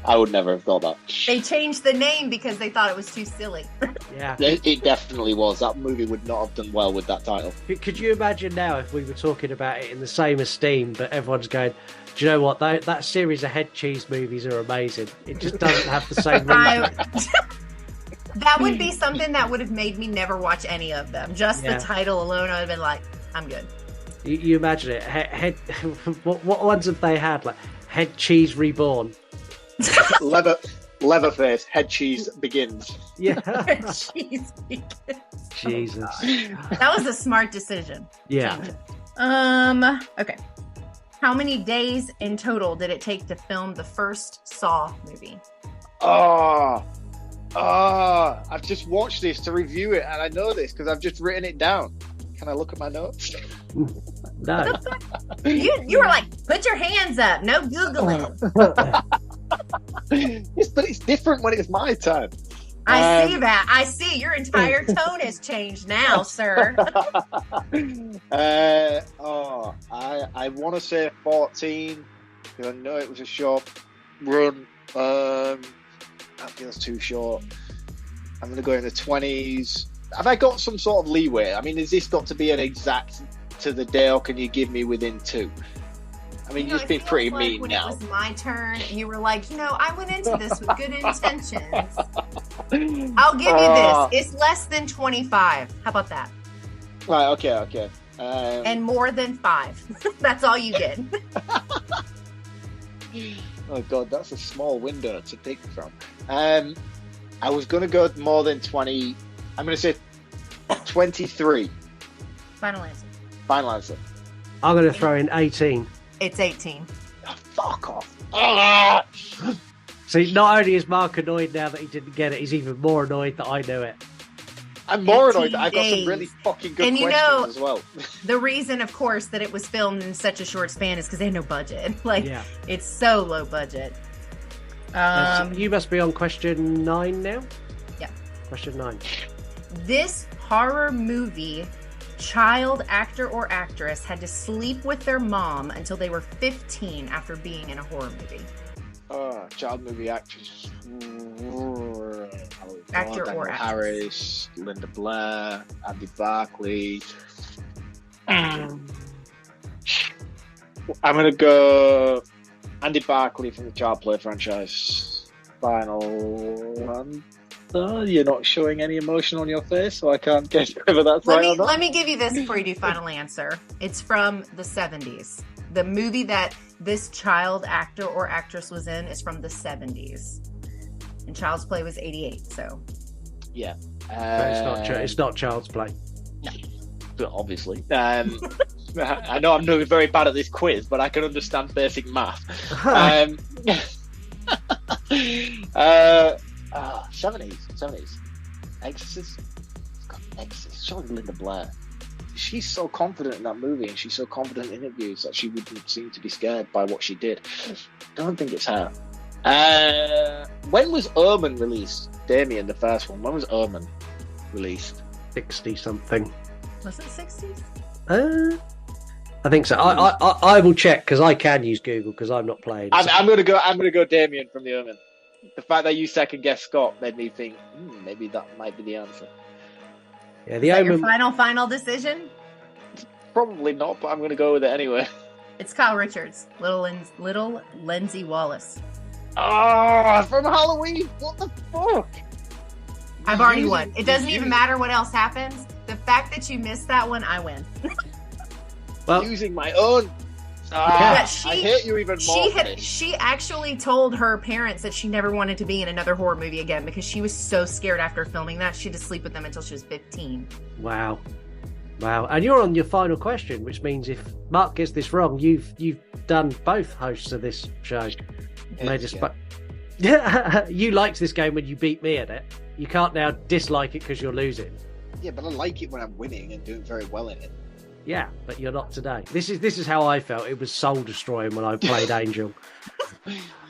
I would never have thought that. They changed the name because they thought it was too silly. Yeah. It definitely was. That movie would not have done well with that title. Could you imagine now if we were talking about it in the same esteem, but everyone's going, do you know what? That series of head cheese movies are amazing. It just doesn't have the same reach. That would be something that would have made me never watch any of them. Just the title alone, I would have been like, I'm good. You imagine it. Head. What ones have they had? Like Head Cheese Reborn. Leatherface. Head cheese begins. Yeah. Head cheese begins. Jesus. That was a smart decision. Yeah. Okay. How many days in total did it take to film the first Saw movie? I've just watched this to review it, and I know this because I've just written it down. Can I look at my notes? No. You were like, put your hands up. No Googling. Yes, but it's different when it's my turn. I see that. I see. Your entire tone has changed now, sir. I want to say 14 because I know it was a short run. That feels too short. I'm going to go in the 20s. Have I got some sort of leeway? I mean, has this got to be an exact to the day, or can you give me within 2? I mean, you've been pretty mean when now. It was my turn. You were like, I went into this with good intentions. I'll give you this. It's less than 25. How about that? Right. Okay. And more than 5. That's all you get. Oh God, that's a small window to pick from. I was going to go more than 20. I'm going to say 23. Final answer. Final answer. I'm going to throw in 18. It's 18. Oh, fuck off. See, not only is Mark annoyed now that he didn't get it, he's even more annoyed that I knew it. I'm more annoyed that I got some really fucking good questions as well. The reason, of course, that it was filmed in such a short span is because they had no budget. It's so low budget. So you must be on question 9 now? Yeah. Question 9. This horror movie child actor or actress had to sleep with their mom until they were 15 after being in a horror movie. Child movie actress. Actor Daniel or actress. Harris, Linda Blair, Andy Barclay. I'm going to go Andy Barclay from the Child Play franchise. Final answer. You're not showing any emotion on your face, so I can't guess whether that's right or not. Let me give you this before you do final answer. It's from the 70s. The movie that this child actor or actress was in is from the 70s. And Child's Play was 88, so. Yeah. It's not Child's Play. No, but obviously. I know I'm not very bad at this quiz, but I can understand basic math. 70s. Exorcist. God, Exorcist. Surely Linda Blair. She's so confident in that movie, and she's so confident in interviews that she wouldn't seem to be scared by what she did. I don't think it's her. When was Omen released? Damien, the first one. When was Omen released? 60 something. Was it 60s? I think so. I will check because I can use Google because I'm not playing. I'm gonna go Damien from the Omen. The fact that you second guess Scott made me think maybe that might be the answer. Yeah, the Is that Omen. your final decision? Probably not, but I'm gonna go with it anyway. It's Kyle Richards, little Lindsay Wallace. From Halloween. What the fuck? I've already won. It doesn't even matter what else happens. The fact that you missed that one, I win. Well, using my own. I hate you even more. She actually told her parents that she never wanted to be in another horror movie again because she was so scared after filming that she had to sleep with them until she was 15. Wow. And you're on your final question, which means if Mark gets this wrong, you've done both hosts of this show. You liked this game when you beat me at it. You can't now dislike it because you're losing. Yeah, but I like it when I'm winning and doing very well in it. Yeah, but you're not today. This is how I felt. It was soul destroying when I played Angel.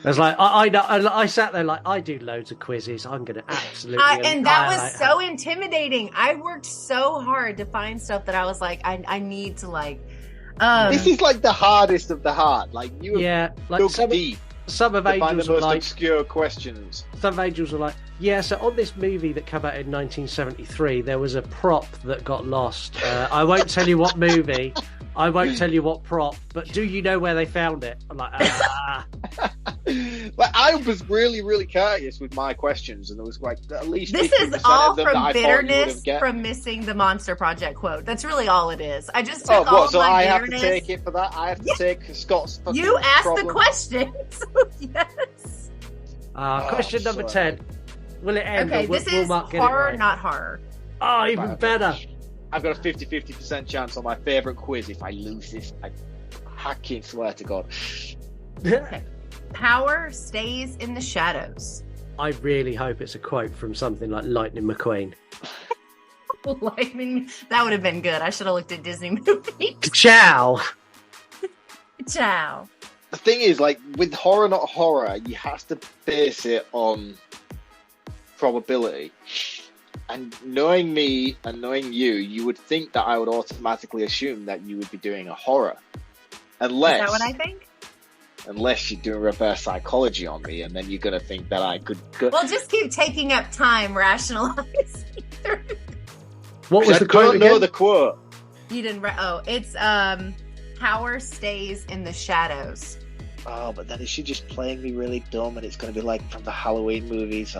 It's like I sat there like I do loads of quizzes. I'm going to absolutely and that was so intimidating. I worked so hard to find stuff that I was like, I need to like. This is like the hardest of the hard. Like you have dug deep. Some of Angels find the most like obscure questions. Some Angels were like, yeah. So on this movie that came out in 1973, there was a prop that got lost. I won't tell you what movie. I won't tell you what prop, but do you know where they found it? I'm like, Like, I was really, really courteous with my questions, and there was like at least this is all from bitterness from missing the Monster Project quote. That's really all it is. I just took all so my I bitterness. have to take it for that. I have to take Scott's. You asked problem. the question, so yes. Question number 10. Will it end? Okay, will, this will is Mark get horror, it right? not horror. Oh, even better. I've got a 50% chance on my favourite quiz. If I lose this, I fucking swear to God. Okay. Power stays in the shadows. I really hope it's a quote from something like Lightning McQueen. Lightning, that would have been good. I should have looked at Disney movies. Ciao. Ciao. The thing is, like, with horror, not horror, you have to base it on probability. And knowing me and knowing you, you would think that I would automatically assume that you would be doing a horror. Unless... Is that what I think? Unless you're doing reverse psychology on me, and then you're going to think that I could... Well, just keep taking up time rationalizing through. What was the quote again? I don't know the quote. You didn't... it's, power stays in the shadows. Oh, but then is she just playing me really dumb, and it's going to be like from the Halloween movies?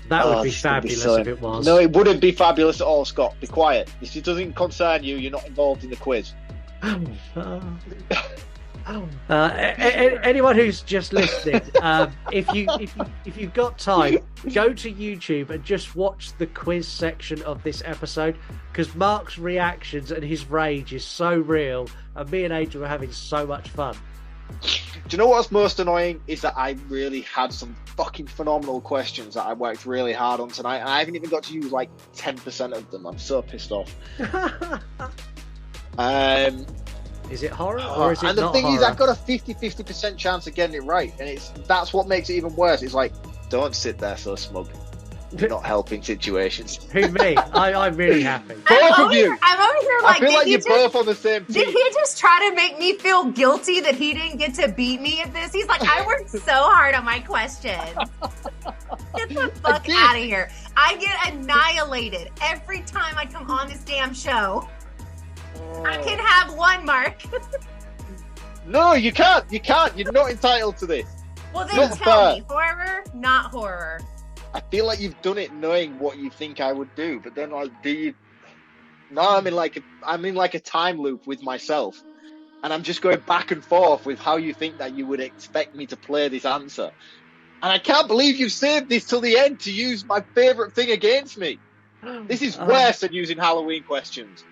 That would be fabulous if it was. No, it wouldn't be fabulous at all, Scott. Be quiet. If it doesn't concern you, you're not involved in the quiz. Anyone who's just listening, if you've got time, go to YouTube and just watch the quiz section of this episode, because Mark's reactions and his rage is so real, and me and Angel are having so much fun. Do you know what's most annoying is that I really had some fucking phenomenal questions that I worked really hard on tonight, and I haven't even got to use like 10% of them. I'm so pissed off. Is it horror or is it not horror? And the thing is, I've got a 50% chance of getting it right, and that's what makes it even worse. It's like, don't sit there so smug. You're not helping situations. Who, me? I'm really happy. Both of you. I'm over here like, I feel like you're both on the same team. Did he just try to make me feel guilty that he didn't get to beat me at this? He's like, I worked so hard on my questions. Get the fuck out of here. I get annihilated every time I come on this damn show. I can have one, Mark. No, you can't. You can't. You're not entitled to this. Well, then tell me, horror, not horror. I feel like you've done it knowing what you think I would do, but then like, do you? No, I'm in like a time loop with myself, and I'm just going back and forth with how you think that you would expect me to play this answer, and I can't believe you've saved this till the end to use my favourite thing against me. This is worse than using Halloween questions.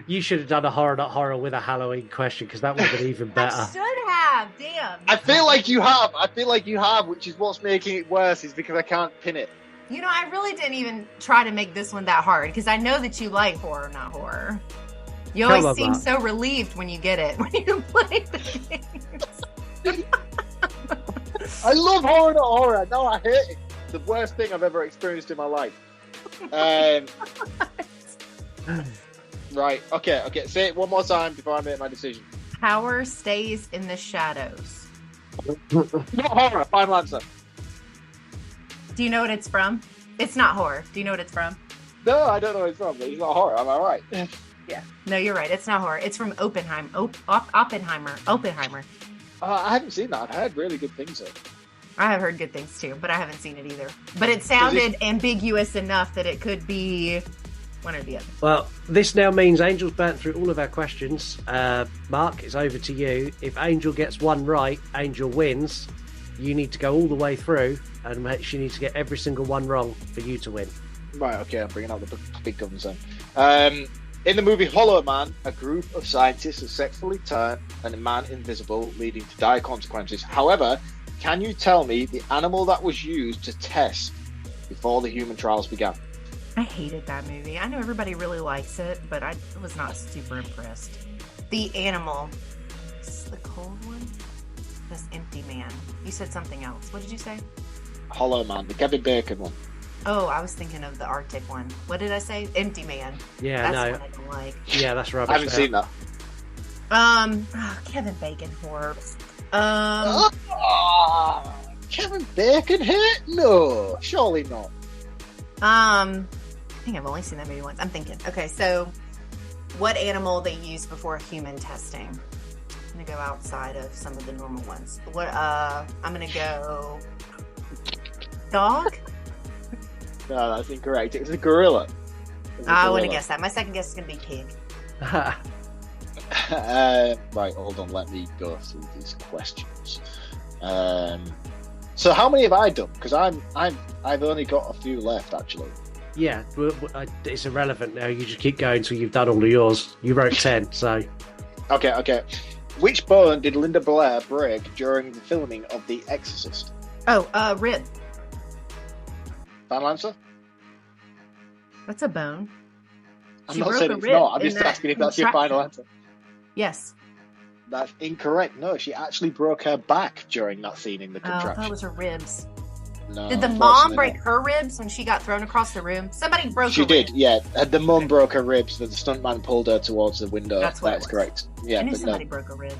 You should have done a horror, not horror with a Halloween question, because that would have been even better. I should have. Damn. I feel like you have. Which is what's making it worse, is because I can't pin it. You know, I really didn't even try to make this one that hard, because I know that you like horror, not horror. You always seem so relieved when you get it, when you play the games. I love horror, not horror. No, I hate it. It's the worst thing I've ever experienced in my life. Right, okay. Say it one more time before I make my decision. Power stays in the shadows. Not horror, final answer. Do you know what it's from? It's not horror. Do you know what it's from? No, I don't know what it's from, but it's not horror. Am I right? Yeah. No, you're right. It's not horror. It's from Oppenheimer. Oppenheimer. I haven't seen that. I've heard really good things though. I have heard good things too, but I haven't seen it either. But it sounded ambiguous enough that it could be one or the other. Well, this now means Angel's burnt through all of our questions. Mark, it's over to you. If Angel gets one right, Angel wins. You need to go all the way through, and she needs to get every single one wrong for you to win. Right, okay, I'm bringing out the big guns then. In the movie Hollow Man, a group of scientists has sexually turned a man invisible, leading to dire consequences. However, can you tell me the animal that was used to test before the human trials began? I hated that movie. I know everybody really likes it, but I was not super impressed. The animal the cold one? This Empty Man. You said something else. What did you say? Hollow Man, the Kevin Bacon one. Oh, I was thinking of the Arctic one. What did I say? Empty Man. Yeah, that's no. One I don't like. Yeah, that's rubbish. I haven't seen that. Kevin Bacon horror. Kevin Bacon hit? No, surely not. I think I've only seen that movie once. I'm thinking. Okay, so what animal they use before human testing? I'm gonna go outside of some of the normal ones. I'm gonna go dog. No, that's incorrect. It was a gorilla. I wouldn't guess that. My second guess is gonna be pig. Right, hold on. Let me go through these questions. So how many have I done? Because I've only got a few left actually. Yeah, it's irrelevant now. You just keep going until you've done all of yours. You wrote 10, so. Okay. Which bone did Linda Blair break during the filming of The Exorcist? Oh, rib. Final answer? What's a bone? I'm not saying it's not. I'm just asking if that's your final answer. Yes. That's incorrect. No, she actually broke her back during that scene in the contraption. I thought it was her ribs. No, did the mom break her ribs when she got thrown across the room? Somebody broke her ribs. She did, yeah. The mum broke her ribs, but the stuntman pulled her towards the window. That's correct. Yeah, I knew somebody broke a rib.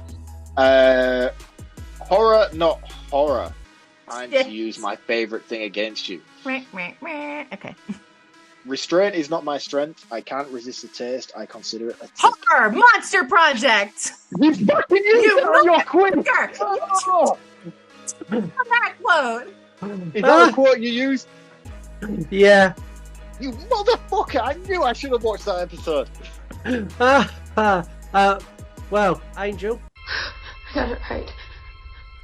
Horror, not horror. Time to use my favourite thing against you. Okay. Restraint is not my strength. I can't resist the taste. I consider it a horror monster project. You fucking used that on your quiz. That quote. Is that a quote you used? Yeah. You motherfucker! I knew I should have watched that episode. Well, Angel. I got it right.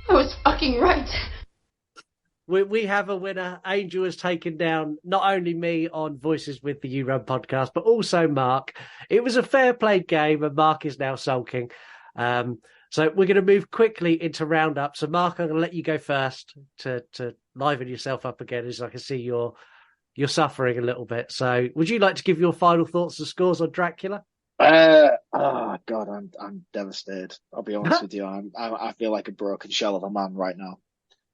I was fucking right. We have a winner. Angel has taken down not only me on Voices with the You Run podcast, but also Marc. It was a fair played game, and Marc is now sulking. So we're going to move quickly into roundup. So Marc, I'm going to let you go first to liven yourself up again, as I can see you're suffering a little bit. So would you like to give your final thoughts and scores on Dracula? Oh God, I'm devastated. I'll be honest with you. I feel like a broken shell of a man right now.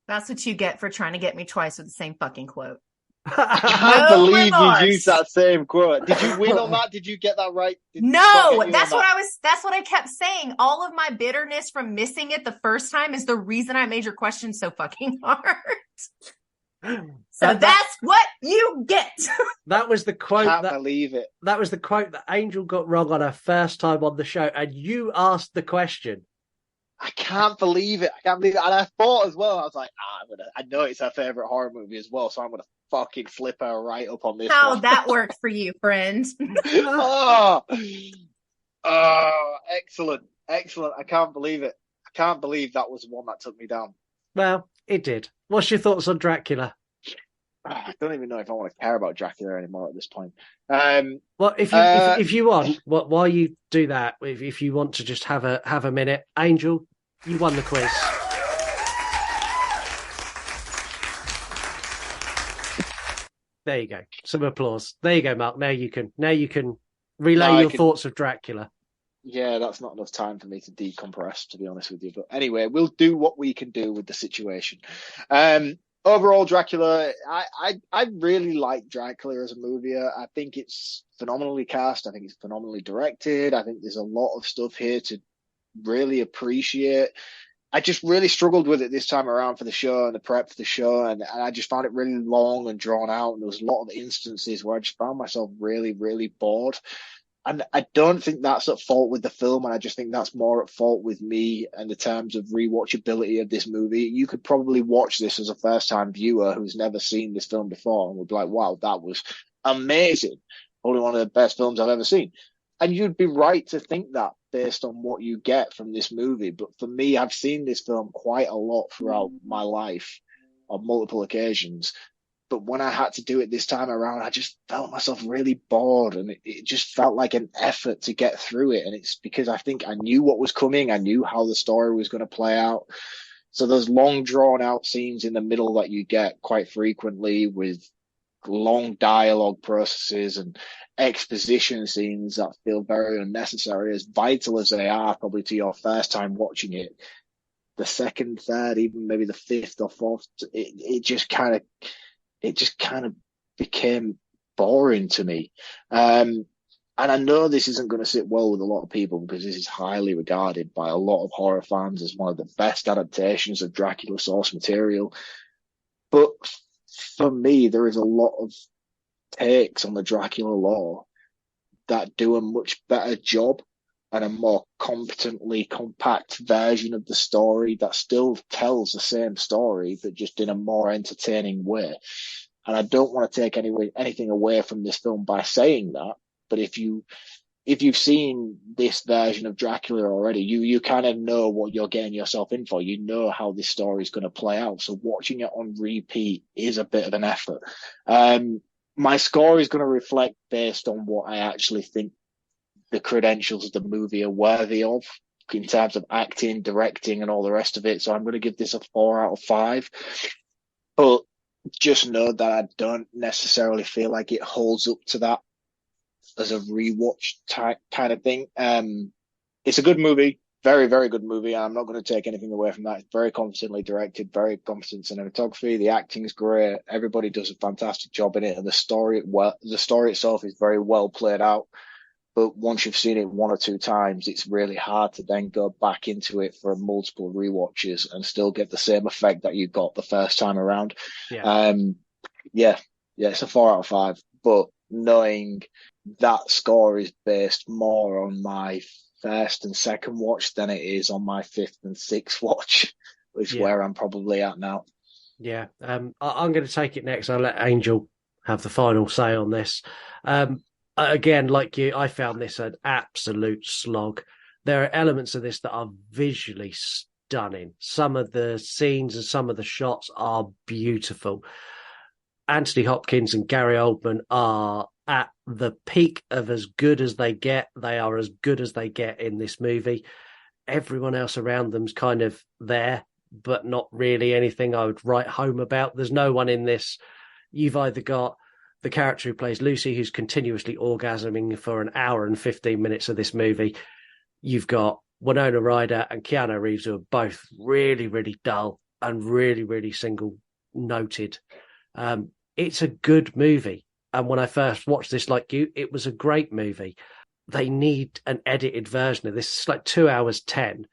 That's what you get for trying to get me twice with the same fucking quote. I can't believe you used that same quote. Did you win on that? Did you get that right? No, that's what I kept saying. All of my bitterness from missing it the first time is the reason I made your question so fucking hard. So that's what you get. That was the quote. Can't believe it. That was the quote that Angel got wrong on her first time on the show, and you asked the question. I can't believe it. And I thought as well, I was like, I know it's her favourite horror movie as well, so I'm going to fucking flip her right up on this How'd one. that work for you, friend? Excellent. I can't believe it. I can't believe that was the one that took me down. Well, it did. What's your thoughts on Dracula? I don't even know if I want to care about Dracula anymore at this point. Well, if you want, while you do that, if you want to just have a minute, Angel, you won the quiz. There you go. Some applause. There you go, Marc. Now you can relay your thoughts of Dracula. Yeah, that's not enough time for me to decompress, to be honest with you. But anyway, we'll do what we can do with the situation. Overall, Dracula, I really like Dracula as a movie. I think it's phenomenally cast. I think it's phenomenally directed. I think there's a lot of stuff here to really appreciate. I just really struggled with it this time around for the show and the prep for the show, and I just found it really long and drawn out, and there was a lot of instances where I just found myself really, really bored. And I don't think that's at fault with the film, and I just think that's more at fault with me and the terms of rewatchability of this movie. You could probably watch this as a first-time viewer who's never seen this film before and would be like, wow, that was amazing. Probably one of the best films I've ever seen. And you'd be right to think that based on what you get from this movie. But for me, I've seen this film quite a lot throughout my life on multiple occasions. But when I had to do it this time around, I just felt myself really bored, and it just felt like an effort to get through it. And it's because I think I knew what was coming. I knew how the story was going to play out. So those long drawn out scenes in the middle that you get quite frequently with long dialogue processes and exposition scenes that feel very unnecessary, as vital as they are probably to your first time watching it. The second, third, even maybe the fifth or fourth, it just kind of became boring to me. And I know this isn't going to sit well with a lot of people because this is highly regarded by a lot of horror fans as one of the best adaptations of Dracula source material. But for me, there is a lot of takes on the Dracula lore that do a much better job and a more competently compact version of the story that still tells the same story, but just in a more entertaining way. And I don't want to take anything away from this film by saying that, but if you've seen this version of Dracula already, you kind of know what you're getting yourself in for. You know how this story is going to play out. So watching it on repeat is a bit of an effort. My score is going to reflect based on what I actually think the credentials of the movie are worthy of in terms of acting, directing, and all the rest of it. So I'm going to give this a 4 out of 5. But just know that I don't necessarily feel like it holds up to that as a rewatch type kind of thing. It's a good movie, very, very good movie. I'm not going to take anything away from that. It's very competently directed, very competent cinematography. The acting is great. Everybody does a fantastic job in it, and the story itself is very well played out. But once you've seen it 1 or 2 times, it's really hard to then go back into it for multiple rewatches and still get the same effect that you got the first time around. Yeah. It's a 4 out of 5. But knowing that score is based more on my first and second watch than it is on my 5th and 6th watch, which is where I'm probably at now. Yeah. I'm going to take it next. I'll let Angel have the final say on this. Again, like you, I found this an absolute slog. There are elements of this that are visually stunning. Some of the scenes and some of the shots are beautiful. Anthony Hopkins and Gary Oldman are at the peak of as good as they get. They are as good as they get in this movie. Everyone else around them's kind of there, but not really anything I would write home about. There's no one in this. You've either got the character who plays Lucy, who's continuously orgasming for an hour and 15 minutes of this movie. You've got Winona Ryder and Keanu Reeves, who are both really, really dull and really, really single-noted. It's a good movie. And when I first watched this, like you, it was a great movie. They need an edited version of this. It's like 2 hours 10.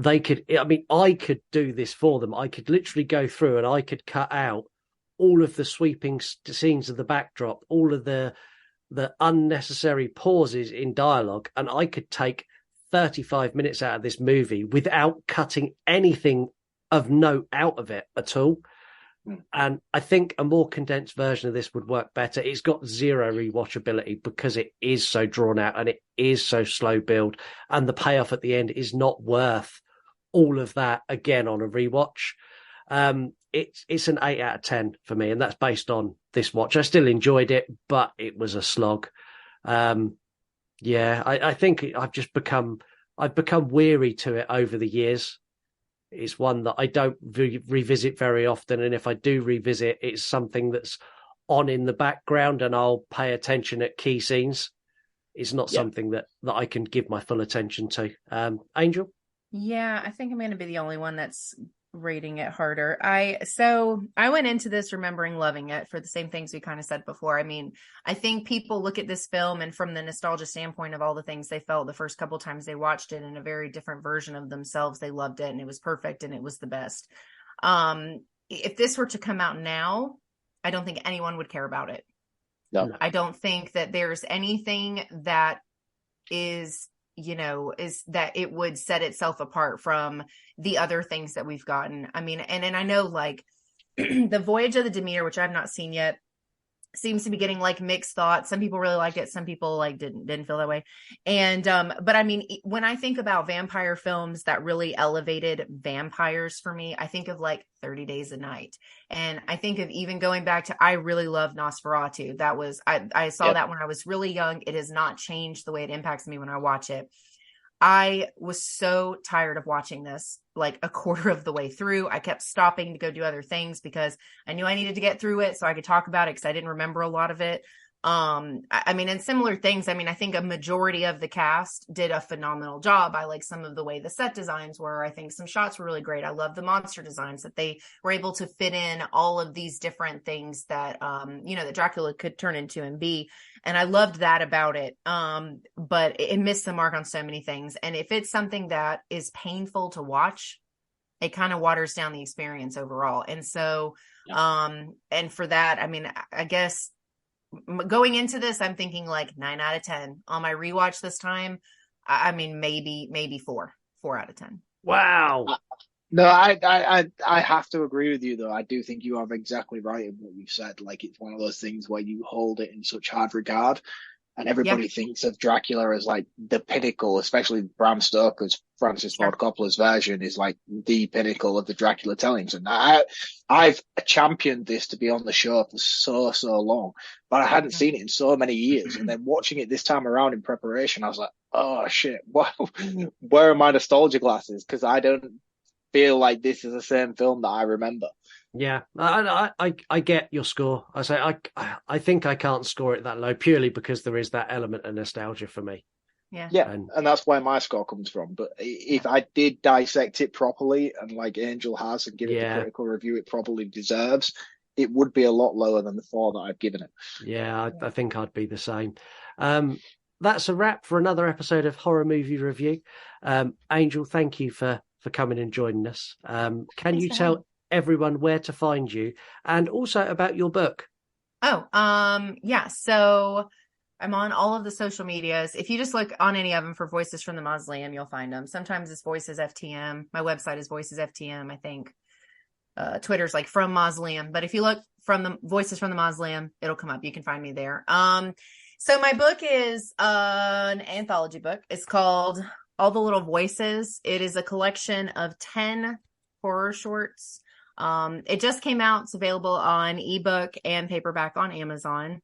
I could do this for them. I could literally go through and I could cut out all of the sweeping scenes of the backdrop, all of the unnecessary pauses in dialogue, and I could take 35 minutes out of this movie without cutting anything of note out of it at all. And I think a more condensed version of this would work better. It's got zero rewatchability because it is so drawn out and it is so slow build, and the payoff at the end is not worth all of that again on a rewatch. It's an 8 out of 10 for me, and that's based on this watch. I still enjoyed it, but it was a slog. I think I've become weary to it over the years. It's one that I don't revisit very often, and if I do revisit, it's something that's on in the background, and I'll pay attention at key scenes. It's not something that I can give my full attention to. Angel? Yeah, I think I'm going to be the only one that's rating it harder. I went into this remembering loving it for the same things we kind of said before. I mean, I think people look at this film and from the nostalgia standpoint of all the things they felt the first couple times they watched it in a very different version of themselves, they loved it and it was perfect and it was the best. If this were to come out now, I don't think anyone would care about it. No. I don't think that there's anything that is that it would set itself apart from the other things that we've gotten. I mean, and I know like the Voyage of the Demeter, which I've not seen yet, seems to be getting like mixed thoughts. Some people really liked it. Some people like didn't feel that way. And, but I mean, when I think about vampire films that really elevated vampires for me, I think of like 30 Days a Night. And I think of even going back to, I really love Nosferatu. That was, I saw that when I was really young. It has not changed the way it impacts me when I watch it. I was so tired of watching this like a quarter of the way through. I kept stopping to go do other things because I knew I needed to get through it so I could talk about it, because I didn't remember a lot of it. I mean, and similar things. I mean, I think a majority of the cast did a phenomenal job. I like some of the way the set designs were. I think some shots were really great. I love the monster designs, that they were able to fit in all of these different things that, that Dracula could turn into and be. And I loved that about it. But it missed the mark on so many things. And if it's something that is painful to watch, it kind of waters down the experience overall. And so, and for that, I mean, I guess, going into this, I'm thinking like 9 out of 10. On my rewatch this time, I mean, maybe 4 out of 10. Wow. No, I have to agree with you though. I do think you are exactly right in what you said. Like, it's one of those things where you hold it in such hard regard, and everybody thinks of Dracula as like the pinnacle, especially Bram Stoker's Francis Ford Coppola's version is like the pinnacle of the Dracula tellings. And I've championed this to be on the show for so long, but I hadn't seen it in so many years. And then watching it this time around in preparation, I was like, oh shit, where are my nostalgia glasses? Because I don't feel like this is the same film that I remember. Yeah, I get your score. I think I can't score it that low purely because there is that element of nostalgia for me. Yeah, and that's where my score comes from. But if I did dissect it properly, and like Angel has, and give it the critical review it probably deserves, it would be a lot lower than the 4 that I've given it. Yeah, I think I'd be the same. That's a wrap for another episode of Horror Movie Review. Angel, thank you for coming and joining us. Can you tell everyone where to find you, and also about your book? So I'm on all of the social medias. If you just look on any of them for Voices from the Mausoleum, you'll find them. Sometimes it's Voices FTM. My website is Voices FTM, I think. Twitter's like From Mausoleum, but if you look from the Voices from the Mausoleum, it'll come up. You can find me there. So my book is an anthology book. It's called All the Little Voices. It is a collection of 10 horror shorts. It just came out. It's available on ebook and paperback on Amazon.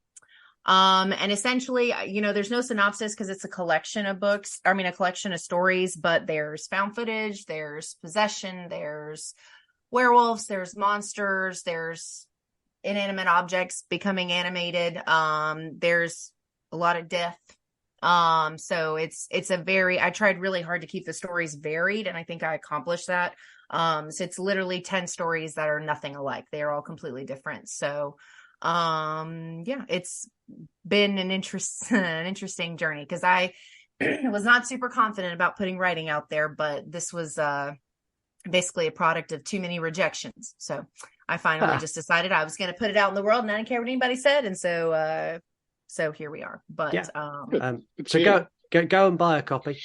And essentially, there's no synopsis because it's a collection of books. I mean, a collection of stories, but there's found footage, there's possession, there's werewolves, there's monsters, there's inanimate objects becoming animated. There's a lot of death. So it's I tried really hard to keep the stories varied, and I think I accomplished that. So it's literally 10 stories that are nothing alike. They are all completely different. So, it's been an interesting journey, because I was not super confident about putting writing out there, but this was, basically a product of too many rejections. So I finally just decided I was going to put it out in the world, and I didn't care what anybody said. And so here we are. But, so go and buy a copy.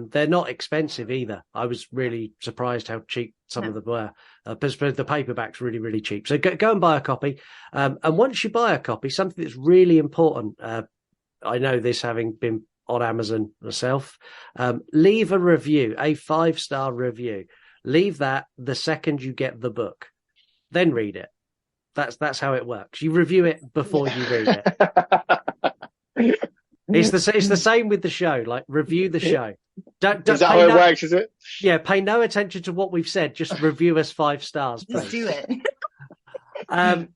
They're not expensive either. I was really surprised how cheap some of them were. But the paperback's really, really cheap. So go and buy a copy. And once you buy a copy, something that's really important, I know this having been on Amazon myself, leave a review, a 5-star review. Leave that the second you get the book. Then read it. That's how it works. You review it before you read it. It's the same with the show. Like, review the show. Don't is that how it works? Is it? Yeah. Pay no attention to what we've said. Just review us 5 stars. Please. Just do it.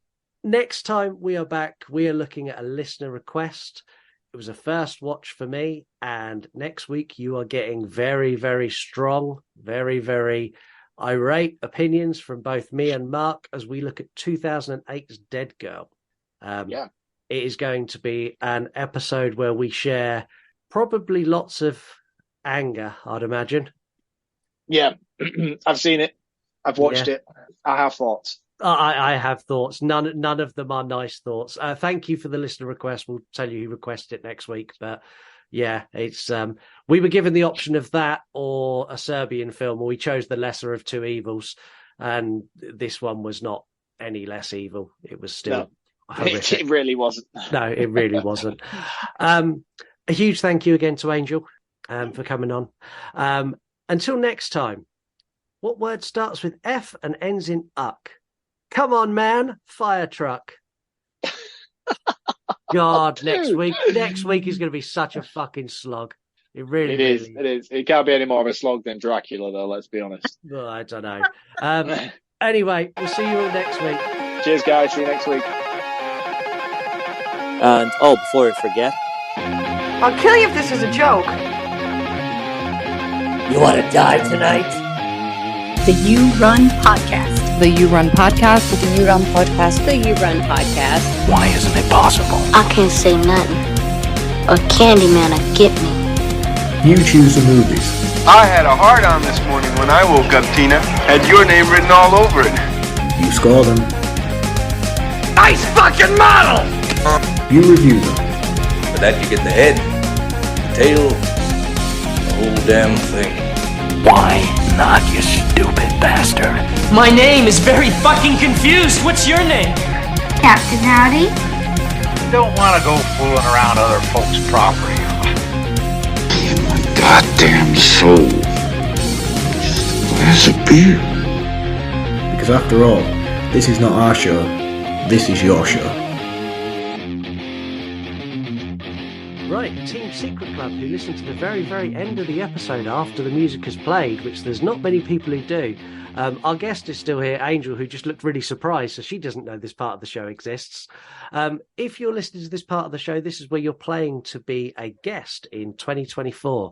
Next time we are back, we are looking at a listener request. It was a first watch for me, and next week you are getting very, very strong, very, very irate opinions from both me and Mark as we look at 2008's Dead Girl. It is going to be an episode where we share probably lots of anger, I'd imagine. Yeah, I've seen it. I've watched it. I have thoughts. I have thoughts. None of them are nice thoughts. Thank you for the listener request. We'll tell you who requested it next week. But yeah, it's we were given the option of that or a Serbian film, and we chose the lesser of two evils. And this one was not any less evil. It was still horrific. It really wasn't. No, it really wasn't. A huge thank you again to Angel for coming on. Until next time, what word starts with F and ends in uck? Come on, man. Fire truck. God, next week is going to be such a fucking slog. It really is. It is. It can't be any more of a slog than Dracula, though. Let's be honest. Well, I don't know. Anyway, we'll see you all next week. Cheers, guys. See you next week. And before I forget, I'll kill you if this is a joke. You want to die tonight? The You Run Podcast. The You Run Podcast. The You Run Podcast. The You Run Podcast. Why isn't it possible? I can't say nothing. Or Candyman will get me. You choose the movies. I had a hard-on this morning when I woke up, Tina. Had your name written all over it. You score them. Nice fucking model! You review them. For that you get the head, the tail, the whole damn thing. Why not, you stupid bastard? My name is very fucking confused. What's your name? Captain Howdy. You don't want to go fooling around other folks' property. Goddamn soul. Just a glass of beer. Because after all, this is not our show. This is your show. Right, Team Secret Club, who listen to the very, very end of the episode after the music has played, which there's not many people who do. Our guest is still here, Angel, who just looked really surprised, so she doesn't know this part of the show exists. If you're listening to this part of the show, this is where you're playing to be a guest in 2024.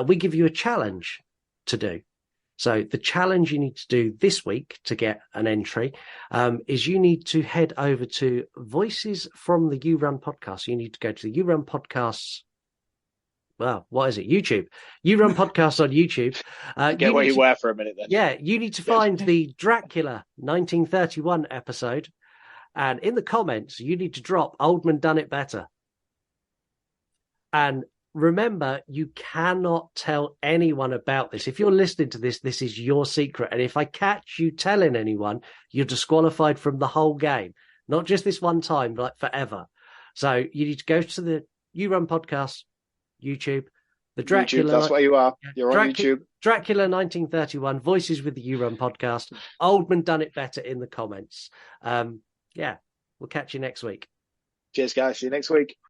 We give you a challenge to do. So the challenge you need to do this week to get an entry is you need to head over to Voices from the You Run Podcast. You need to go to the You Run Podcasts. Well, what is it? YouTube. You Run Podcast on YouTube. Get where you were for a minute then. Yeah, you need to find the Dracula 1931 episode. And in the comments, you need to drop Old Man Done It Better. And remember, you cannot tell anyone about this. If you're listening to this, this is your secret. And if I catch you telling anyone, you're disqualified from the whole game. Not just this one time, like forever. So you need to go to the You Run Podcast, YouTube, the Dracula. YouTube, that's where you are. You're on YouTube. Dracula 1931, Voices with the You Run Podcast. Old Man Done It Better in the comments. Yeah, we'll catch you next week. Cheers, guys. See you next week.